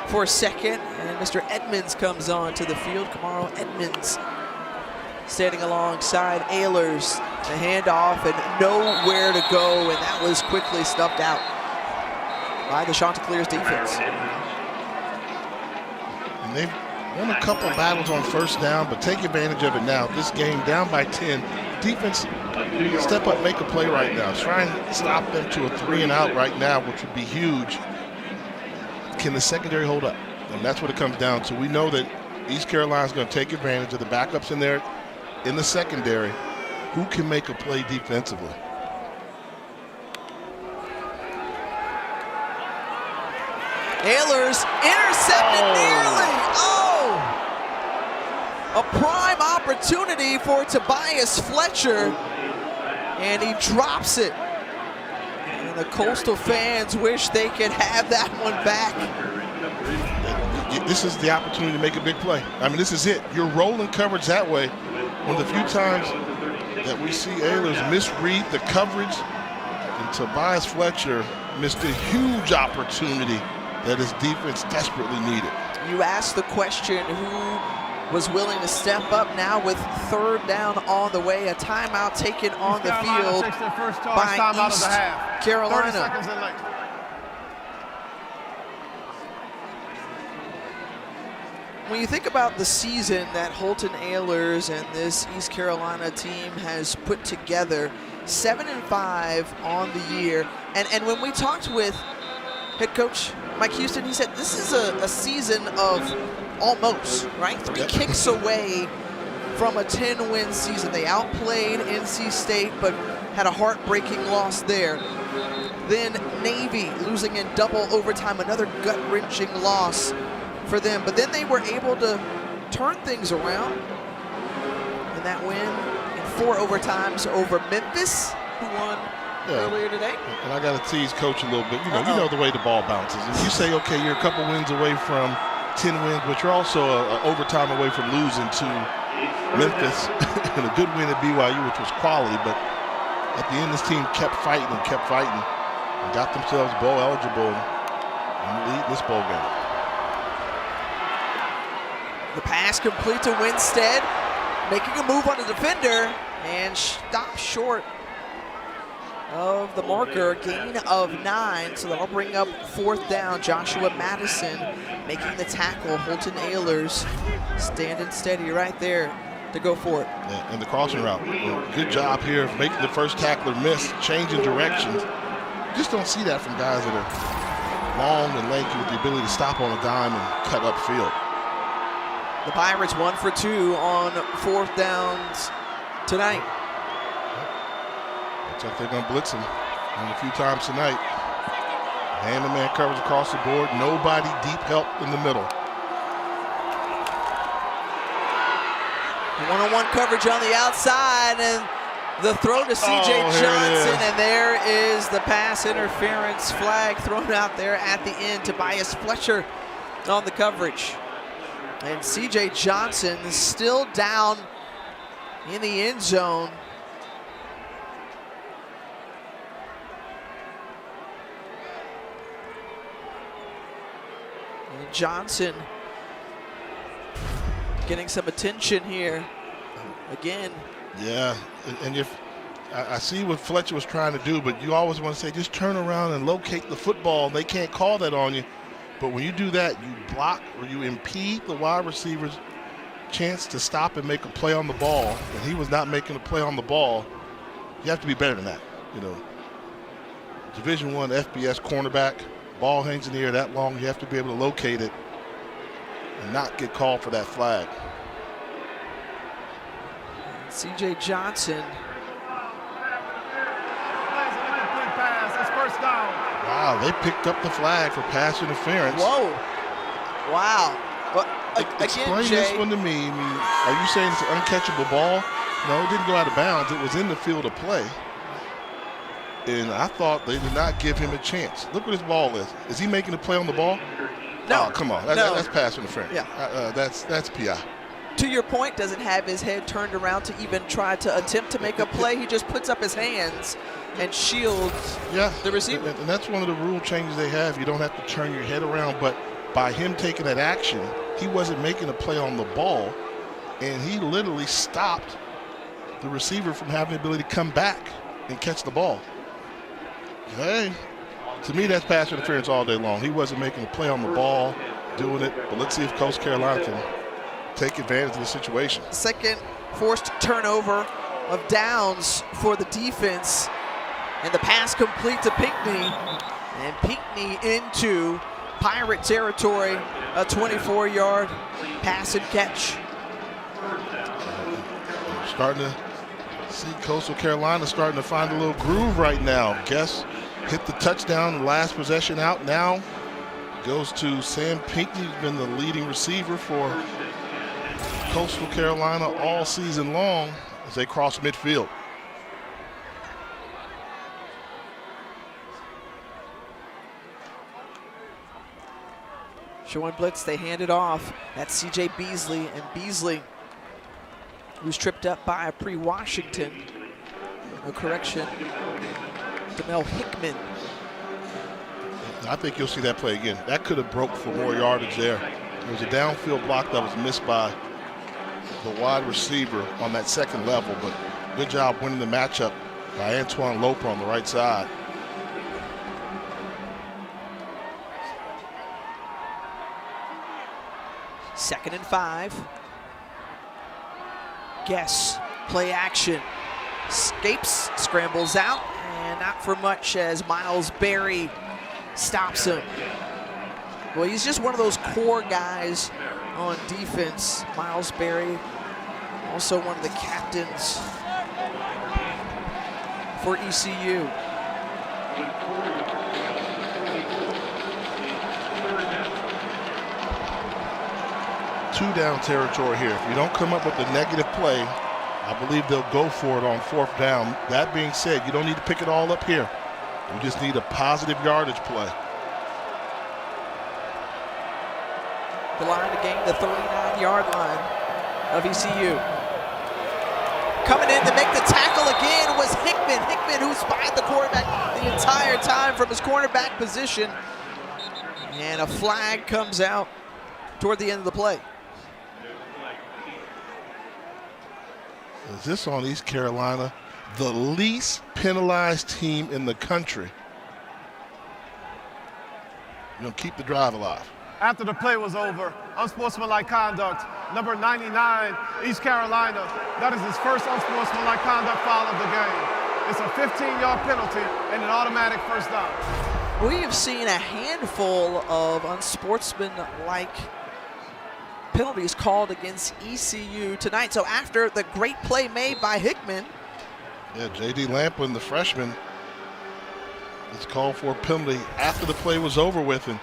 for a second, and Mr. Edmonds comes on to the field. Kamaro Edmonds standing alongside Ehlers. The handoff and nowhere to go, and that was quickly snuffed out by the Chanticleer's defense. And they've won a couple battles on first down, but take advantage of it now. This game down by 10. Defense, step up, make a play right now. Try and stop them to a 3-and-out right now, which would be huge. Can the secondary hold up? And that's what it comes down to. We know that East Carolina's going to take advantage of the backups in there in the secondary. Who can make a play defensively? Ehlers intercepted nearly. Oh! A prime opportunity for Tobias Fletcher, and he drops it. And the Coastal fans wish they could have that one back. This is the opportunity to make a big play. I mean, this is it. You're rolling coverage that way. One of the few times that we see Ehlers misread the coverage, and Tobias Fletcher missed a huge opportunity that his defense desperately needed. You asked the question, who was willing to step up now with third down on the way? A timeout taken on the field by East Carolina. 30 seconds in late. When you think about the season that Holton Ehlers and this East Carolina team has put together, 7-5 on the year, and when we talked with head coach Mike Houston, he said this is a season of almost, right? 3 kicks away from a 10-win season. They outplayed NC State, but had a heartbreaking loss there. Then Navy losing in double overtime, another gut-wrenching loss for them. But then they were able to turn things around in that win in 4 overtimes over Memphis, who won earlier today. And I got to tease Coach a little bit. You know the way the ball bounces. If you say, okay, you're a couple wins away from 10 wins, but you're also an overtime away from losing to Memphis and a good win at BYU, which was quality. But at the end, this team kept fighting and got themselves bowl eligible and lead this bowl game. The pass complete to Winstead, making a move on the defender and stopped short of the marker, gain of 9, so that'll bring up 4th down. Joshua Madison making the tackle. Holton Ehlers standing steady right there to go for it. Yeah, and the crossing route. Good job here of making the first tackler miss, changing directions. You just don't see that from guys that are long and lanky with the ability to stop on a dime and cut upfield. The Pirates 1 for 2 on 4th downs tonight. Looks like they're going to blitz him a few times tonight. Man-to-man coverage across the board. Nobody deep help in the middle. One-on-one coverage on the outside, and the throw to C.J. Johnson, and there is the pass interference flag thrown out there at the end. Tobias Fletcher on the coverage. And C.J. Johnson is still down in the end zone. And Johnson getting some attention here again. Yeah, and if I see what Fletcher was trying to do, but you always want to say just turn around and locate the football. They can't call that on you. But when you do that, you block or you impede the wide receiver's chance to stop and make a play on the ball. And he was not making a play on the ball. You have to be better than that. You know, Division I FBS cornerback, ball hangs in the air that long, you have to be able to locate it and not get called for that flag. C.J. Johnson. Pass, it's 1st down. Wow, they picked up the flag for pass interference. Whoa. Wow. Well, Explain this one to me. I mean, are you saying it's an uncatchable ball? No, it didn't go out of bounds. It was in the field of play. And I thought they did not give him a chance. Look what his ball is. Is he making a play on the ball? No. Oh, come on. No. That's pass interference. Yeah. That's PI. To your point, doesn't have his head turned around to even try to attempt to make a play. He just puts up his hands and shields the receiver. And that's one of the rule changes they have. You don't have to turn your head around, but by him taking that action, he wasn't making a play on the ball, and he literally stopped the receiver from having the ability to come back and catch the ball. Hey, to me, that's pass interference all day long. He wasn't making a play on the ball, doing it, but let's see if Coach Carolina can take advantage of the situation. Second forced turnover of downs for the defense, and the pass complete to Pinckney, and Pinckney into Pirate territory, a 24-yard pass and catch. Starting to see Coastal Carolina starting to find a little groove right now. Guess hit the touchdown, last possession out. Now goes to Sam Pinckney, who's been the leading receiver for Coastal Carolina all season long as they cross midfield. Showing blitz, they hand it off. That's C.J. Beasley, and Beasley, who's tripped up by Pre-Washington. No correction. Demel Hickman. I think you'll see that play again. That could have broke for more yardage there. There was a downfield block that was missed by the wide receiver on that second level, but good job winning the matchup by Antoine Loper on the right side. Second and 5. Guess, play action. Escapes, scrambles out, and not for much as Miles Berry stops him. Well, he's just one of those core guys on defense. Miles Berry, also one of the captains for ECU. Two-down territory here. If you don't come up with a negative play, I believe they'll go for it on 4th down. That being said, you don't need to pick it all up here. You just need a positive yardage play. The line to gain the 39-yard line of ECU. Coming in to make the tackle again was Hickman. Hickman, who spied the quarterback the entire time from his cornerback position. And a flag comes out toward the end of the play. Is this on East Carolina? The least penalized team in the country. You're going to keep the drive alive. After the play was over, unsportsmanlike conduct, number 99, East Carolina. That is his first unsportsmanlike conduct foul of the game. It's a 15-yard penalty and an automatic first down. We have seen a handful of unsportsmanlike penalties called against ECU tonight. So after the great play made by Hickman. Yeah, J.D. Lamplin, the freshman, is called for a penalty after the play was over with. And,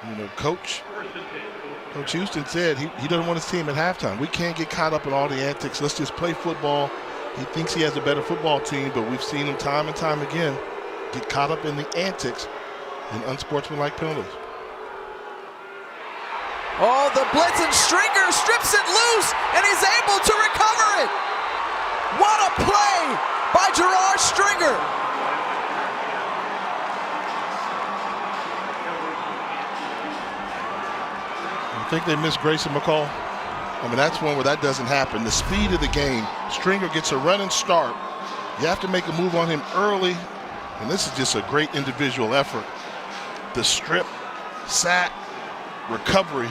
you know, Coach Houston said he doesn't want his team at halftime. We can't get caught up in all the antics. Let's just play football. He thinks he has a better football team, but we've seen him time and time again get caught up in the antics and unsportsmanlike penalties. Oh, the blitz, and Stringer strips it loose, and he's able to recover it. What a play by Gerard Stringer. I think they missed Grayson McCall. I mean, that's one where that doesn't happen. The speed of the game, Stringer gets a running start. You have to make a move on him early, and this is just a great individual effort. The strip, sack, recovery,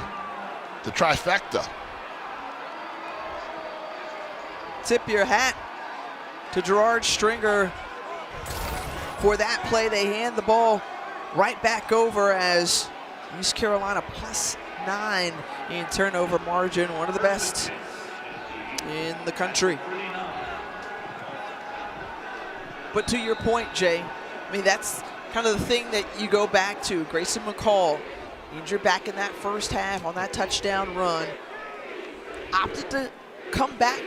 the trifecta. Tip your hat to Gerard Stringer for that play. They hand the ball right back over as East Carolina +9 in turnover margin, one of the best in the country. But to your point, Jay, I mean, that's kind of the thing that you go back to. Grayson McCall, injured back in that first half on that touchdown run, opted to come back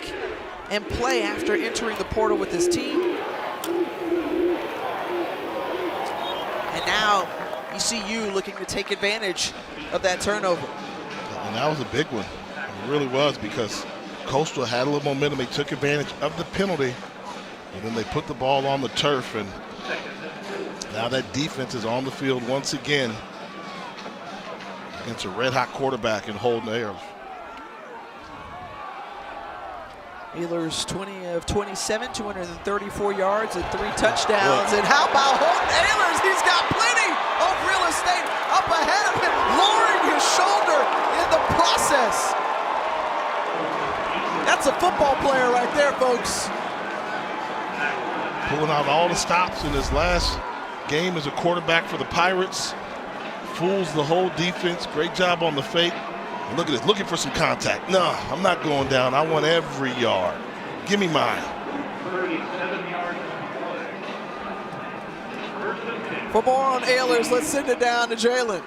and play after entering the portal with his team. And now ECU looking to take advantage of that turnover. And that was a big one. It really was, because Coastal had a little momentum. They took advantage of the penalty, and then they put the ball on the turf, and now that defense is on the field once again against a red-hot quarterback in Holden Ayers. Ehlers 20 of 27, 234 yards and 3 touchdowns. And how about Holden Ehlers? He's got plenty of real estate up ahead of him, lowering his shoulder in the process. That's a football player right there, folks. Pulling out all the stops in his last game as a quarterback for the Pirates. Fools the whole defense. Great job on the fake. And look at this, looking for some contact. No, I'm not going down. I want every yard. Give me mine. Football on Ehlers. Let's send it down to Jalen.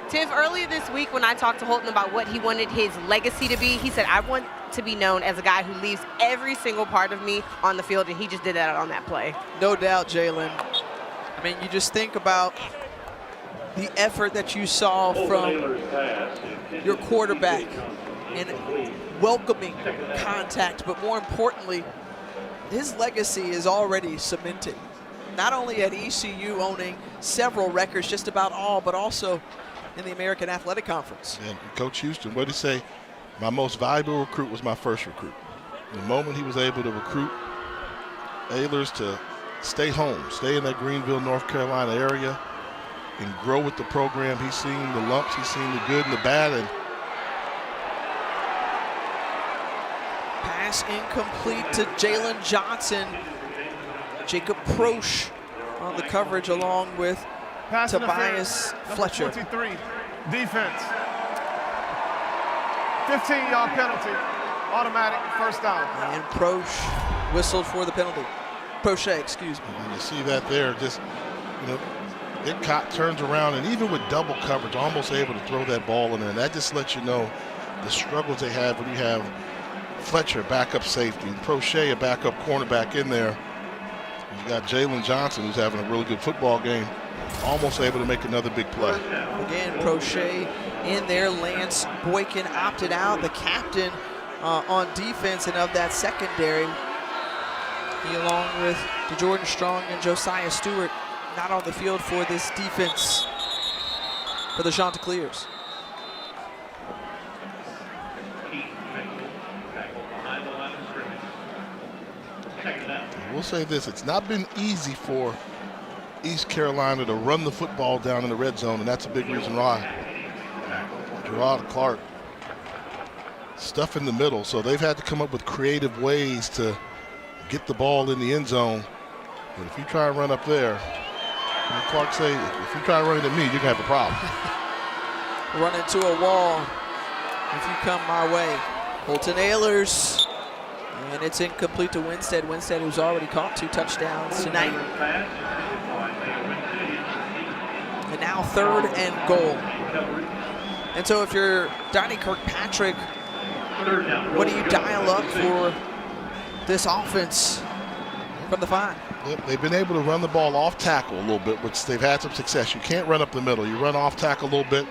Tiff, earlier this week when I talked to Holton about what he wanted his legacy to be, he said, I want to be known as a guy who leaves every single part of me on the field, and he just did that on that play. No doubt, Jalen. I mean, you just think about the effort that you saw from your quarterback and welcoming contact, but more importantly, his legacy is already cemented. Not only at ECU owning several records, just about all, but also in the American Athletic Conference. And Coach Houston, what did he say? My most valuable recruit was my first recruit. The moment he was able to recruit Ehlers to stay home, stay in that Greenville, North Carolina area, and grow with the program. He's seen the lumps, he's seen the good and the bad. And pass incomplete to Jalen Johnson. Jacob Prosch on the coverage along with Pass Tobias interference, Fletcher. number 23, defense. 15-yard penalty, automatic first down. And Proche whistled for the penalty. Proche, excuse me. And you see that there, just, it turns around, and even with double coverage, almost able to throw that ball in there. And that just lets you know the struggles they have when you have Fletcher, backup safety, and Proche, a backup cornerback in there. You got Jalen Johnson, who's having a really good football game, almost able to make another big play. Again, Proche in there. Lance Boykin opted out, the captain on defense and of that secondary. He, along with Jordan Strong and Josiah Stewart, not on the field for this defense for the Chanticleers. We'll say this, it's not been easy for East Carolina to run the football down in the red zone, and that's a big reason why. Gerard Clark, stuff in the middle, so they've had to come up with creative ways to get the ball in the end zone. But if you try and run up there, and Clark say, if you try to run it at me, you're gonna have a problem. Run into a wall if you come my way. Holton Ahlers, and it's incomplete to Winstead. Winstead, who's already caught 2 touchdowns tonight. And now 3rd and goal. And so if you're Donnie Kirkpatrick, what do you dial up for this offense from the 5? Yep, they've been able to run the ball off tackle a little bit, which they've had some success. You can't run up the middle. You run off tackle a little bit,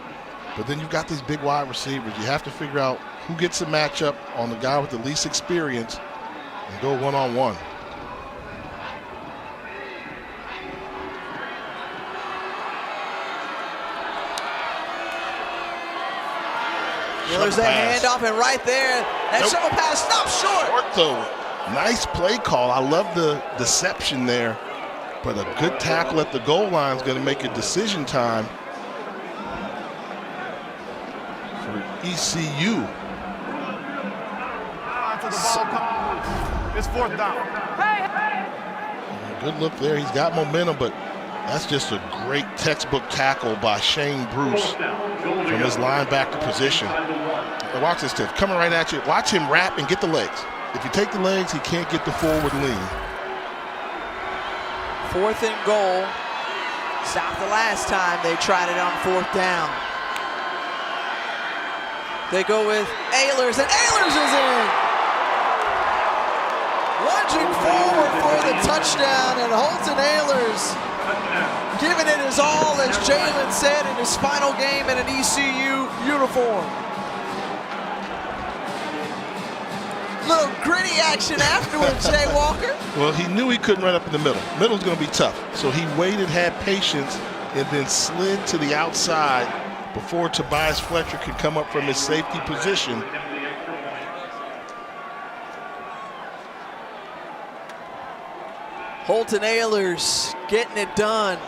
but then you've got these big wide receivers. You have to figure out who gets a matchup on the guy with the least experience and go one-on-one. There's that handoff, and right there, that shuttle pass stopped short. Short though. Nice play call. I love the deception there, but a good tackle at the goal line is going to make it decision time for ECU. Until the ball comes loose. It's 4th down. Good look there. He's got momentum, but that's just a great textbook tackle by Shane Bruce from his linebacker position. And watch this, Tiff. Coming right at you. Watch him wrap and get the legs. If you take the legs, he can't get the forward lean. 4th and goal. Stopped the last time they tried it on 4th down. They go with Ahlers, and Ahlers is in. Lunging forward for the touchdown, and Holton Ahlers giving it his all, as Jalen said, in his final game in an ECU uniform. Little gritty action afterwards, Jay Walker. Well, he knew he couldn't run up in the middle. Middle's going to be tough. So he waited, had patience, and then slid to the outside before Tobias Fletcher could come up from his safety position. Holton Ahlers getting it done.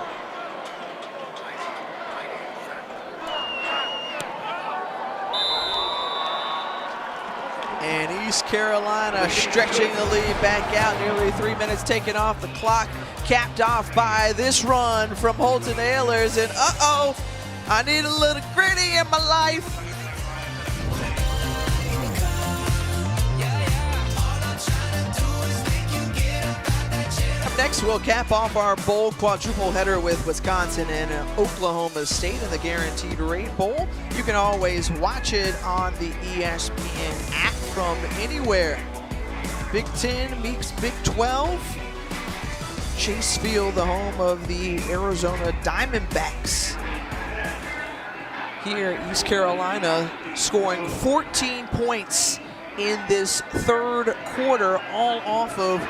And East Carolina stretching the lead back out, nearly 3 minutes taken off the clock, capped off by this run from Holton Ahlers. And uh-oh, I need a little gritty in my life. Up next, we'll cap off our bowl quadruple header with Wisconsin and Oklahoma State in the Guaranteed Rate Bowl. You can always watch it on the ESPN app from anywhere. Big 10 meets Big 12. Chase Field, the home of the Arizona Diamondbacks. Here, East Carolina scoring 14 points in this 3rd quarter, all off of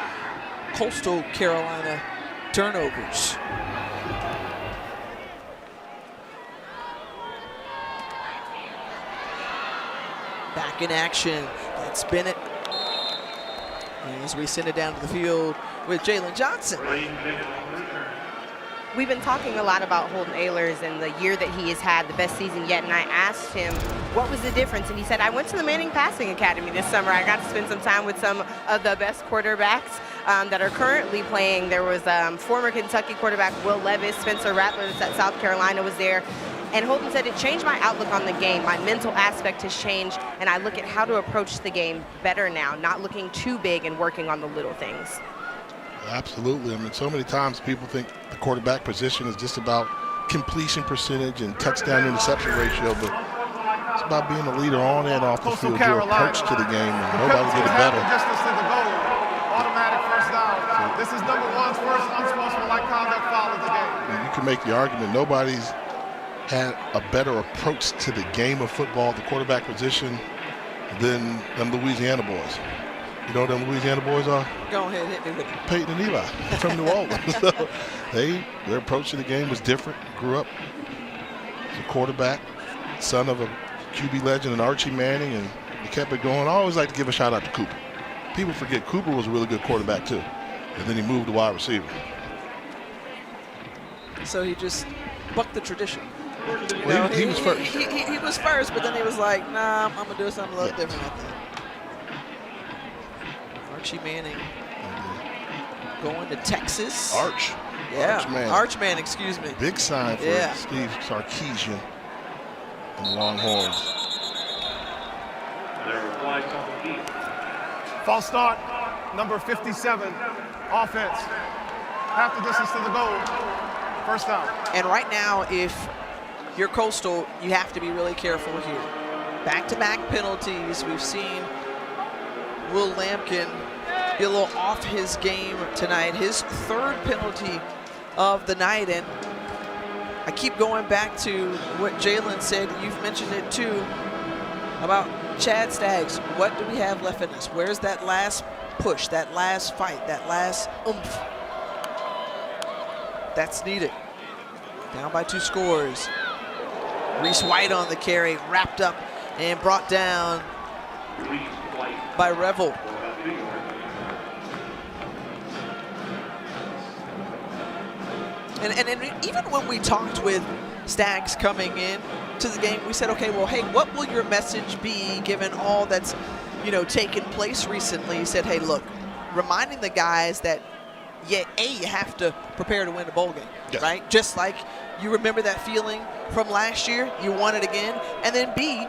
Coastal Carolina turnovers. Back in action, that's Bennett. As we send it down to the field with Jalen Johnson. We've been talking a lot about Holton Ahlers and the year that he has had, the best season yet, and I asked him what was the difference, and he said, I went to the Manning Passing Academy this summer. I got to spend some time with some of the best quarterbacks that are currently playing. There was former Kentucky quarterback Will Levis, Spencer Rattler at South Carolina was there. And Holton said, it changed my outlook on the game. My mental aspect has changed, and I look at how to approach the game better now, not looking too big and working on the little things. Absolutely. I mean, so many times people think the quarterback position is just about completion percentage and touchdown interception ratio, but it's about being a leader on and off the field, your approach to the game, and nobody will get it better. Distance to the goal, automatic first down. This is number one's first unsportsmanlike conduct foul of the game. And you can make the argument nobody's had a better approach to the game of football, the quarterback position, than them Louisiana boys. You know what them Louisiana boys are? Go ahead, hit me with it. Peyton and Eli from New Orleans. So their approach to the game was different. Grew up as a quarterback, son of a QB legend and Archie Manning, and they kept it going. I always like to give a shout out to Cooper. People forget Cooper was a really good quarterback too, and then he moved to wide receiver. So he just bucked the tradition. Well, he was first. He was first, but then he was like, nah, I'm going to do something a little different, I think. Archie Manning going to Texas. Arch. Yeah, Archman, excuse me. Big sign for Steve Sarkisian and the Longhorns. False start, number 57, offense. Half the distance to the goal, first down. And right now, if you're Coastal, you have to be really careful here. Back-to-back penalties. We've seen Will Lampkin be a little off his game tonight. His third penalty of the night, and I keep going back to what Jalen said. You've mentioned it too about Chad Staggs. What do we have left in us? Where's that last push, that last fight, that last oomph? That's needed. Down by 2 scores. Reese White on the carry, wrapped up and brought down by Revel. And even when we talked with Staggs coming in to the game, we said, okay, well, hey, what will your message be given all that's, taken place recently? He said, hey, look, reminding the guys that, you have to prepare to win a bowl game, right? Just like you remember that feeling from last year, you want it again, and then B,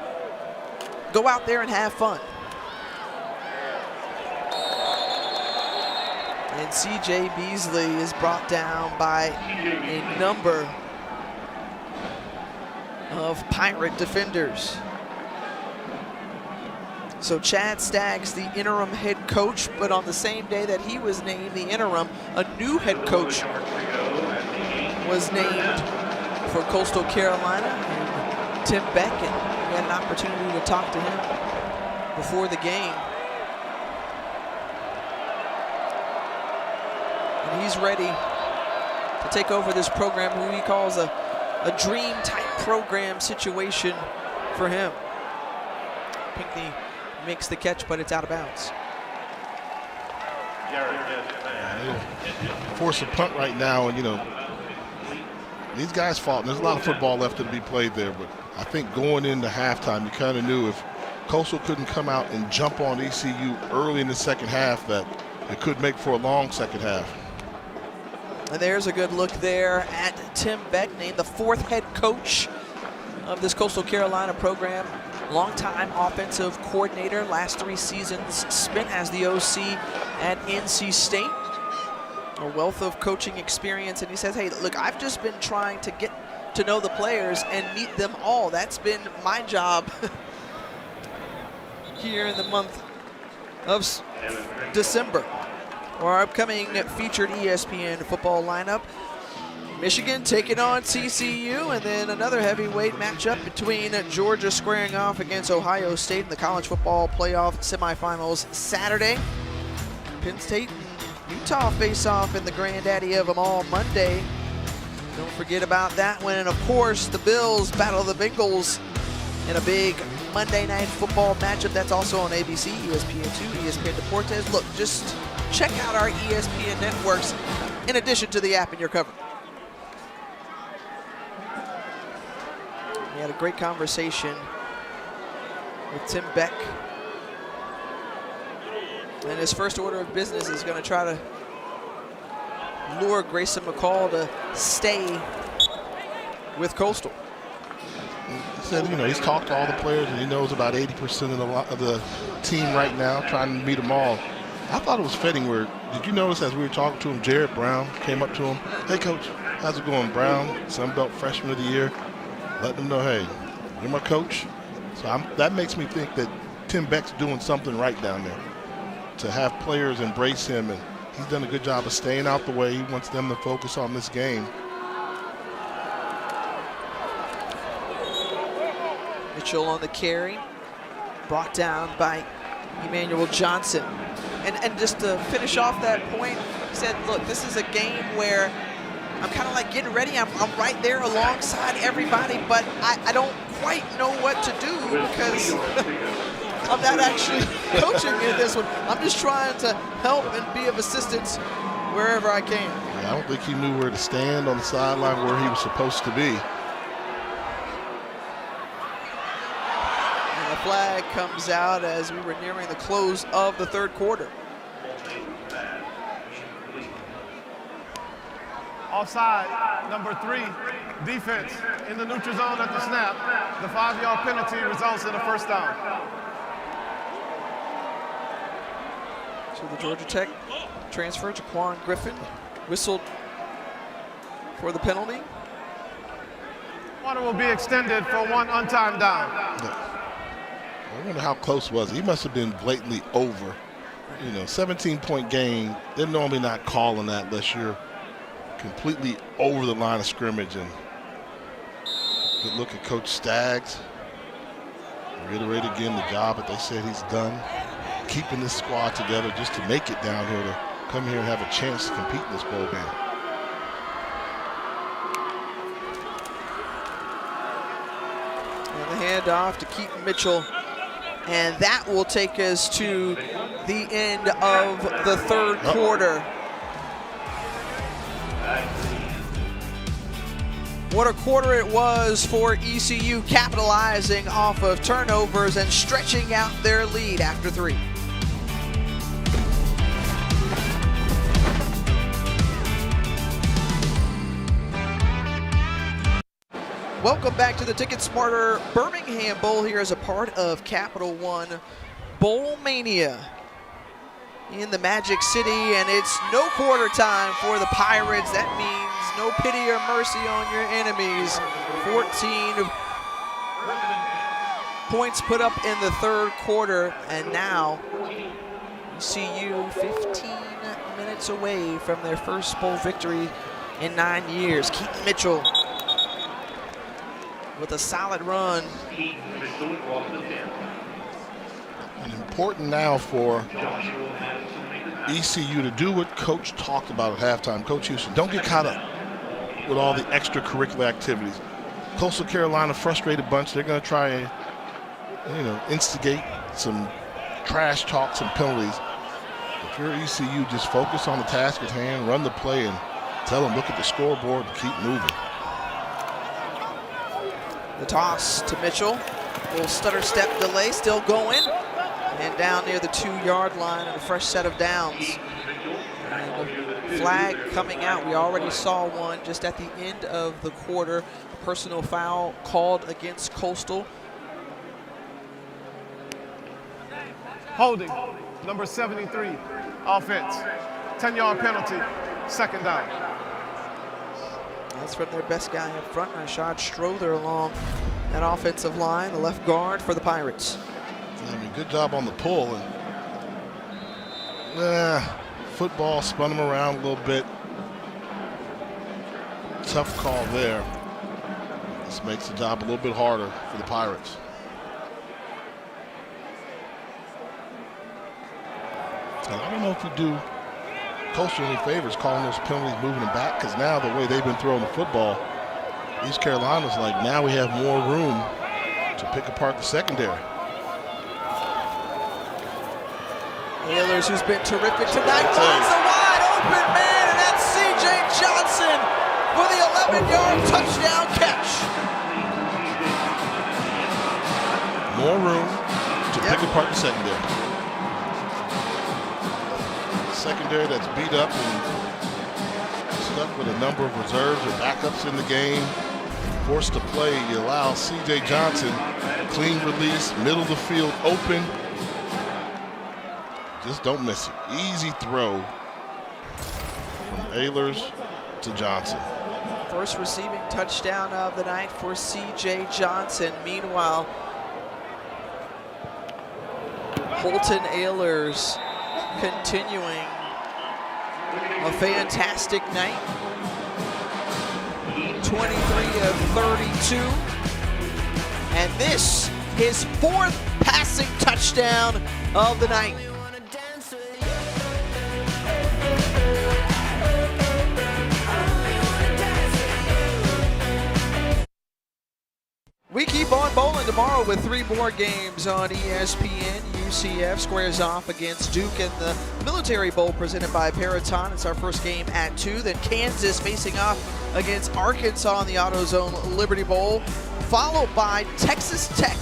go out there and have fun. And C.J. Beasley is brought down by a number of Pirate defenders. So Chad Staggs, the interim head coach, but on the same day that he was named the interim, a new head coach was named for Coastal Carolina, and Tim Beck, and we had an opportunity to talk to him before the game. And he's ready to take over this program, who he calls a dream-type program situation for him. Pinckney makes the catch, but it's out of bounds. Force a punt right now, and these guys fought, and there's a lot of football left to be played there, but I think going into halftime, you kind of knew if Coastal couldn't come out and jump on ECU early in the second half, that it could make for a long second half. And there's a good look there at Tim Beck, named the 4th head coach of this Coastal Carolina program. Longtime offensive coordinator, last 3 seasons spent as the OC at NC State. A wealth of coaching experience, and he says, hey, look, I've just been trying to get to know the players and meet them all. That's been my job here in the month of December. Our upcoming featured ESPN football lineup. Michigan taking on TCU, and then another heavyweight matchup between Georgia squaring off against Ohio State in the college football playoff semifinals Saturday. Penn State and Utah face off in the granddaddy of them all Monday. Don't forget about that one. And of course, the Bills battle the Bengals in a big Monday night football matchup. That's also on ABC, ESPN2, ESPN Deportes. Look, just check out our ESPN networks in addition to the app in your cover. He had a great conversation with Tim Beck. And his first order of business is going to try to lure Grayson McCall to stay with Coastal. He said, you know, he's talked to all the players and he knows about 80% of the team right now, trying to meet them all. I thought it was fitting where, did you notice as we were talking to him, Jared Brown came up to him, hey coach, how's it going? Brown, Sun Belt Freshman of the Year, letting him know, hey, you're my coach. So that makes me think that Tim Beck's doing something right down there to have players embrace him, and he's done a good job of staying out the way. He wants them to focus on this game. Mitchell on the carry, brought down by Emmanuel Johnson. And just to finish off that point, he said, look, this is a game where I'm kind of like getting ready. I'm right there alongside everybody, but I don't quite know what to do because I'm not actually coaching in this one. I'm just trying to help and be of assistance wherever I can. Yeah, I don't think he knew where to stand on the sideline where he was supposed to be. And the flag comes out as we were nearing the close of the third quarter. Offside, number 3, defense in the neutral zone at the snap. The 5-yard penalty results in a first down. So the Georgia Tech transfer, Jaquan Griffin, whistled for the penalty. Order will be extended for 1 untimed down. I wonder how close was it. He must have been blatantly over. You know, 17-point game, they're normally not calling that unless you're completely over the line of scrimmage. And good look at Coach Staggs. Reiterate again the job that they said he's done, keeping this squad together just to make it down here to come here and have a chance to compete in this bowl game. And the handoff to Keaton Mitchell. And that will take us to the end of the third quarter. What a quarter it was for ECU, capitalizing off of turnovers and stretching out their lead after 3. Welcome back to the Ticket Smarter Birmingham Bowl here as a part of Capital One Bowl Mania in the Magic City, and it's no quarter time for the Pirates. That means no pity or mercy on your enemies. 14 points put up in the third quarter, and now ECU 15 minutes away from their first bowl victory in 9 years. Keaton Mitchell with a solid run. And important now for ECU to do what Coach talked about at halftime. Coach Houston, don't get caught up with all the extracurricular activities. Coastal Carolina, frustrated bunch. They're going to try and, you know, instigate some trash talk, some penalties. If you're ECU, just focus on the task at hand, run the play, and tell them, look at the scoreboard and keep moving. The toss to Mitchell. A little stutter step delay, still going. And down near the 2-yard line and a fresh set of downs. And the flag coming out. We already saw one just at the end of the quarter. A personal foul called against Coastal. Holding, number 73, offense. 10-yard penalty, second down. That's from their best guy up front, Rashad Strother, along that offensive line, the left guard for the Pirates. I mean, good job on the pull. And football spun him around a little bit. Tough call there. This makes the job a little bit harder for the Pirates. And I don't know if you do Coastal any favors calling those penalties, moving them back, because now the way they've been throwing the football, East Carolina's like, now we have more room to pick apart the secondary. Ahlers, who's been terrific tonight, finds a wide open man, and that's C.J. Johnson for the 11-yard touchdown catch. More room to pick apart the secondary. Secondary that's beat up and stuck with a number of reserves or backups in the game. Forced to play, you allow C.J. Johnson, clean release, middle of the field, open. Just don't miss it. Easy throw from Ehlers to Johnson. First receiving touchdown of the night for C.J. Johnson. Meanwhile, Holton Ehlers continuing a fantastic night. 23 of 32. And this, his 4th passing touchdown of the night. We keep on bowling tomorrow with 3 more games on ESPN. UCF squares off against Duke in the Military Bowl presented by Peraton. It's our first game at 2. Then Kansas facing off against Arkansas in the AutoZone Liberty Bowl, followed by Texas Tech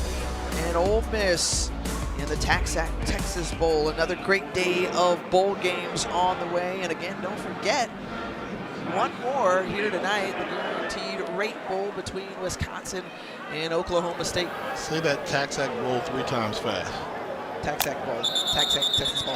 and Ole Miss in the TaxAct Texas Bowl. Another great day of bowl games on the way. And again, don't forget, one more here tonight, the Guaranteed Rate Bowl between Wisconsin and Oklahoma State. Say that TaxAct Bowl 3 times fast. TaxAct Bowl, TaxAct Texas Bowl,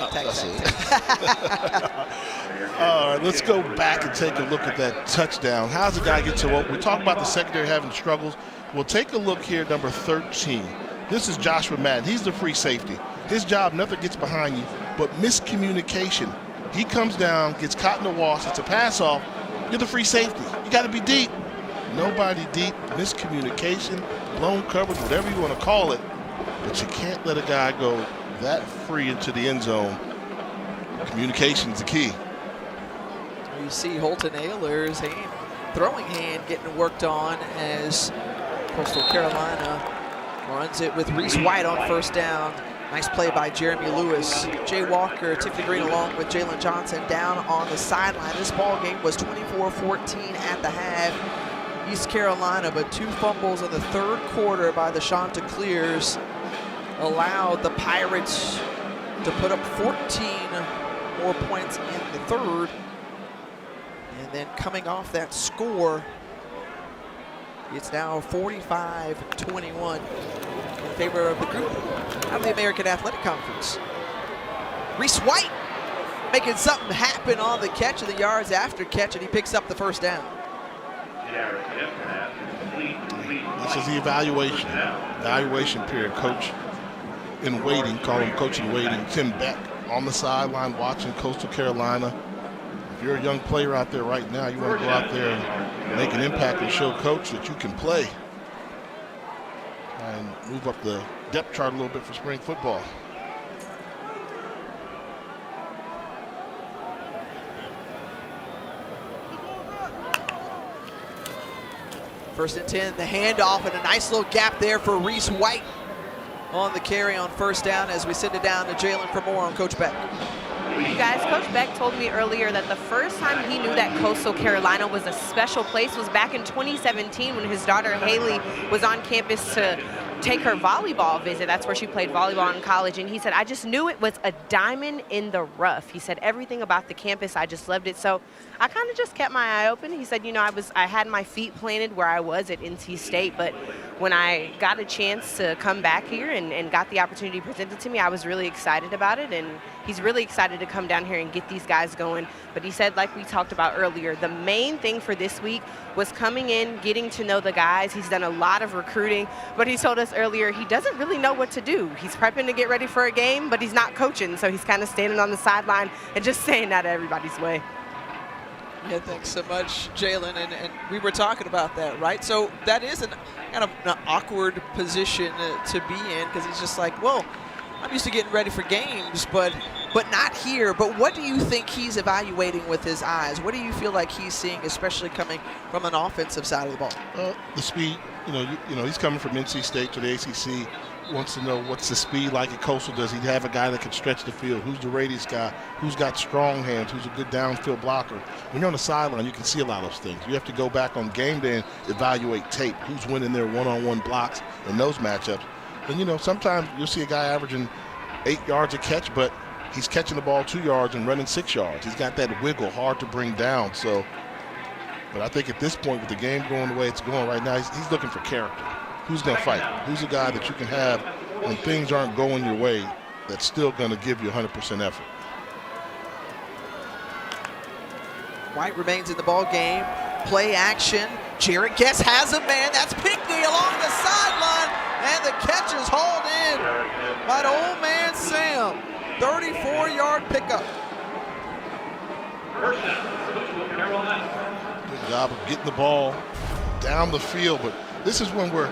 All right, let's go back and take a look at that touchdown. How's the guy get so open? We talk about the secondary having struggles. We'll take a look here, number 13. This is Joshua Madden. He's the free safety. His job never gets behind you, but miscommunication. He comes down, gets caught in the wash. It's a pass off. You're the free safety. You got to be deep. Nobody deep. Miscommunication, blown coverage, whatever you want to call it. But you can't let a guy go that free into the end zone. Communication is the key. You see Holton Ehlers' throwing hand getting worked on as Coastal Carolina runs it with Reese White on first down. Nice play by Jeremy Lewis. Jay Walker, Tiffany Green along with Jalen Johnson down on the sideline. This ball game was 24-14 at the half. East Carolina, but 2 fumbles in the 3rd quarter by the Chanticleers allowed the Pirates to put up 14 more points in the 3rd. And then coming off that score, it's now 45-21 in favor of the group out of the American Athletic Conference. Reese White making something happen on the catch of the yards after catch, and he picks up the first down. This is the evaluation period. Coach in waiting, call him coach in waiting, Tim Beck on the sideline watching Coastal Carolina. If you're a young player out there right now, you want to go out there and make an impact and show coach that you can play and move up the depth chart a little bit for spring football. First and 10, the handoff, and a nice little gap there for Reese White on the carry on first down as we send it down to Jalen for more on Coach Beck. You guys, Coach Beck told me earlier that the first time he knew that Coastal Carolina was a special place was back in 2017 when his daughter Haley was on campus to take her volleyball visit. That's where she played volleyball in college. And he said, I just knew it was a diamond in the rough. He said, everything about the campus, I just loved it. So I kind of just kept my eye open. He said, you know, I had my feet planted where I was at NC State, but when I got a chance to come back here and got the opportunity presented to me, I was really excited about it. And he's really excited to come down here and get these guys going. But he said, like we talked about earlier, the main thing for this week was coming in, getting to know the guys. He's done a lot of recruiting, but he told us earlier he doesn't really know what to do. He's prepping to get ready for a game, but he's not coaching, so he's kind of standing on the sideline and just saying that everybody's way. Yeah, thanks so much, Jalen. And we were talking about that, right? So that is kind of an awkward position to be in, because he's just like, well, I'm used to getting ready for games, but not here. But what do you think he's evaluating with his eyes? What do you feel like he's seeing, especially coming from an offensive side of the ball? The speed. You know, he's coming from NC State to the ACC. Wants to know what's the speed like at Coastal. Does he have a guy that can stretch the field? Who's the radius guy? Who's got strong hands? Who's a good downfield blocker? When you're on the sideline, you can see a lot of those things. You have to go back on game day and evaluate tape. Who's winning their one-on-one blocks in those matchups? And, you know, sometimes you'll see a guy averaging 8 yards a catch, but he's catching the ball 2 yards and running 6 yards. He's got that wiggle, hard to bring down. So, but I think at this point, with the game going the way it's going right now, he's looking for character. Who's going to fight? Who's the guy that you can have when things aren't going your way that's still going to give you 100% effort? White remains in the ball game. Play action. Jarrett Guess has a man. That's Pinckney along the sideline. And the catch is hauled in by the old man Sam. 34-yard pickup. Good job of getting the ball down the field. But this is when we're,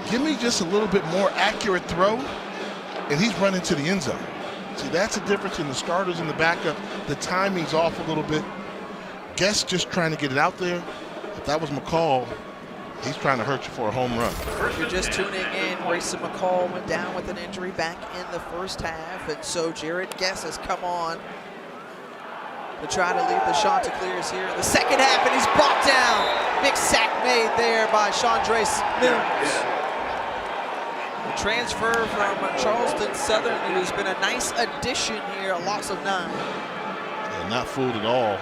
give me just a little bit more accurate throw, and he's running to the end zone. See, that's the difference in the starters and the backup. The timing's off a little bit. Guess just trying to get it out there. If that was McCall, he's trying to hurt you for a home run. If you're just tuning in, Grayson McCall went down with an injury back in the first half, and so Jarrett Guess has come on to try to lead the Chanticleers here in the second half, and he's brought down. Big sack made there by Chandre Mills. The transfer from Charleston Southern, who's been a nice addition here, a loss of 9. Yeah, not fooled at all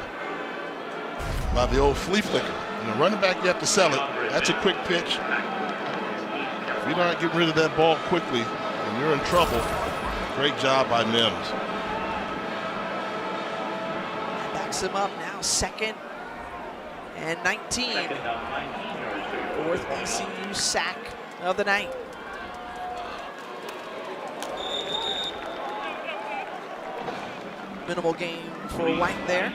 by the old flea flicker. You know, running back, you have to sell it. That's a quick pitch. If you're not getting rid of that ball quickly, then you're in trouble. Great job by Mims. Backs him up now, 2nd and 19. 4th ECU sack of the night. Minimal gain for White there.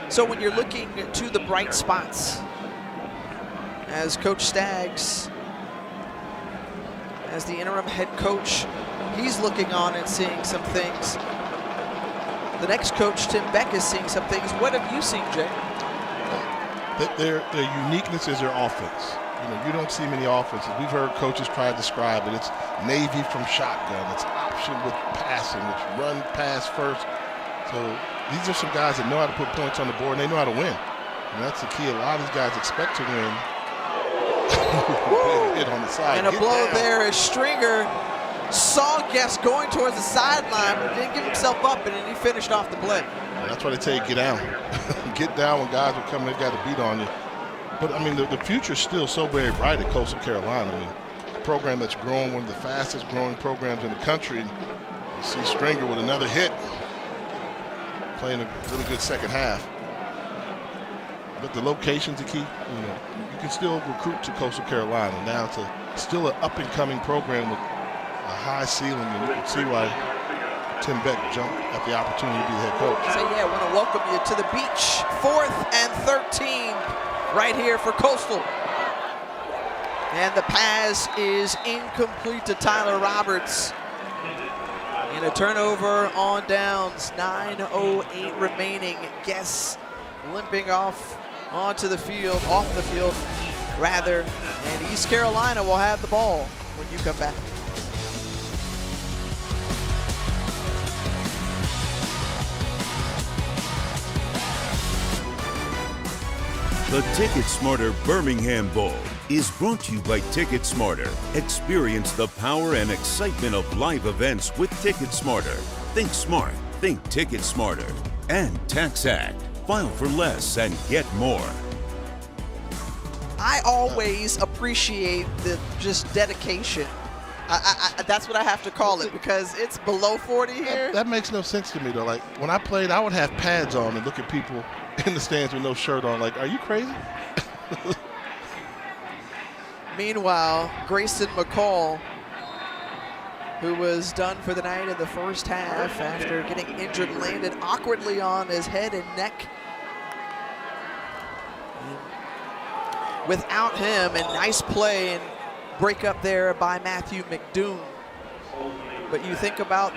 So when you're looking to the bright spots, as Coach Staggs, as the interim head coach, he's looking on and seeing some things. The next coach, Tim Beck, is seeing some things. What have you seen, Jay? Their uniqueness is their offense. You know, you don't see many offenses. We've heard coaches try to describe it. It's Navy from shotgun. It's option with passing. It's run, pass first. So these are some guys that know how to put points on the board, and they know how to win. And that's the key. A lot of these guys expect to win. Hit on the side. And a blow there as Stringer saw Guess going towards the sideline, but didn't give himself up, and then he finished off the play. And that's why they tell you, get down. Get down when guys are coming, they've got to beat on you. But, I mean, the future's still so very bright at Coastal Carolina. I mean, a program that's growing, one of the fastest growing programs in the country. You see Stringer with another hit, playing a really good second half. But the location's the key. You know, you can still recruit to Coastal Carolina. Now it's still an up-and-coming program with a high ceiling, and you can see why Tim Beck jumped at the opportunity to be the head coach. So yeah, I want to welcome you to the beach. 4th and 13 right here for Coastal. And the pass is incomplete to Tyler Roberts. And a turnover on downs, 9:08 remaining. Guess limping off onto the field, off the field rather. And East Carolina will have the ball when you come back. The Ticket Smarter Birmingham Bowl is brought to you by Ticket Smarter. Experience the power and excitement of live events with Ticket Smarter. Think smart, think Ticket Smarter. And Tax Act. File for less and get more. I always appreciate the just dedication. That's what I have to call it, because it's below 40 here. That makes no sense to me, though. Like, when I played, I would have pads on and look at people in the stands with no shirt on. Like, are you crazy? Meanwhile, Grayson McCall, who was done for the night in the first half after getting injured, landed awkwardly on his head and neck. Without him, and nice play and break up there by Matthew McDoom. But you think about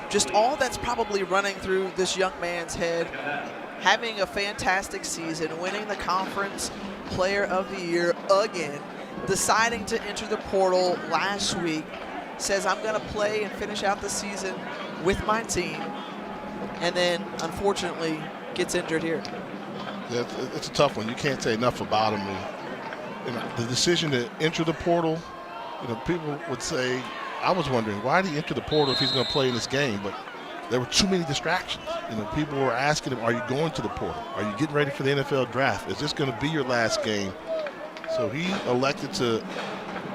just all that's probably running through this young man's head, having a fantastic season, winning the Conference Player of the Year again, deciding to enter the portal last week, says I'm going to play and finish out the season with my team, and then unfortunately gets injured here. Yeah, it's a tough one. You can't say enough about him. And the decision to enter the portal, people would say, I was wondering, why did he enter the portal if he's going to play in this game? But there were too many distractions. People were asking him, are you going to the portal? Are you getting ready for the NFL draft? Is this going to be your last game? So he elected to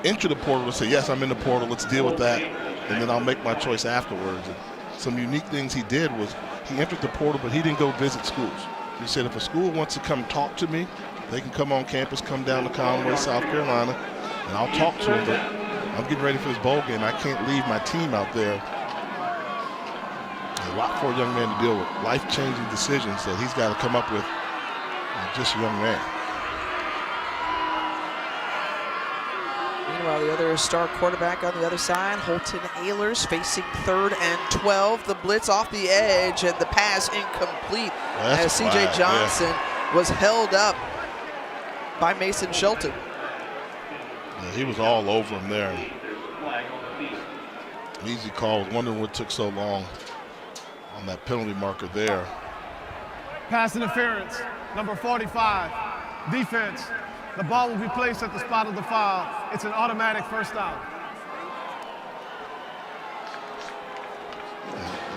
enter the portal and say, yes, I'm in the portal. Let's deal with that, and then I'll make my choice afterwards. And some unique things he did was he entered the portal, but he didn't go visit schools. He said, if a school wants to come talk to me, they can come on campus, come down to Conway, South Carolina, and I'll talk to them. But I'm getting ready for this bowl game. I can't leave my team out there. A lot for a young man to deal with. Life-changing decisions that he's got to come up with. Just a young man. Meanwhile, the other star quarterback on the other side, Holton Ahlers, facing 3rd and 12. The blitz off the edge and the pass incomplete as C.J. Johnson was held up by Mason Shelton. Yeah, he was all over him there. Easy call. Was wondering what took so long on that penalty marker there. Pass interference, number 45. Defense. The ball will be placed at the spot of the foul. It's an automatic first down.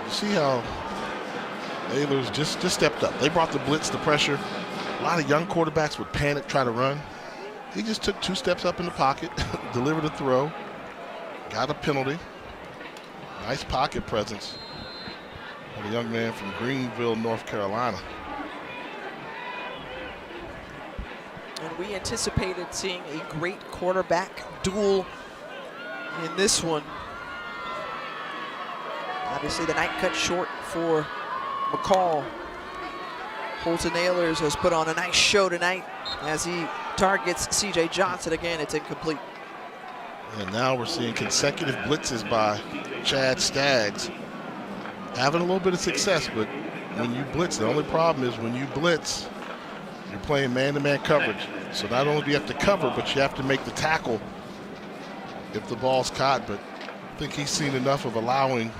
You see how Ahlers just stepped up. They brought the blitz, the pressure. A lot of young quarterbacks would panic, try to run. He just took 2 steps up in the pocket, delivered a throw, got a penalty. Nice pocket presence of a young man from Greenville, North Carolina. And we anticipated seeing a great quarterback duel in this one. Obviously, the night cut short for McCall. Holton Ahlers has put on a nice show tonight as he targets C.J. Johnson. Again, it's incomplete. And now we're seeing consecutive blitzes by Chad Staggs. Having a little bit of success, but when you blitz, the only problem is when you blitz, you're playing man-to-man coverage. So not only do you have to cover, but you have to make the tackle if the ball's caught. But I think he's seen enough of allowing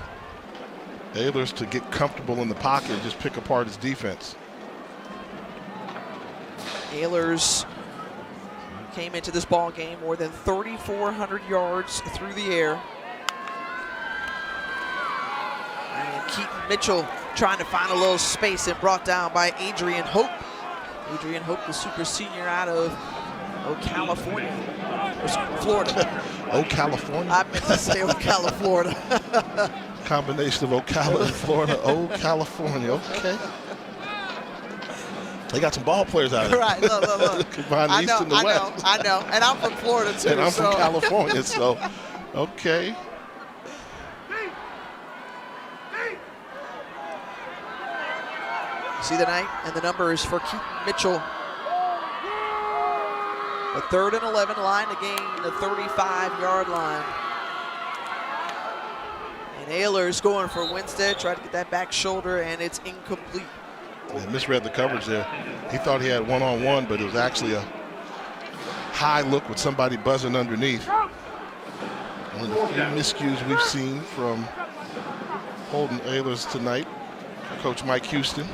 Ahlers to get comfortable in the pocket and just pick apart his defense. Ahlers came into this ball game more than 3,400 yards through the air. And Keaton Mitchell trying to find a little space and brought down by Adrian Hope. Adrian Hope, the super senior out of California, Florida. California? I meant to say Ocala, Florida. Combination of Ocala and Florida. California, okay. They got some ball players out there. Right, look. Combine the East and the West. I know. And I'm from Florida, too. And I'm from California, so, okay. See the night and the numbers for Keaton Mitchell. A 3rd and 11 line to gain the 35-yard line. And Ahlers going for Winstead, tried to get that back shoulder, and it's incomplete. Yeah, misread the coverage there. He thought he had one-on-one, but it was actually a high look with somebody buzzing underneath. One of the few miscues we've seen from Holton Ahlers tonight. Coach Mike Houston.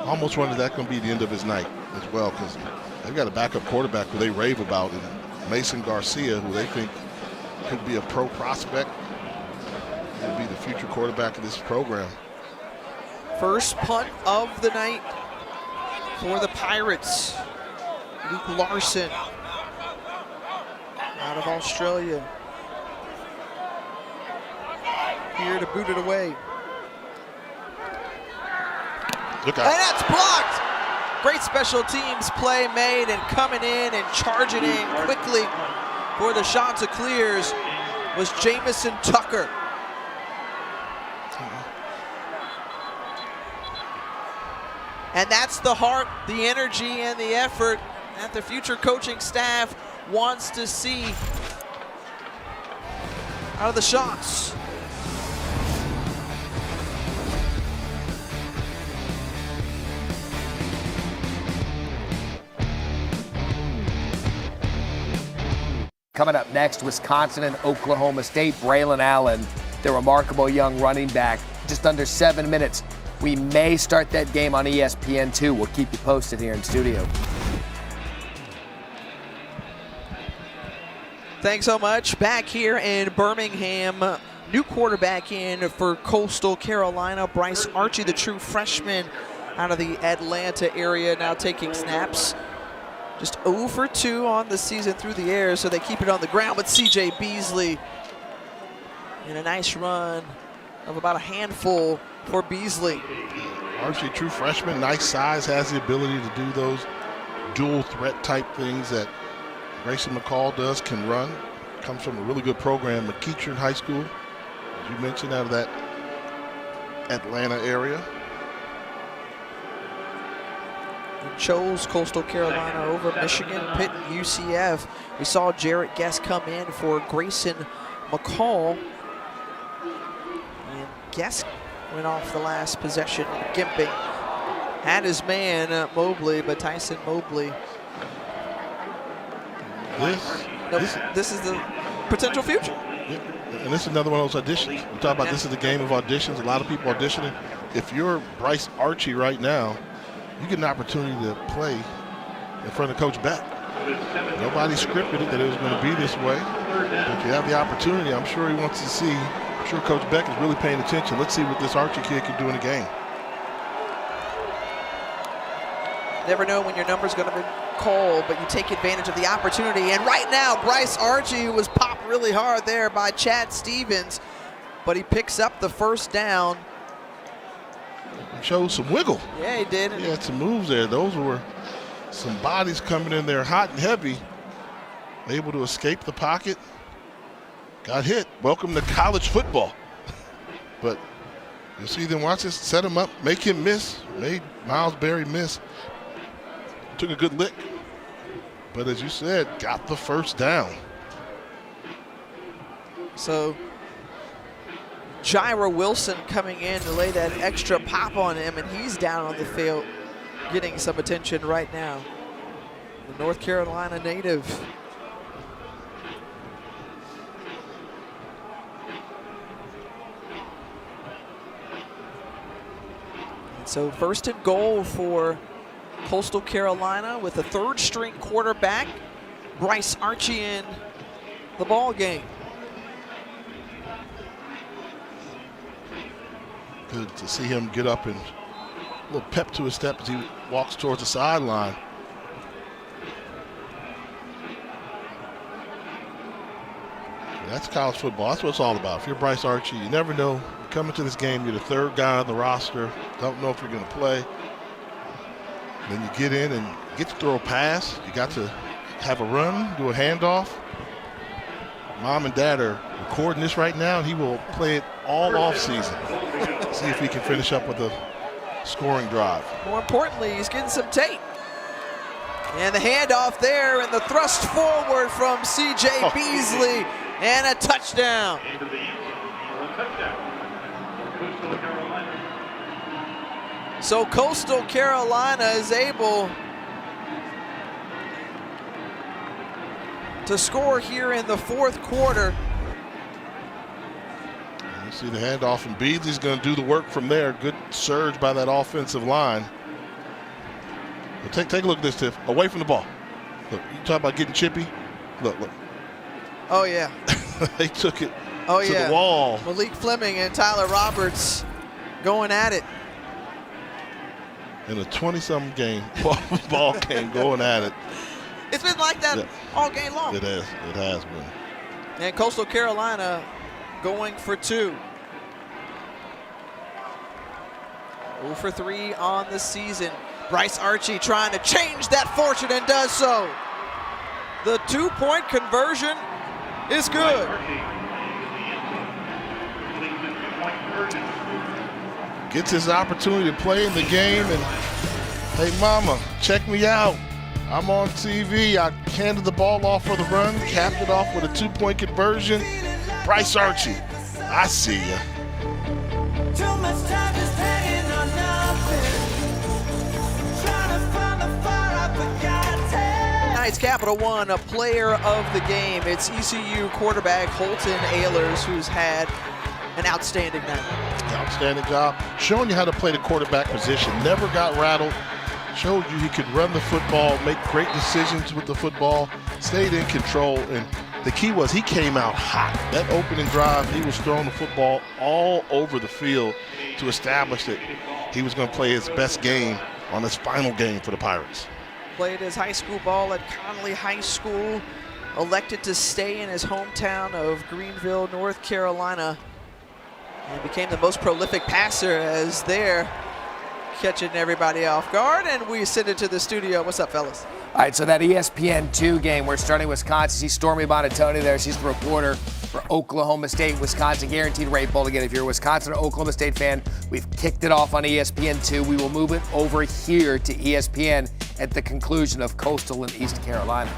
Almost wondered that going to be the end of his night as well, because they've got a backup quarterback who they rave about, and Mason Garcia, who they think could be a pro prospect. He'll be the future quarterback of this program. First punt of the night for the Pirates. Luke Larson out of Australia. Here to boot it away. Look out. And that's blocked. Great special teams play made, and coming in and charging in quickly for the Chanticleers was Jamison Tucker. And that's the heart, the energy, and the effort that the future coaching staff wants to see out of the Chants. Coming up next, Wisconsin and Oklahoma State. Braylon Allen, the remarkable young running back, just under 7 minutes We may start that game on ESPN2. We'll keep you posted here in studio. Thanks so much. Back here in Birmingham, new quarterback in for Coastal Carolina, Bryce Archie, the true freshman out of the Atlanta area, now taking snaps. Just 0 for 2 on the season through the air, so they keep it on the ground. But C.J. Beasley in a nice run of about a handful for Beasley. Archie, true freshman, nice size, has the ability to do those dual threat type things that Grayson McCall does, can run. Comes from a really good program, McEachern High School, as you mentioned, out of that Atlanta area. Chose Coastal Carolina over Michigan, Pitt, and UCF. We saw Jarrett Guest come in for Grayson McCall. And Guest went off the last possession. Gimping had his man, Mobley, but Tyson Mobley. This is the potential future. Yeah. And this is another one of those auditions. We talk about this is the game of auditions. A lot of people auditioning. If you're Bryce Archie right now, you get an opportunity to play in front of Coach Beck. Nobody scripted it that it was going to be this way. But if you have the opportunity, I'm sure he wants to see. I'm sure Coach Beck is really paying attention. Let's see what this Archie kid can do in the game. Never know when your number's going to be called, but you take advantage of the opportunity. And right now, Bryce Archie was popped really hard there by Chad Stevens, but he picks up the first down. Showed some wiggle. Yeah, he did. He had some moves there. Those were some bodies coming in there hot and heavy. Able to escape the pocket. Got hit. Welcome to college football. But you'll see them watch this, set him up, make him miss. Made Miles Berry miss. Took a good lick. But as you said, got the first down. So Jaira Wilson coming in to lay that extra pop on him, and he's down on the field getting some attention right now. The North Carolina native. And so first and goal for Coastal Carolina with a third-string quarterback, Bryce Archie, in the ball game. Good to see him get up and a little pep to his step as he walks towards the sideline. That's college football. That's what it's all about. If you're Bryce Archie, you never know. You come into this game, you're the third guy on the roster. Don't know if you're going to play. Then you get in and get to throw a pass. You got to have a run, do a handoff. Mom and Dad are recording this right now, and he will play it all off season. See if he can finish up with a scoring drive. More importantly, he's getting some tape. And the handoff there, and the thrust forward from C.J. Beasley, and a touchdown. So Coastal Carolina is able to score here in the fourth quarter. You see the handoff, and Beasley's going to do the work from there. Good surge by that offensive line. But take a look at this, Tiff. Away from the ball. Look, you talk about getting chippy. Look. Oh, yeah. They took it to the wall. Malik Fleming and Tyler Roberts going at it. In a 20-something game, ball game, going at it. It's been like that all game long. It has been. And Coastal Carolina going for 2. 0 for 3 on the season. Bryce Archie trying to change that fortune and does so. The 2-point conversion is good. Gets his opportunity to play in the game, and hey, mama, check me out. I'm on TV. I handed the ball off for the run, capped it off with a 2-point conversion. Bryce Archie, I see ya. Tonight's Capital One, a player of the game. It's ECU quarterback Holton Ahlers, who's had an outstanding night. outstanding job showing you how to play the quarterback position. Never got rattled. Showed you he could run the football, make great decisions with the football, stayed in control, and the key was he came out hot. That opening drive, he was throwing the football all over the field to establish that he was going to play his best game on his final game for the Pirates. Played his high school ball at Conley High School, elected to stay in his hometown of Greenville, North Carolina, and became the most prolific passer as they're catching everybody off guard, and we send it to the studio. What's up, fellas? All right, so that ESPN2 game, we're starting Wisconsin. See Stormy Bonatoni there. She's the reporter for Oklahoma State, Wisconsin guaranteed rate bowl. Again, if you're a Wisconsin or Oklahoma State fan, we've kicked it off on ESPN2. We will move it over here to ESPN at the conclusion of Coastal and East Carolina.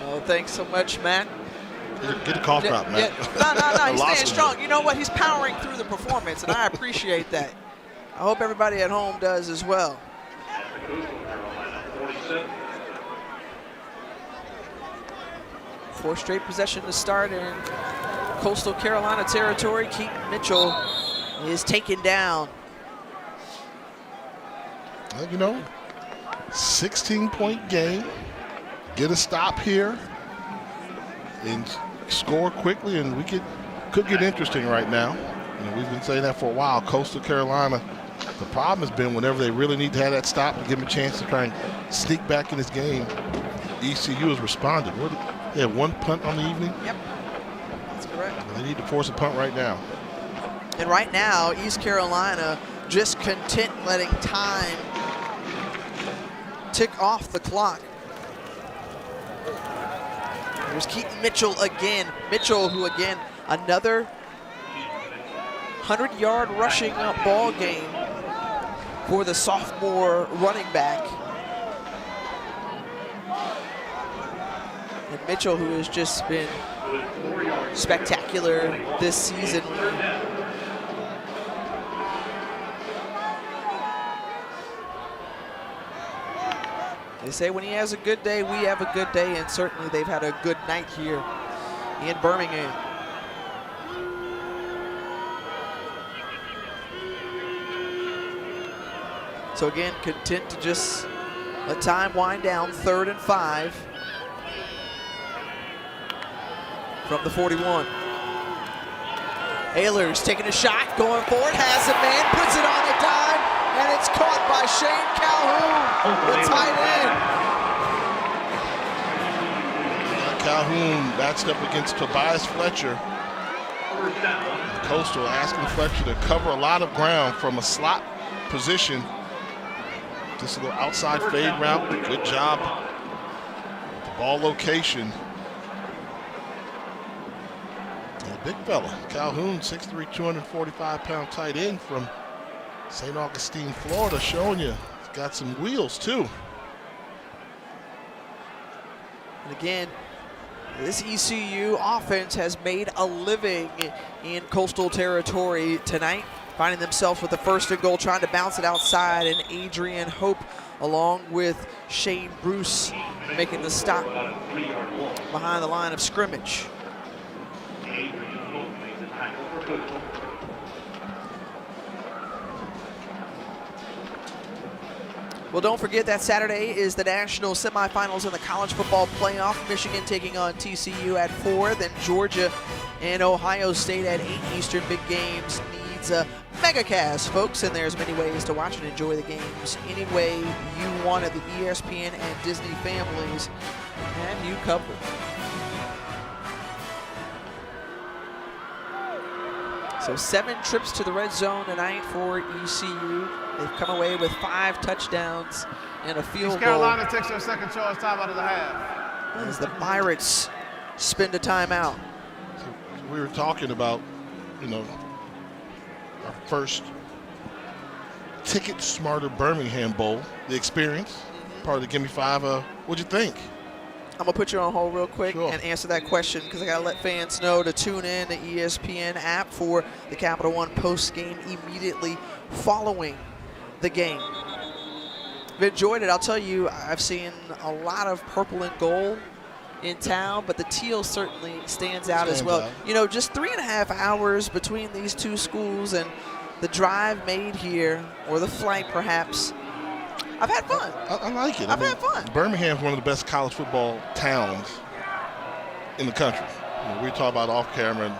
Oh, thanks so much, Matt. Get the cough drop, man. No, he's staying strong. You know what? He's powering through the performance, and I appreciate that. I hope everybody at home does as well. Fourth straight possession to start in Coastal Carolina territory. Keaton Mitchell is taken down. Well, you know, 16-point game. Get a stop here and score quickly, and we could get interesting right now. You know, we've been saying that for a while. Coastal Carolina, the problem has been whenever they really need to have that stop to give them a chance to try and sneak back in this game, ECU has responded. They had one punt on the evening? Yep, that's correct. They need to force a punt right now. And right now, East Carolina just content letting time tick off the clock. There's Keaton Mitchell again. Mitchell, who again, another 100-yard rushing ball game for the sophomore running back. And Mitchell, who has just been spectacular this season. They say when he has a good day, we have a good day, and certainly they've had a good night here in Birmingham. So again, content to just let time wind down. 3rd and 5 from the 41. Ehlers taking a shot, going forward, has a man, puts it on a dime, and it's caught by Shane Calhoun, the tight end. Calhoun matched up against Tobias Fletcher. Coastal asking Fletcher to cover a lot of ground from a slot position. Just a little outside fade route. Good job. The ball location. And a big fella, Calhoun, 6'3", 245-pound tight end from St. Augustine, Florida, showing you he's got some wheels too. And again, this ECU offense has made a living in Coastal territory tonight, finding themselves with the 1st and goal, trying to bounce it outside, and Adrian Hope along with Shane Bruce making the stop behind the line of scrimmage. Well, don't forget that Saturday is the national semifinals in the college football playoff. Michigan taking on TCU at 4, then Georgia and Ohio State at 8 Eastern. Big games needs a megacast, folks, and there's many ways to watch and enjoy the games any way you want at the ESPN and Disney families, and you covered. So 7 trips to the red zone tonight for ECU. They've come away with 5 touchdowns and a field East goal. Carolina takes their second choice timeout of the half. As the Pirates spend a timeout. So we were talking about, you know, our first Ticket Smarter Birmingham Bowl, the experience, part of the Gimme 5. What'd you think? I'm going to put you on hold real quick Sure. and answer that question, because I got to let fans know to tune in the ESPN app for the Capital One post game immediately following the game. I've enjoyed it. I'll tell you, I've seen a lot of purple and gold in town, but the teal certainly stands out as well. You know, just 3.5 hours between these two schools, and the drive made here, or the flight perhaps. I've had fun. I like it. I've had fun. Birmingham's one of the best college football towns in the country. You know, we talk about off camera, and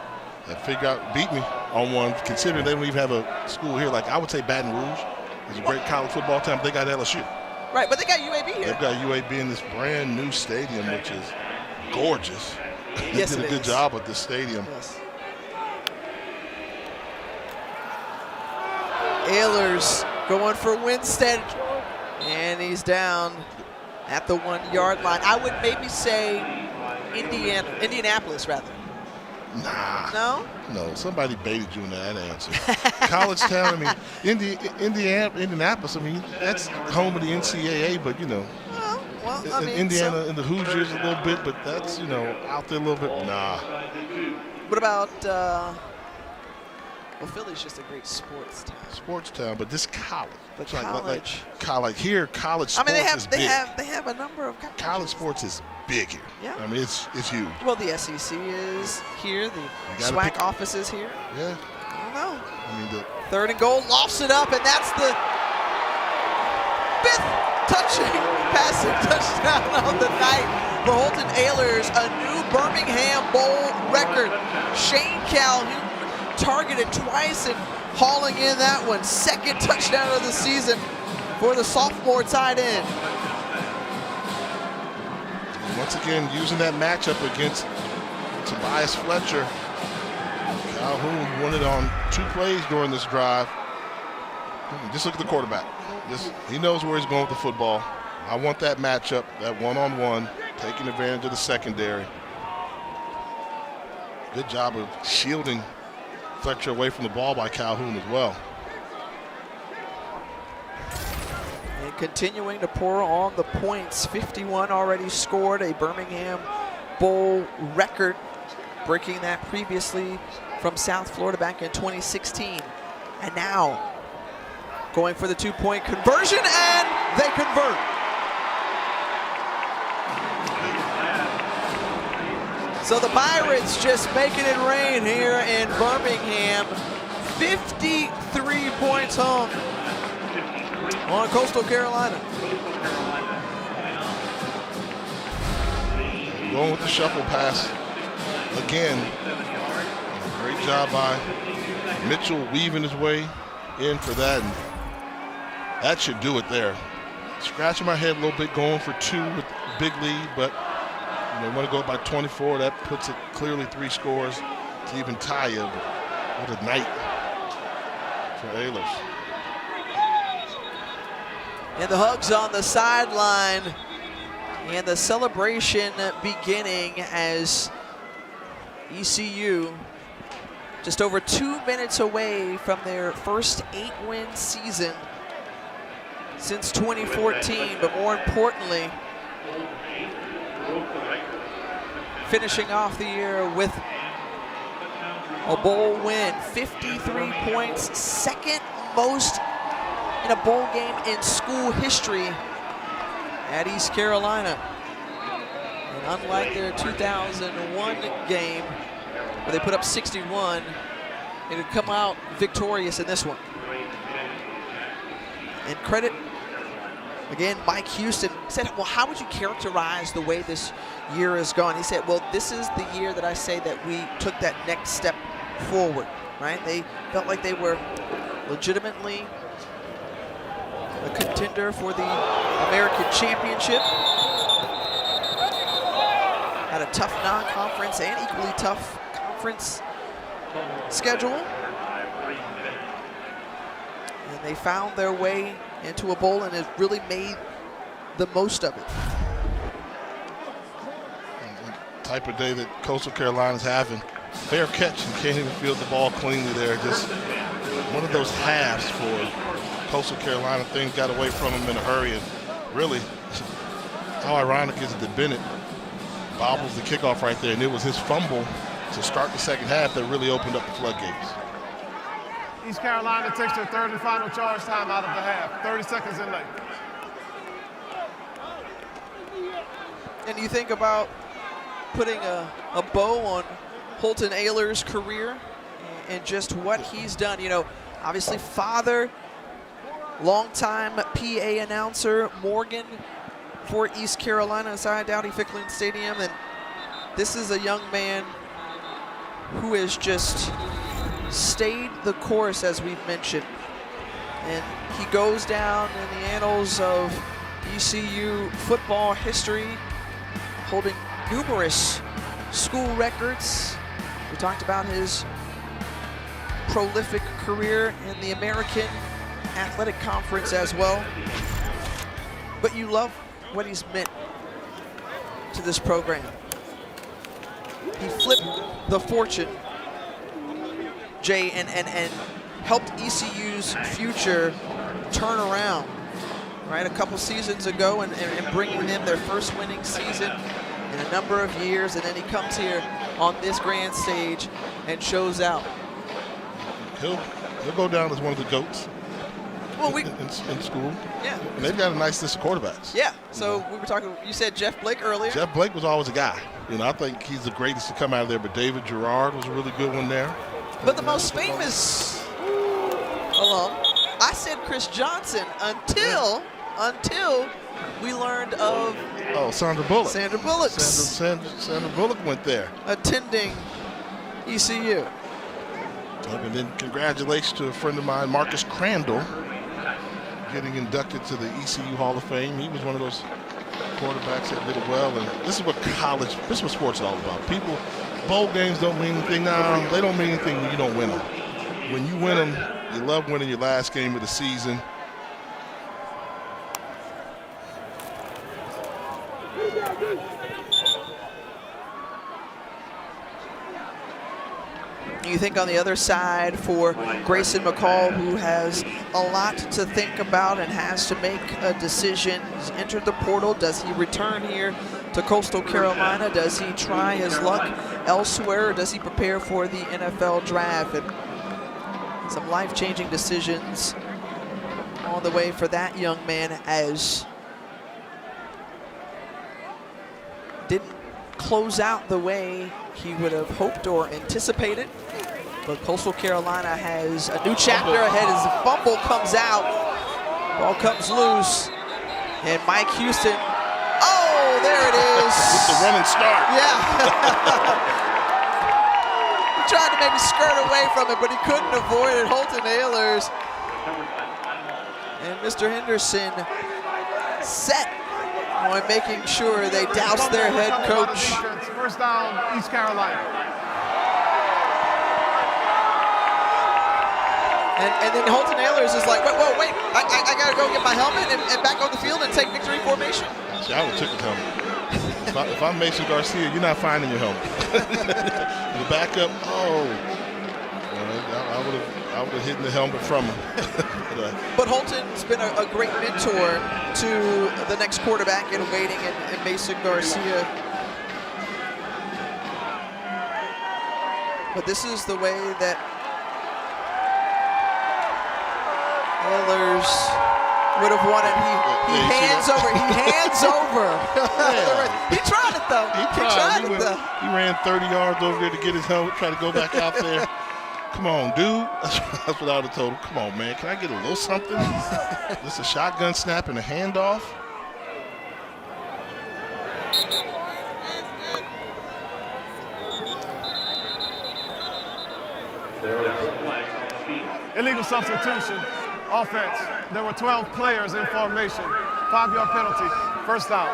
beat me on one, considering they don't even have a school here. Like, I would say Baton Rouge is a great college football town, but they got LSU. Right, but they got UAB here. They've got UAB in this brand new stadium, which is gorgeous. Yes, they did a good job with this stadium. Yes. Ehlers going for Winstead, and he's down at the 1-yard line. I would maybe say Indianapolis, rather. Nah. No? No, somebody baited you in that answer. College town, I mean, Indianapolis, I mean, that's home of the NCAA, but, you know. Well, I mean, Indiana and the Hoosiers a little bit, but that's, you know, out there a little bit. Nah. What about, well, Philly's just a great sports town. Sports town, but this college. But college. Like here, college sports is big. They have a number of college sports is big here. Yeah. I mean, it's huge. Well, the SEC is here. The SWAC office is here. Yeah. I don't know. I mean, 3rd and goal, lofts it up, and that's the 5th passing touchdown of the night for Holton Ehlers, a new Birmingham Bowl record. Shane Calhoun targeted twice and hauling in that one. 2nd touchdown of the season for the sophomore tight end. Once again, using that matchup against Tobias Fletcher. Calhoun won it on 2 plays during this drive. Just look at the quarterback. He knows where he's going with the football. I want that matchup, that one-on-one, taking advantage of the secondary. Good job of shielding Fletcher away from the ball by Calhoun as well. And continuing to pour on the points. 51 already scored, a Birmingham Bowl record, breaking that previously from South Florida back in 2016. And now going for the 2-point conversion, and they convert. So the Pirates just making it rain here in Birmingham. 53 points home on Coastal Carolina. Going with the shuffle pass again. Great job by Mitchell weaving his way in for that. And that should do it there. Scratching my head a little bit, going for 2 with big lead, but you want to go by 24. That puts it clearly 3 scores to even tie you. What a night for Ehlers. And the hugs on the sideline, and the celebration beginning as ECU just over 2 minutes away from their first 8-win season since 2014, but more importantly, finishing off the year with a bowl win. 53 points, 2nd most in a bowl game in school history at East Carolina. And unlike their 2001 game, where they put up 61, they would come out victorious in this one. And credit, again, Mike Houston said, well, how would you characterize the way this year has gone? He said, well, this is the year that I say that we took that next step forward, right? They felt like they were legitimately a contender for the American Championship. Had a tough non-conference and equally tough conference schedule. And they found their way into a bowl and has really made the most of it. Type of day that Coastal Carolina's having. Fair catch and can't even field the ball cleanly there. Just one of those halves for Coastal Carolina. Things got away from them in a hurry, and really, how ironic is it that Bennett bobbles the kickoff right there, and it was his fumble to start the second half that really opened up the floodgates. East Carolina takes their 3rd and final charge time out of the half. 30 seconds in late. And you think about putting a bow on Holton Ahlers' career and just what he's done. You know, obviously father, longtime PA announcer, Morgan for East Carolina inside Dowdy-Ficklen Stadium. And this is a young man who has just stayed the course, as we've mentioned. And he goes down in the annals of ECU football history, holding numerous school records. We talked about his prolific career in the American Athletic Conference as well. But you love what he's meant to this program. He flipped the fortune, Jay, and helped ECU's future turn around, right? A couple seasons ago and bringing in their first winning season in a number of years, and then he comes here on this grand stage and shows out. He'll go down as one of the GOATs. Well, in school. Yeah. And they've got a nice list of quarterbacks. Yeah. So we were talking, you said Jeff Blake earlier. Jeff Blake was always a guy. You know, I think he's the greatest to come out of there, but David Gerard was a really good one there. But the most famous alum, I said Chris Johnson until we learned of Sandra Bullock. Sandra Bullock. Sandra Bullock went there. Attending ECU. And then congratulations to a friend of mine, Marcus Crandall, getting inducted to the ECU Hall of Fame. He was one of those quarterbacks that did it well. And this is what sports is all about. People, bowl games don't mean anything now. They don't mean anything when you don't win them. When you win them, you love winning your last game of the season. You think on the other side for Grayson McCall, who has a lot to think about and has to make a decision. He's entered the portal. Does he return here to Coastal Carolina? Does he try his luck elsewhere? Or does he prepare for the NFL draft? And some life-changing decisions on the way for that young man, as didn't close out the way he would have hoped or anticipated. But Coastal Carolina has a new chapter ahead as the fumble comes out. Ball comes loose. And Mike Houston, oh, there it is. With the running start. Yeah. He tried to maybe skirt away from it, but he couldn't avoid it. Holton Ahlers and Mr. Henderson set on making sure they douse their head coach. First down, East Carolina. And then Holton Ahlers is like, wait, I got to go get my helmet and back on the field and take victory formation. See, I would have took his helmet. If I'm Mason Garcia, you're not finding your helmet. The backup, I would have hidden the helmet from him. But Holton's been a great mentor to the next quarterback in waiting and Mason Garcia. But this is the way that Ahlers would have wanted. He hands over. He hands over. Yeah. He tried it though. He ran 30 yards over there to get his helmet, try to go back out there. Come on, dude. That's what I would have told him. Come on, man. Can I get a little something? Just a shotgun snap and a handoff. Illegal substitution. Offense. There were 12 players in formation. 5-yard penalty. First down.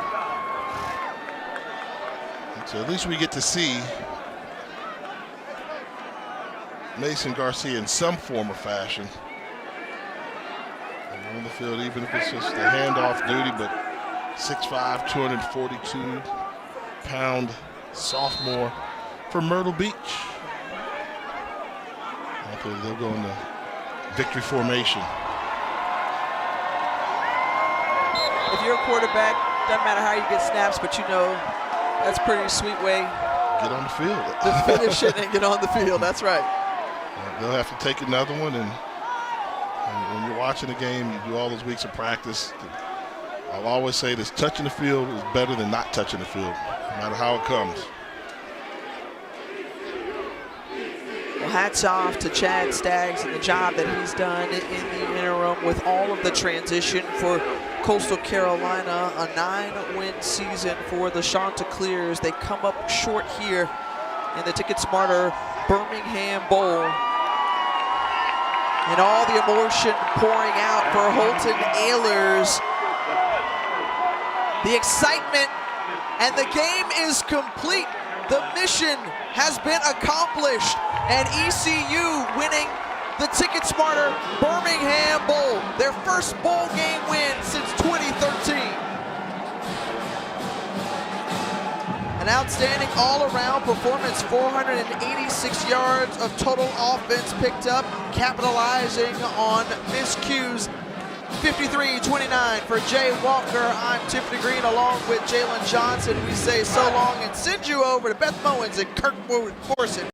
So at least we get to see Mason Garcia in some form or fashion on the field, even if it's just a handoff duty, but 6'5", 242-pound sophomore for Myrtle Beach. They'll go into victory formation. If you're a quarterback, doesn't matter how you get snaps, but you know that's a pretty sweet way. Get on the field. To finish it and get on the field. That's right. They'll have to take another one, and when you're watching the game, you do all those weeks of practice. I'll always say this: touching the field is better than not touching the field, no matter how it comes. Well, hats off to Chad Staggs and the job that he's done in the interim with all of the transition for Coastal Carolina. A 9-win season for the Chanticleers. They come up short here in the Ticket Smarter Birmingham Bowl. And all the emotion pouring out for Holton Ahlers. The excitement, and the game is complete. The mission has been accomplished, and ECU winning the Ticket Smarter Birmingham Bowl, their first bowl game win since 2013. An outstanding all-around performance, 486 yards of total offense picked up, capitalizing on miscues. 53-29 for Jay Walker. I'm Tiffany Green along with Jalen Johnson. We say so long and send you over to Beth Mowens and Kirk Forson.